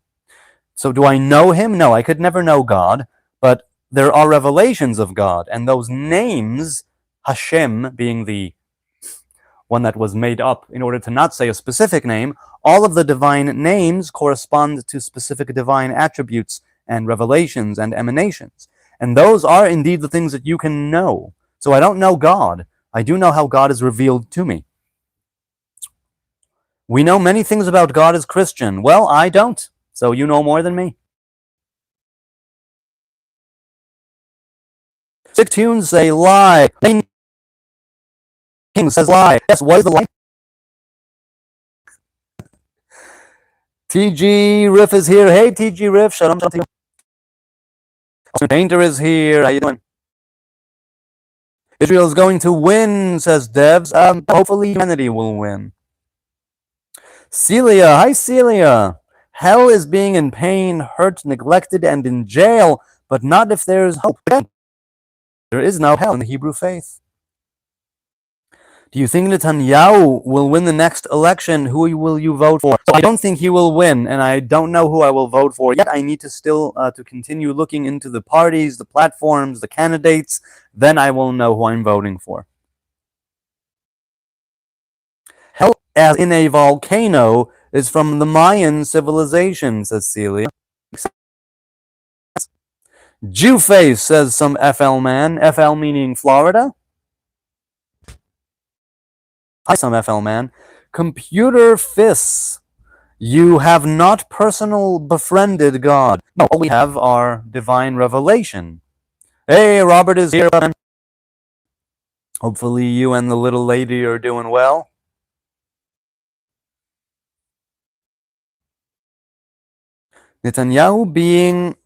So do I know him? No, I could never know God. But there are revelations of God. And those names, Hashem being the one that was made up in order to not say a specific name, all of the divine names correspond to specific divine attributes and revelations and emanations. And those are indeed the things that you can know. So I don't know God. I do know how God is revealed to me. We know many things about God as Christian. Well, I don't. So you know more than me. Sick tunes say lie. King says lie. Yes, what is the lie? TG Riff is here. Hey, TG Riff. Shalom to you. Painter is here. How you doing? Israel is going to win, says Devs. Hopefully humanity will win. Celia. Hi, Celia. Hell is being in pain, hurt, neglected, and in jail, but not if there is hope. There is no hell in the Hebrew faith. Do you think Netanyahu will win the next election? Who will you vote for? So I don't think he will win, and I don't know who I will vote for yet. I need to still to continue looking into the parties, the platforms, the candidates. Then I will know who I'm voting for. Hell as in a volcano is from the Mayan civilization, says Celia. Jewface, says some FL man. FL meaning Florida. Hi, some FL man. Computer fists. You have not personal befriended God. No, all we have are divine revelation. Hey, Robert is here. Hopefully you and the little lady are doing well. Netanyahu being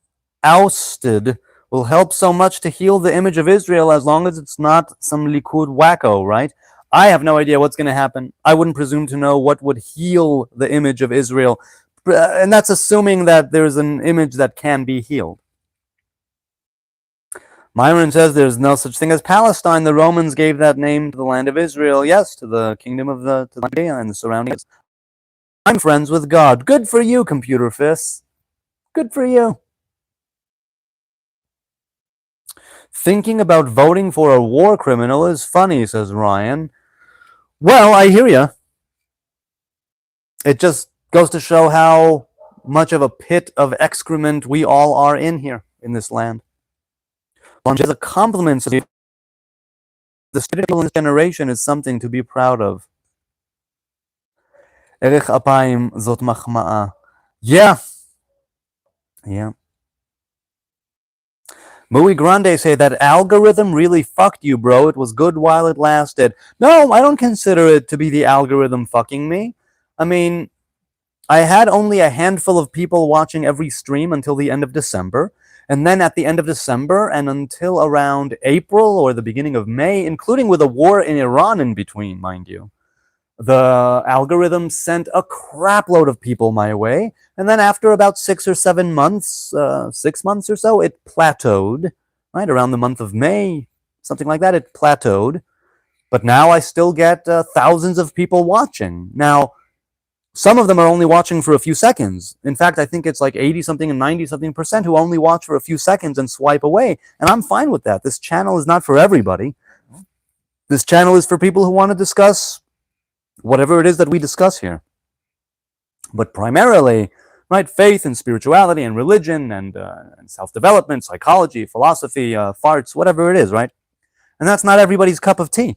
ousted will help so much to heal the image of Israel as long as it's not some Likud wacko, right? I have no idea what's going to happen. I wouldn't presume to know what would heal the image of Israel. And that's assuming that there's an image that can be healed. Myron says there's no such thing as Palestine. The Romans gave that name to the land of Israel. Yes, to the kingdom of the Judea and the surroundings. I'm friends with God. Good for you, computer fists. Good for you. Thinking about voting for a war criminal is funny, says Ryan. Well, I hear you. It just goes to show how much of a pit of excrement we all are in here, in this land. As a compliment, the state of this generation is something to be proud of. Erech apayim zot machma'a. Yeah. Muy Grande say that algorithm really fucked you, bro. It was good while it lasted. No, I don't consider it to be the algorithm fucking me. I mean, I had only a handful of people watching every stream until the end of December. And then at the end of December and until around April or the beginning of May, including with a war in Iran in between, mind you, the algorithm sent a crap load of people my way. And then after about 6 or 7 months, 6 months or so, it plateaued, right? Around the month of May, something like that, it plateaued. But now I still get thousands of people watching. Now, some of them are only watching for a few seconds. In fact, I think it's like 80-something and 90-something% who only watch for a few seconds and swipe away. And I'm fine with that. This channel is not for everybody. This channel is for people who want to discuss whatever it is that we discuss here. But primarily, right, faith and spirituality and religion and self-development, psychology, philosophy, farts, whatever it is, right? And that's not everybody's cup of tea.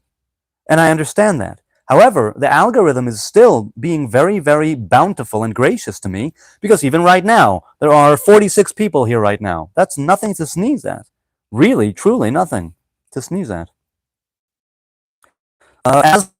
And I understand that. However, the algorithm is still being very, very bountiful and gracious to me, because even right now, there are 46 people here right now. That's nothing to sneeze at. Really, truly nothing to sneeze at. As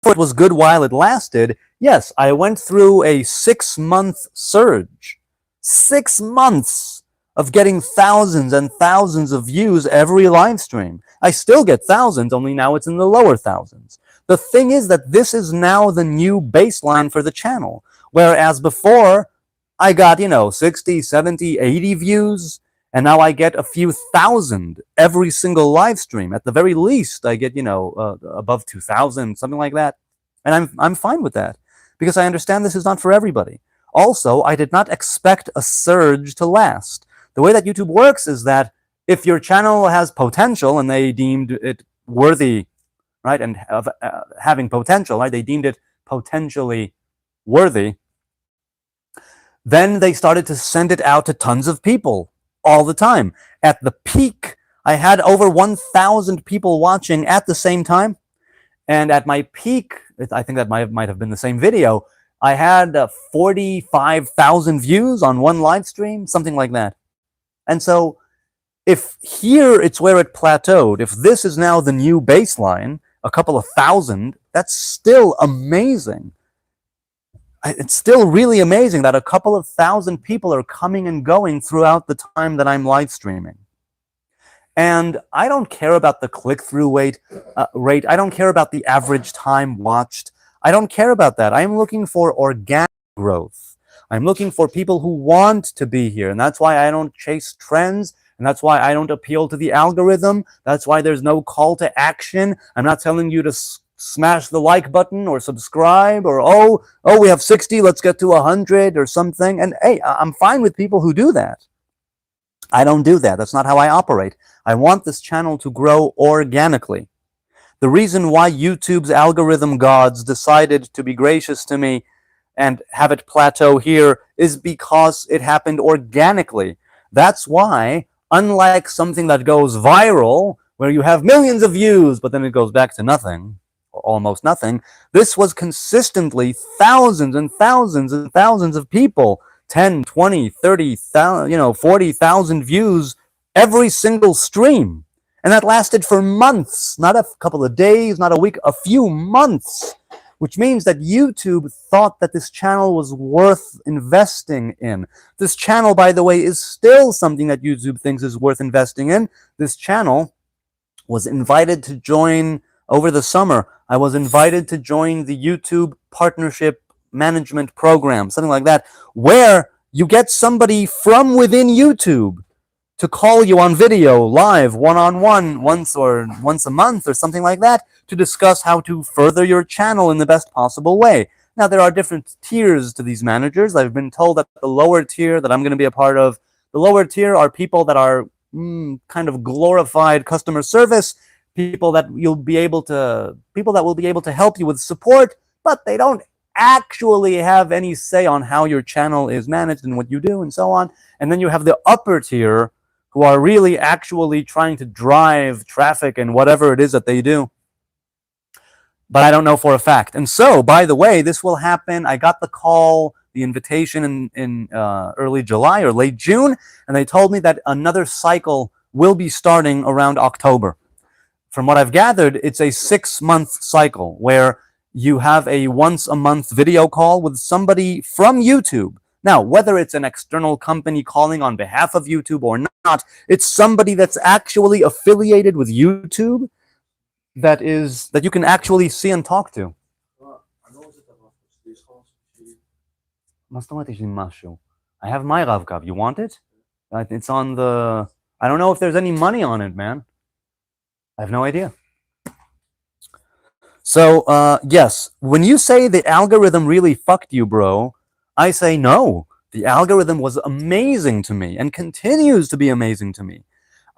it was good while it lasted, yes, I went through a 6-month surge. 6 months of getting thousands and thousands of views every live stream. I still get thousands, only now it's in the lower thousands. The thing is that this is now the new baseline for the channel, whereas before I got, 60, 70, 80 views, and now I get a few thousand every single live stream. At the very least, I get, above 2,000, something like that. And I'm fine with that, because I understand this is not for everybody. Also, I did not expect a surge to last. The way that YouTube works is that if your channel has potential and they deemed it worthy, right, and of having potential, right, they deemed it potentially worthy, then they started to send it out to tons of people all the time. At the peak, I had over 1,000 people watching at the same time. And at my peak, I think that might have been the same video, I had 45,000 views on one live stream, something like that. And so if here it's where it plateaued, if this is now the new baseline, a couple of thousand, that's still amazing. It's still really amazing that a couple of thousand people are coming and going throughout the time that I'm live streaming. And I don't care about the click-through rate. I don't care about the average time watched. I don't care about that. I'm looking for organic growth. I'm looking for people who want to be here. And that's why I don't chase trends. And that's why I don't appeal to the algorithm. That's why there's no call to action. I'm not telling you to smash the like button or subscribe or, oh, we have 60, let's get to 100 or something. And hey, I'm fine with people who do that. I don't do that. That's not how I operate. I want this channel to grow organically. The reason why YouTube's algorithm gods decided to be gracious to me and have it plateau here is because it happened organically. That's why, unlike something that goes viral, where you have millions of views, but then it goes back to nothing, almost nothing. This was consistently thousands and thousands and thousands of people, 10, 20, 30,000, 40,000 views every single stream. And that lasted for months, not a couple of days, not a week, a few months, which means that YouTube thought that this channel was worth investing in. This channel, by the way, is still something that YouTube thinks is worth investing in. This channel was invited to join over the summer. I was invited to join the YouTube Partnership Management Program, something like that, where you get somebody from within YouTube to call you on video, live, one-on-one, once a month or something like that, to discuss how to further your channel in the best possible way. Now, there are different tiers to these managers. I've been told that the lower tier that I'm going to be a part of, the lower tier are people that are kind of glorified customer service, people that will be able to help you with support, but they don't actually have any say on how your channel is managed and what you do and so on. And then you have the upper tier, who are really actually trying to drive traffic and whatever it is that they do. But I don't know for a fact. And so, by the way, this will happen. I got the call, the invitation in early July or late June, and they told me that another cycle will be starting around October. From what I've gathered, it's a 6-month cycle where you have a once-a-month video call with somebody from YouTube. Now, whether it's an external company calling on behalf of YouTube or not, it's somebody that's actually affiliated with YouTube that you can actually see and talk to. I have my Ravkav. You want it? It's on the... I don't know if there's any money on it, man. I have no idea. So, yes, when you say the algorithm really fucked you, bro, I say no. The algorithm was amazing to me and continues to be amazing to me.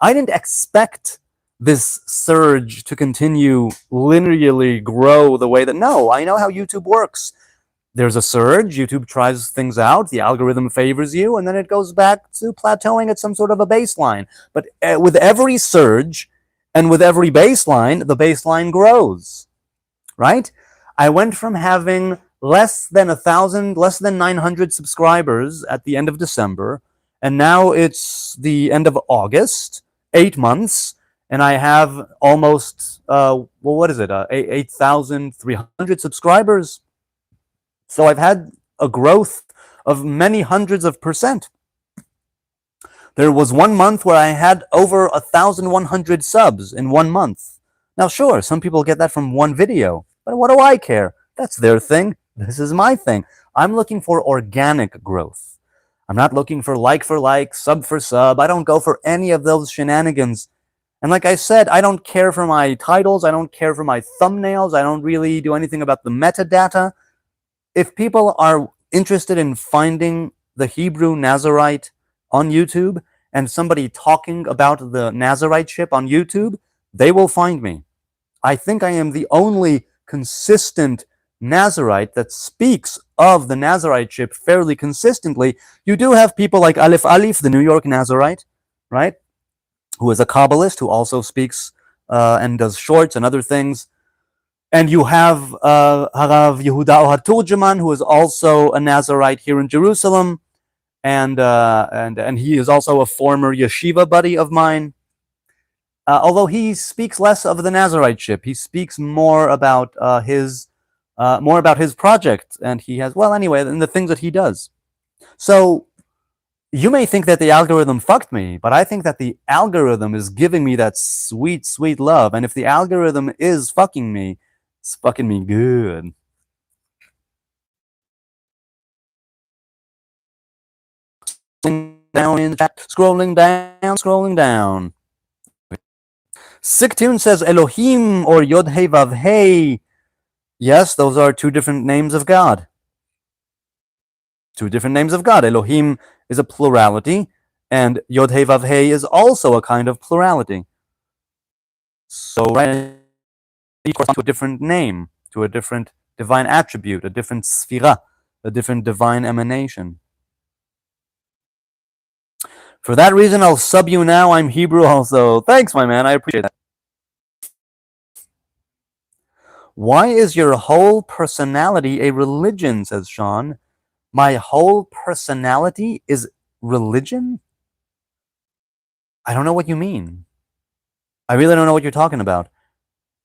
I didn't expect this surge to continue linearly grow the way that... No, I know how YouTube works. There's a surge, YouTube tries things out, the algorithm favors you, and then it goes back to plateauing at some sort of a baseline. But with every surge and with every baseline, the baseline grows, right? I went from having less than 1,000, less than 900 subscribers at the end of December, and now it's the end of August, 8 months, and I have almost, 8,300 subscribers. So I've had a growth of many hundreds of percent. There was 1 month where I had over 1,100 subs in 1 month. Now, sure, some people get that from one video, but what do I care? That's their thing. This is my thing. I'm looking for organic growth. I'm not looking for like, sub for sub. I don't go for any of those shenanigans. And like I said, I don't care for my titles. I don't care for my thumbnails. I don't really do anything about the metadata. If people are interested in finding the Hebrew Nazarite on YouTube and somebody talking about the Nazariteship on YouTube, they will find me. I think I am the only consistent Nazarite that speaks of the Nazariteship fairly consistently. You do have people like Aleph Alif, the New York Nazarite, right? Who is a Kabbalist who also speaks and does shorts and other things. And you have Harav Yehuda Ohad Turjaman, who is also a Nazarite here in Jerusalem, and he is also a former yeshiva buddy of mine. Although he speaks less of the Nazariteship, he speaks more about his project, and he has, well, anyway, and the things that he does. So you may think that the algorithm fucked me, but I think that the algorithm is giving me that sweet, sweet love. And if the algorithm is fucking me, it's fucking me good. Down in the chat, scrolling down. Sick says Elohim or Yod Hey Vav Hey. Yes, those are two different names of God. Two different names of God. Elohim is a plurality, and Yod Hey Vav Hey is also a kind of plurality. So, right, to a different name, to a different divine attribute, a different sphira, a different divine emanation. For that reason, I'll sub you now. I'm Hebrew also. Thanks, my man. I appreciate that. Why is your whole personality a religion, says Sean. My whole personality is religion? I don't know what you mean. I really don't know what you're talking about.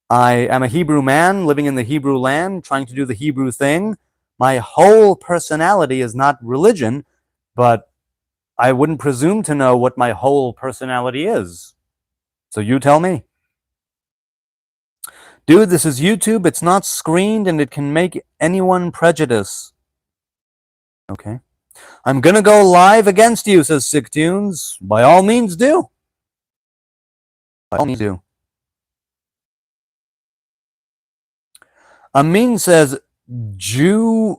I am a Hebrew man living in the Hebrew land, trying to do the Hebrew thing. My whole personality is not religion, but I wouldn't presume to know what my whole personality is. So you tell me. Dude, this is YouTube. It's not screened and it can make anyone prejudice. Okay. I'm gonna go live against you, says Sick Tunes. By all means do. By all means do. Amin says Jewishism,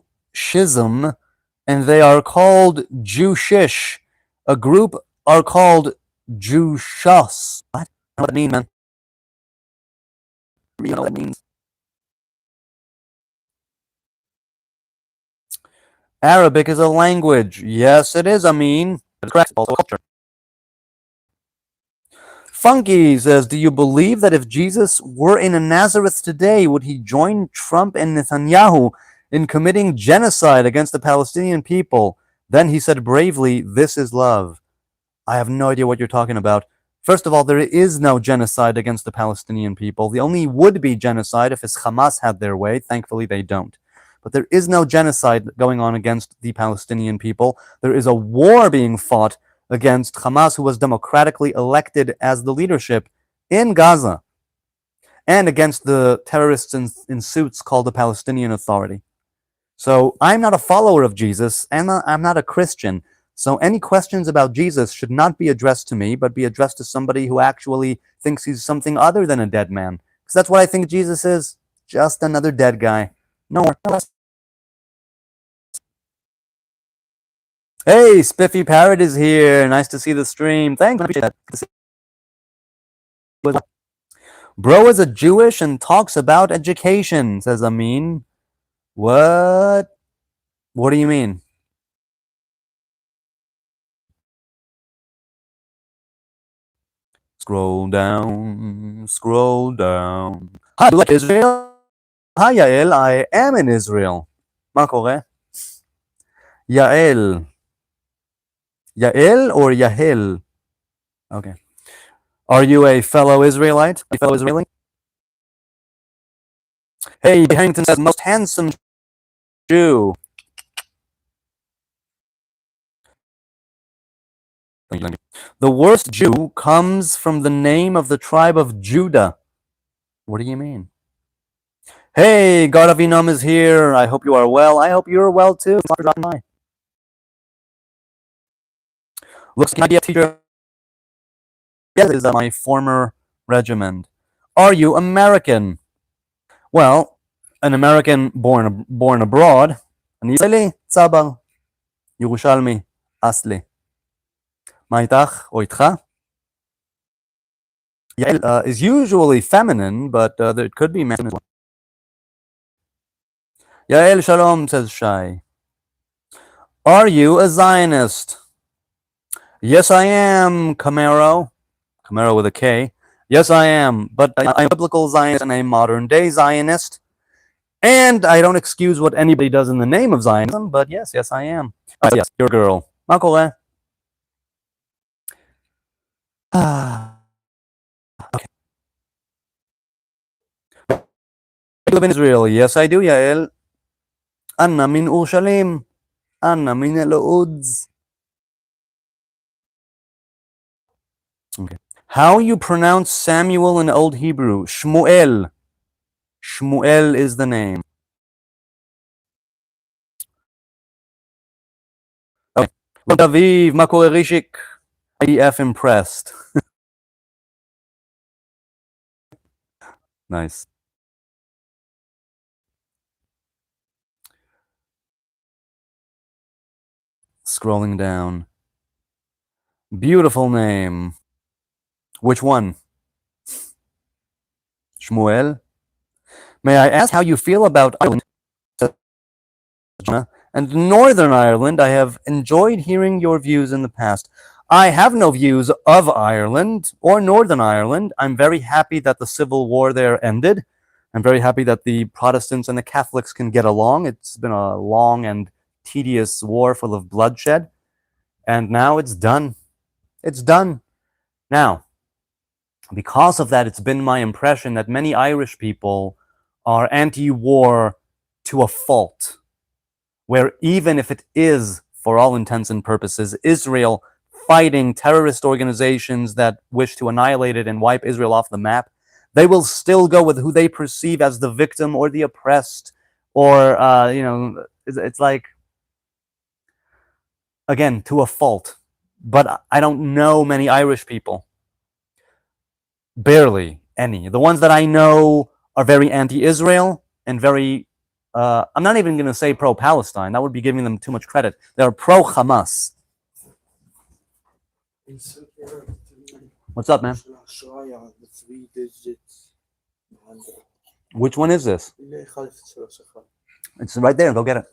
and they are called Jewishish. A group are called Jewshus. What? I don't know what that means, man. You know what that means. Arabic is a language. Yes, it is, Amin. It's correct. It's also a culture. Funky says, do you believe that if Jesus were in Nazareth today, would he join Trump and Netanyahu in committing genocide against the Palestinian people? Then he said bravely, this is love. I have no idea what you're talking about. First of all, there is no genocide against the Palestinian people. The only would-be genocide if Hamas had their way. Thankfully, they don't. But there is no genocide going on against the Palestinian people. There is a war being fought against Hamas, who was democratically elected as the leadership in Gaza, and against the terrorists in suits called the Palestinian Authority. So I'm not a follower of Jesus, and I'm not a Christian. So any questions about Jesus should not be addressed to me, but be addressed to somebody who actually thinks he's something other than a dead man. Because that's what I think Jesus is. Just another dead guy. No more. No less. Hey, Spiffy Parrot is here. Nice to see the stream. Thanks. I appreciate that. Bro is a Jewish and talks about education, says Amin. What? What do you mean? Scroll down, scroll down. Hi, you like Israel? Hi, Yael. I am in Israel. מה קורה? Yael. Yael or Yahel? Okay. Are you a fellow Israelite? A fellow Israeli? Hey, Harrington says, most handsome Jew. Thank you. The worst Jew comes from the name of the tribe of Judah. What do you mean? Hey, God of Enum is here. I hope you are well. I hope you're well too. Thanks for dropping by. Looks like a teacher. Yes, is my former regiment. Are you American? Well, an American born abroad. An Israeli, צבר. ירושלמי, אסלי. מה איתך או איתך? Yael is usually feminine, but it could be masculine as well. Yael Shalom, says Shai. Are you a Zionist? Yes, I am, Camaro. Camaro with a K. Yes, I am, but I'm a biblical Zionist and a modern-day Zionist. And I don't excuse what anybody does in the name of Zionism, but yes, I am. Yes, you're a girl. מה קורה? Okay. You live in Israel. Yes, I do, Yael. Anna min Urshalim. Anna min Eloudz. Okay. How you pronounce Samuel in Old Hebrew? Shmuel. Shmuel is the name. Okay. Aviv, מה קורה רישיק? IDF impressed. Nice. Scrolling down. Beautiful name. Which one? Shmuel? May I ask how you feel about Ireland and Northern Ireland? I have enjoyed hearing your views in the past. I have no views of Ireland or Northern Ireland. I'm very happy that the civil war there ended. I'm very happy that the Protestants and the Catholics can get along. It's been a long and tedious war full of bloodshed, and now it's done. It's done. Now, because of that, it's been my impression that many Irish people are anti-war to a fault, where even if it is, for all intents and purposes, Israel fighting terrorist organizations that wish to annihilate it and wipe Israel off the map, they will still go with who they perceive as the victim or the oppressed, or, it's like, again, to a fault. But I don't know many Irish people. Barely any. The ones that I know are very anti-Israel and very, I'm not even going to say pro-Palestine. That would be giving them too much credit. They're pro-Hamas. What's up, man? Which one is this? It's right there. Go get it.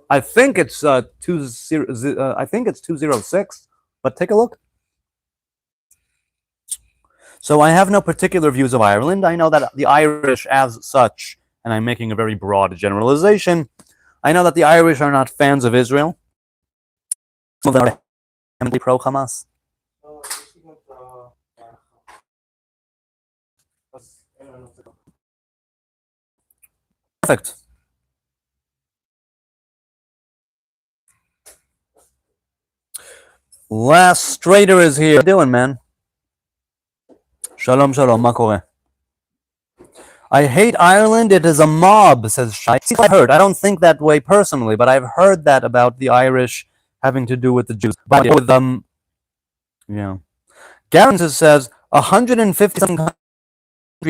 I think it's 206, but take a look. So I have no particular views of Ireland. I know that the Irish as such, and I'm making a very broad generalization, I know that the Irish are not fans of Israel. Some of them are pro-Hamas. Perfect. Last Strader is here. How you doing, man? Shalom, shalom. Ma kore? I hate Ireland. It is a mob, says Shai. I heard. I don't think that way personally, but I've heard that about the Irish having to do with the Jews. But with Garen says 150 countries.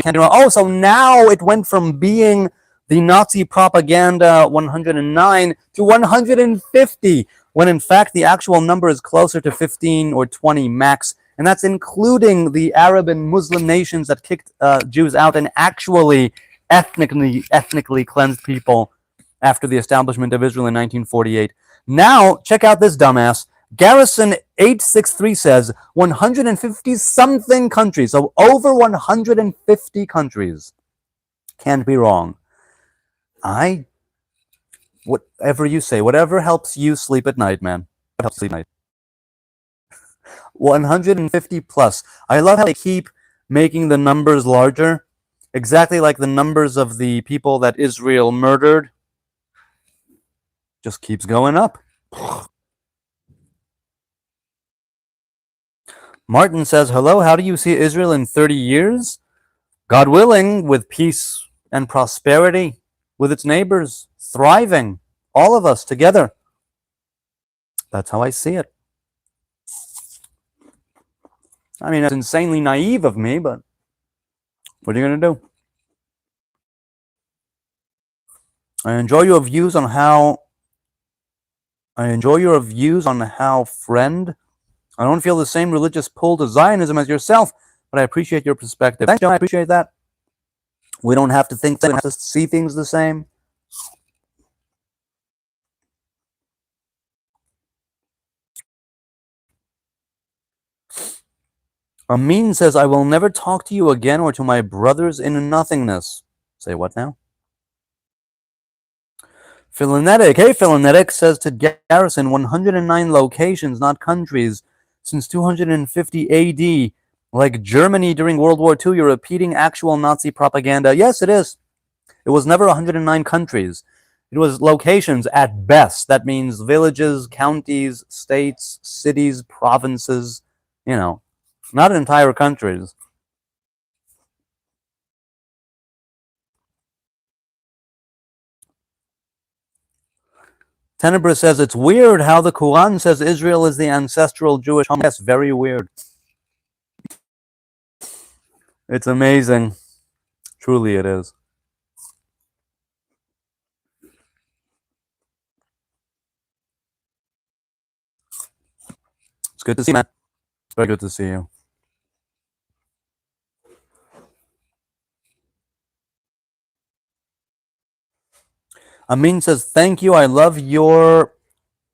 Oh, so now it went from being the Nazi propaganda 109 to 150, when in fact the actual number is closer to 15 or 20 max. And that's including the Arab and Muslim nations that kicked Jews out and actually ethnically cleansed people after the establishment of Israel in 1948. Now, check out this dumbass. Garrison 863 says 150-something countries, so over 150 countries. Can't be wrong. Whatever you say, whatever helps you sleep at night, man. What helps sleep at night? 150 plus. I love how they keep making the numbers larger, exactly like the numbers of the people that Israel murdered. Just keeps going up. Martin says, hello, how do you see Israel in 30 years? God willing, with peace and prosperity, with its neighbors, thriving, all of us together. That's how I see it. I mean, it's insanely naive of me, but what are you going to do? I enjoy your views on how, friend, I don't feel the same religious pull to Zionism as yourself, but I appreciate your perspective. Thanks, John, I appreciate that. We don't have to think, we don't have to see things the same. Amin says, I will never talk to you again or to my brothers in nothingness. Say what now? Philonetic, hey Philonetic, says to Garrison, 109 locations, not countries, since 250 AD. Like Germany during World War II, you're repeating actual Nazi propaganda. Yes, it is. It was never 109 countries. It was locations at best. That means villages, counties, states, cities, provinces, not entire countries. Tenebris says, it's weird how the Quran says Israel is the ancestral Jewish home. Yes, very weird. It's amazing. Truly it is. It's good to see you, man. Very good to see you. Amin says, thank you. I love your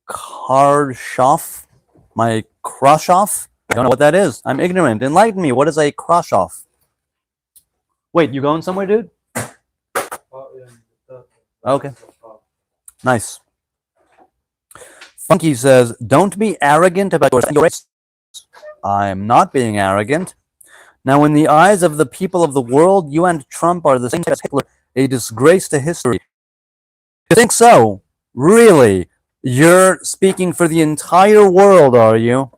Karshoff. My crush off? I don't know what that is. I'm ignorant. Enlighten me. What is a crush off? Wait, you going somewhere, dude? Okay. Nice. Funky says, don't be arrogant about your race. I'm not being arrogant. Now, in the eyes of the people of the world, you and Trump are the same as Hitler, a disgrace to history. You think so? Really? You're speaking for the entire world, are you?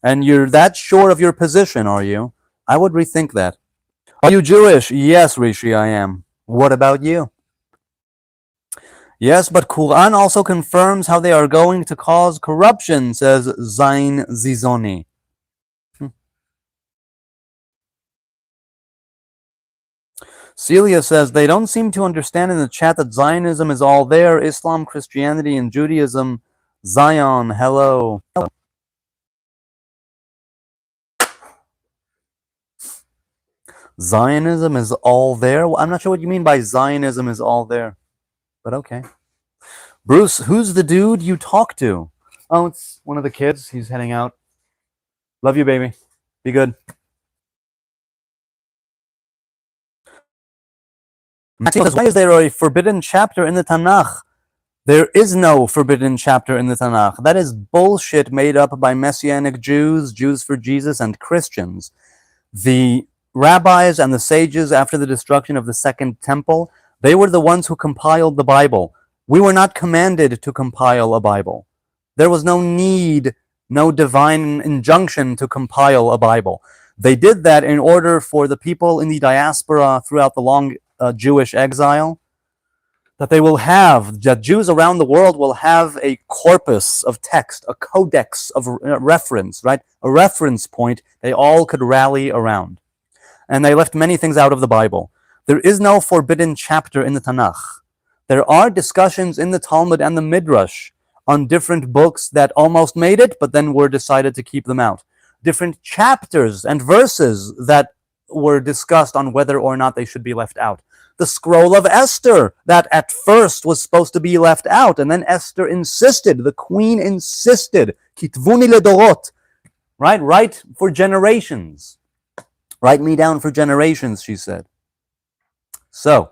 And you're that sure of your position, are you? I would rethink that. Are you Jewish? Yes, Rishi, I am. What about you? Yes, but Quran also confirms how they are going to cause corruption, says Zain Zizoni. Celia says, they don't seem to understand in the chat that Zionism is all there. Islam, Christianity, and Judaism. Zion, hello. Zionism is all there? Well, I'm not sure what you mean by Zionism is all there. But okay. Bruce, who's the dude you talk to? Oh, it's one of the kids. He's heading out. Love you, baby. Be good. Maxine says, why is there a forbidden chapter in the Tanakh? There is no forbidden chapter in the Tanakh. That is bullshit made up by Messianic Jews, Jews for Jesus, and Christians. The rabbis and the sages after the destruction of the Second Temple, they were the ones who compiled the Bible. We were not commanded to compile a Bible. There was no need, no divine injunction to compile a Bible. They did that in order for the people in the diaspora throughout the long Jewish exile, that Jews around the world will have a corpus of text, a codex of reference, right? A reference point they all could rally around. And they left many things out of the Bible. There is no forbidden chapter in the Tanakh. There are discussions in the Talmud and the Midrash on different books that almost made it, but then were decided to keep them out. Different chapters and verses that were discussed on whether or not they should be left out. The scroll of Esther, that at first was supposed to be left out, and then Esther insisted, the queen insisted, kitvuni ledorot, right? Write for generations. Write me down for generations, she said. So,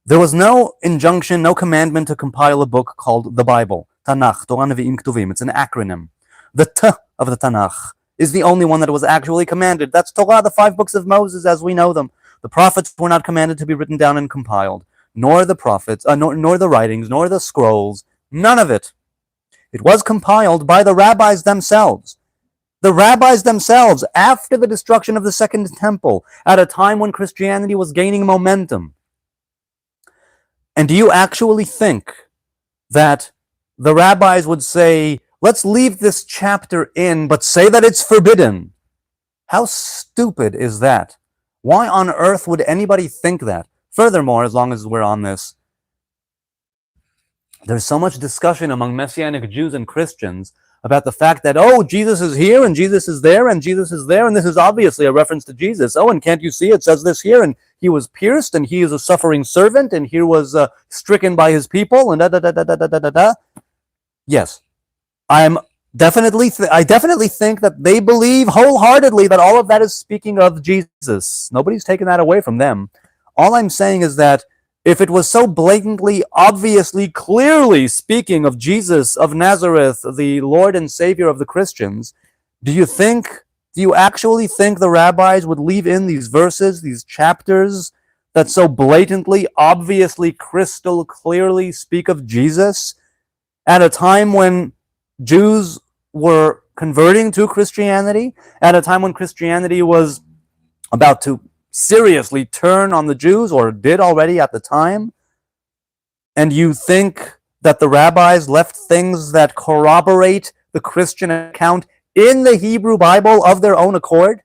there was no injunction, no commandment to compile a book called the Bible. Tanakh, Torah Nevi'im Ketuvim. It's an acronym. The T of the Tanakh is the only one that was actually commanded. That's Torah, the 5 books of Moses as we know them. The prophets were not commanded to be written down and compiled, nor the prophets, nor the writings, nor the scrolls, none of it. It was compiled by the rabbis themselves. The rabbis themselves, after the destruction of the Second Temple, at a time when Christianity was gaining momentum. And do you actually think that the rabbis would say, let's leave this chapter in, but say that it's forbidden? How stupid is that? Why on earth would anybody think that? Furthermore, as long as we're on this, there's so much discussion among Messianic Jews and Christians about the fact that, oh, Jesus is here, and Jesus is there, and Jesus is there, and this is obviously a reference to Jesus. Oh, and can't you see it says this here, and he was pierced, and he is a suffering servant, and he was stricken by his people, and da-da-da-da-da-da-da-da. Yes, I definitely think that they believe wholeheartedly that all of that is speaking of Jesus. Nobody's taken that away from them. All I'm saying is that if it was so blatantly, obviously, clearly speaking of Jesus of Nazareth, the Lord and Savior of the Christians, do you actually think the rabbis would leave in these verses, these chapters that so blatantly, obviously, crystal clearly speak of Jesus at a time when Jews were converting to Christianity, at a time when Christianity was about to seriously turn on the Jews, or did already at the time, and you think that the rabbis left things that corroborate the Christian account in the Hebrew Bible of their own accord,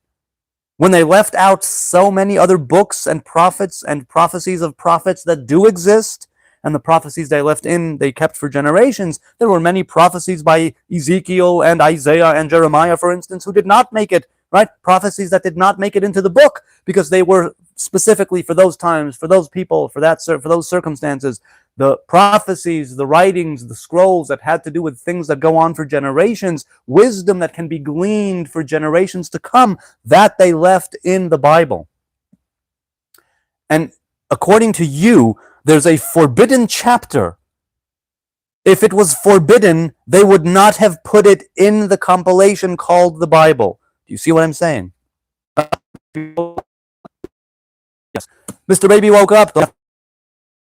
when they left out so many other books and prophets and prophecies of prophets that do exist, and the prophecies they left in, they kept for generations. There were many prophecies by Ezekiel and Isaiah and Jeremiah, for instance, who did not make it, right? Prophecies that did not make it into the book because they were specifically for those times, for those people, for those circumstances. The prophecies, the writings, the scrolls that had to do with things that go on for generations, wisdom that can be gleaned for generations to come, that they left in the Bible. And according to you, there's a forbidden chapter. If it was forbidden, they would not have put it in the compilation called the Bible. Do you see what I'm saying? Yes. Mr. Baby woke up.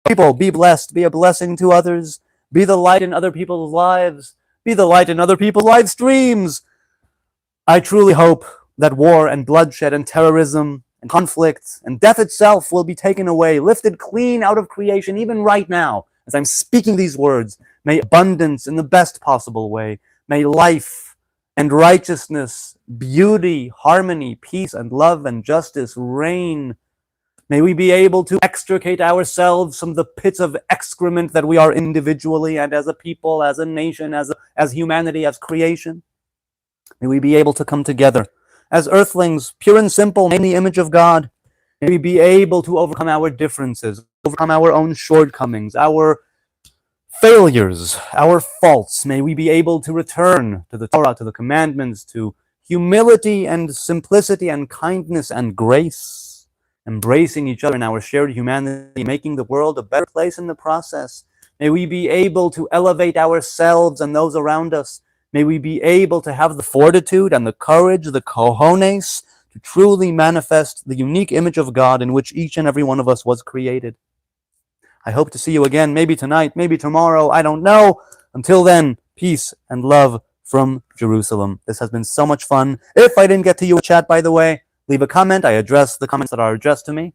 People, be blessed. Be a blessing to others. Be the light in other people's lives. Be the light in other people's live streams. I truly hope that war and bloodshed and terrorism and conflict and death itself will be taken away, lifted clean out of creation, even right now, as I'm speaking these words. May abundance in the best possible way. May life and righteousness, beauty, harmony, peace, and love and justice reign. May we be able to extricate ourselves from the pits of excrement that we are individually and as a people, as a nation, as humanity, as creation. May we be able to come together as earthlings, pure and simple, made in the image of God. May we be able to overcome our differences, overcome our own shortcomings, our failures, our faults. May we be able to return to the Torah, to the commandments, to humility and simplicity and kindness and grace, embracing each other in our shared humanity, making the world a better place in the process. May we be able to elevate ourselves and those around us. May we be able to have the fortitude and the courage, the cojones, to truly manifest the unique image of God in which each and every one of us was created. I hope to see you again, maybe tonight, maybe tomorrow, I don't know. Until then, peace and love from Jerusalem. This has been so much fun. If I didn't get to you in chat, by the way, leave a comment. I address the comments that are addressed to me.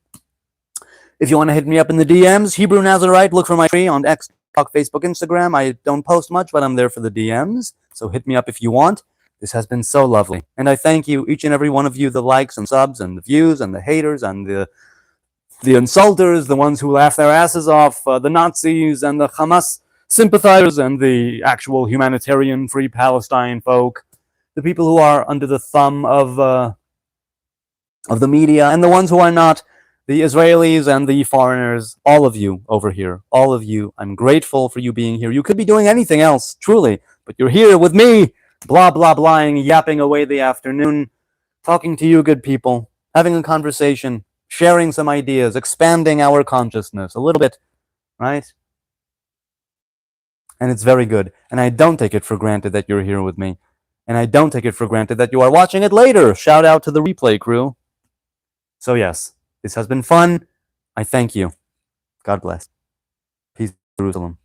If you want to hit me up in the DMs, Hebrew Nazarite, look for my tree on X, Facebook, Instagram. I don't post much, but I'm there for the DMs. So hit me up if you want. This has been so lovely. And I thank you, each and every one of you, the likes and subs and the views and the haters and the insulters, the ones who laugh their asses off, the Nazis and the Hamas sympathizers and the actual humanitarian free Palestine folk, the people who are under the thumb of the media, and the ones who are not, the Israelis and the foreigners, all of you over here, all of you, I'm grateful for you being here. You could be doing anything else, truly, but you're here with me, blah, blah, blahing, yapping away the afternoon, talking to you good people, having a conversation, sharing some ideas, expanding our consciousness a little bit, right? And it's very good. And I don't take it for granted that you're here with me. And I don't take it for granted that you are watching it later. Shout out to the replay crew. So yes, this has been fun. I thank you. God bless. Peace, Jerusalem.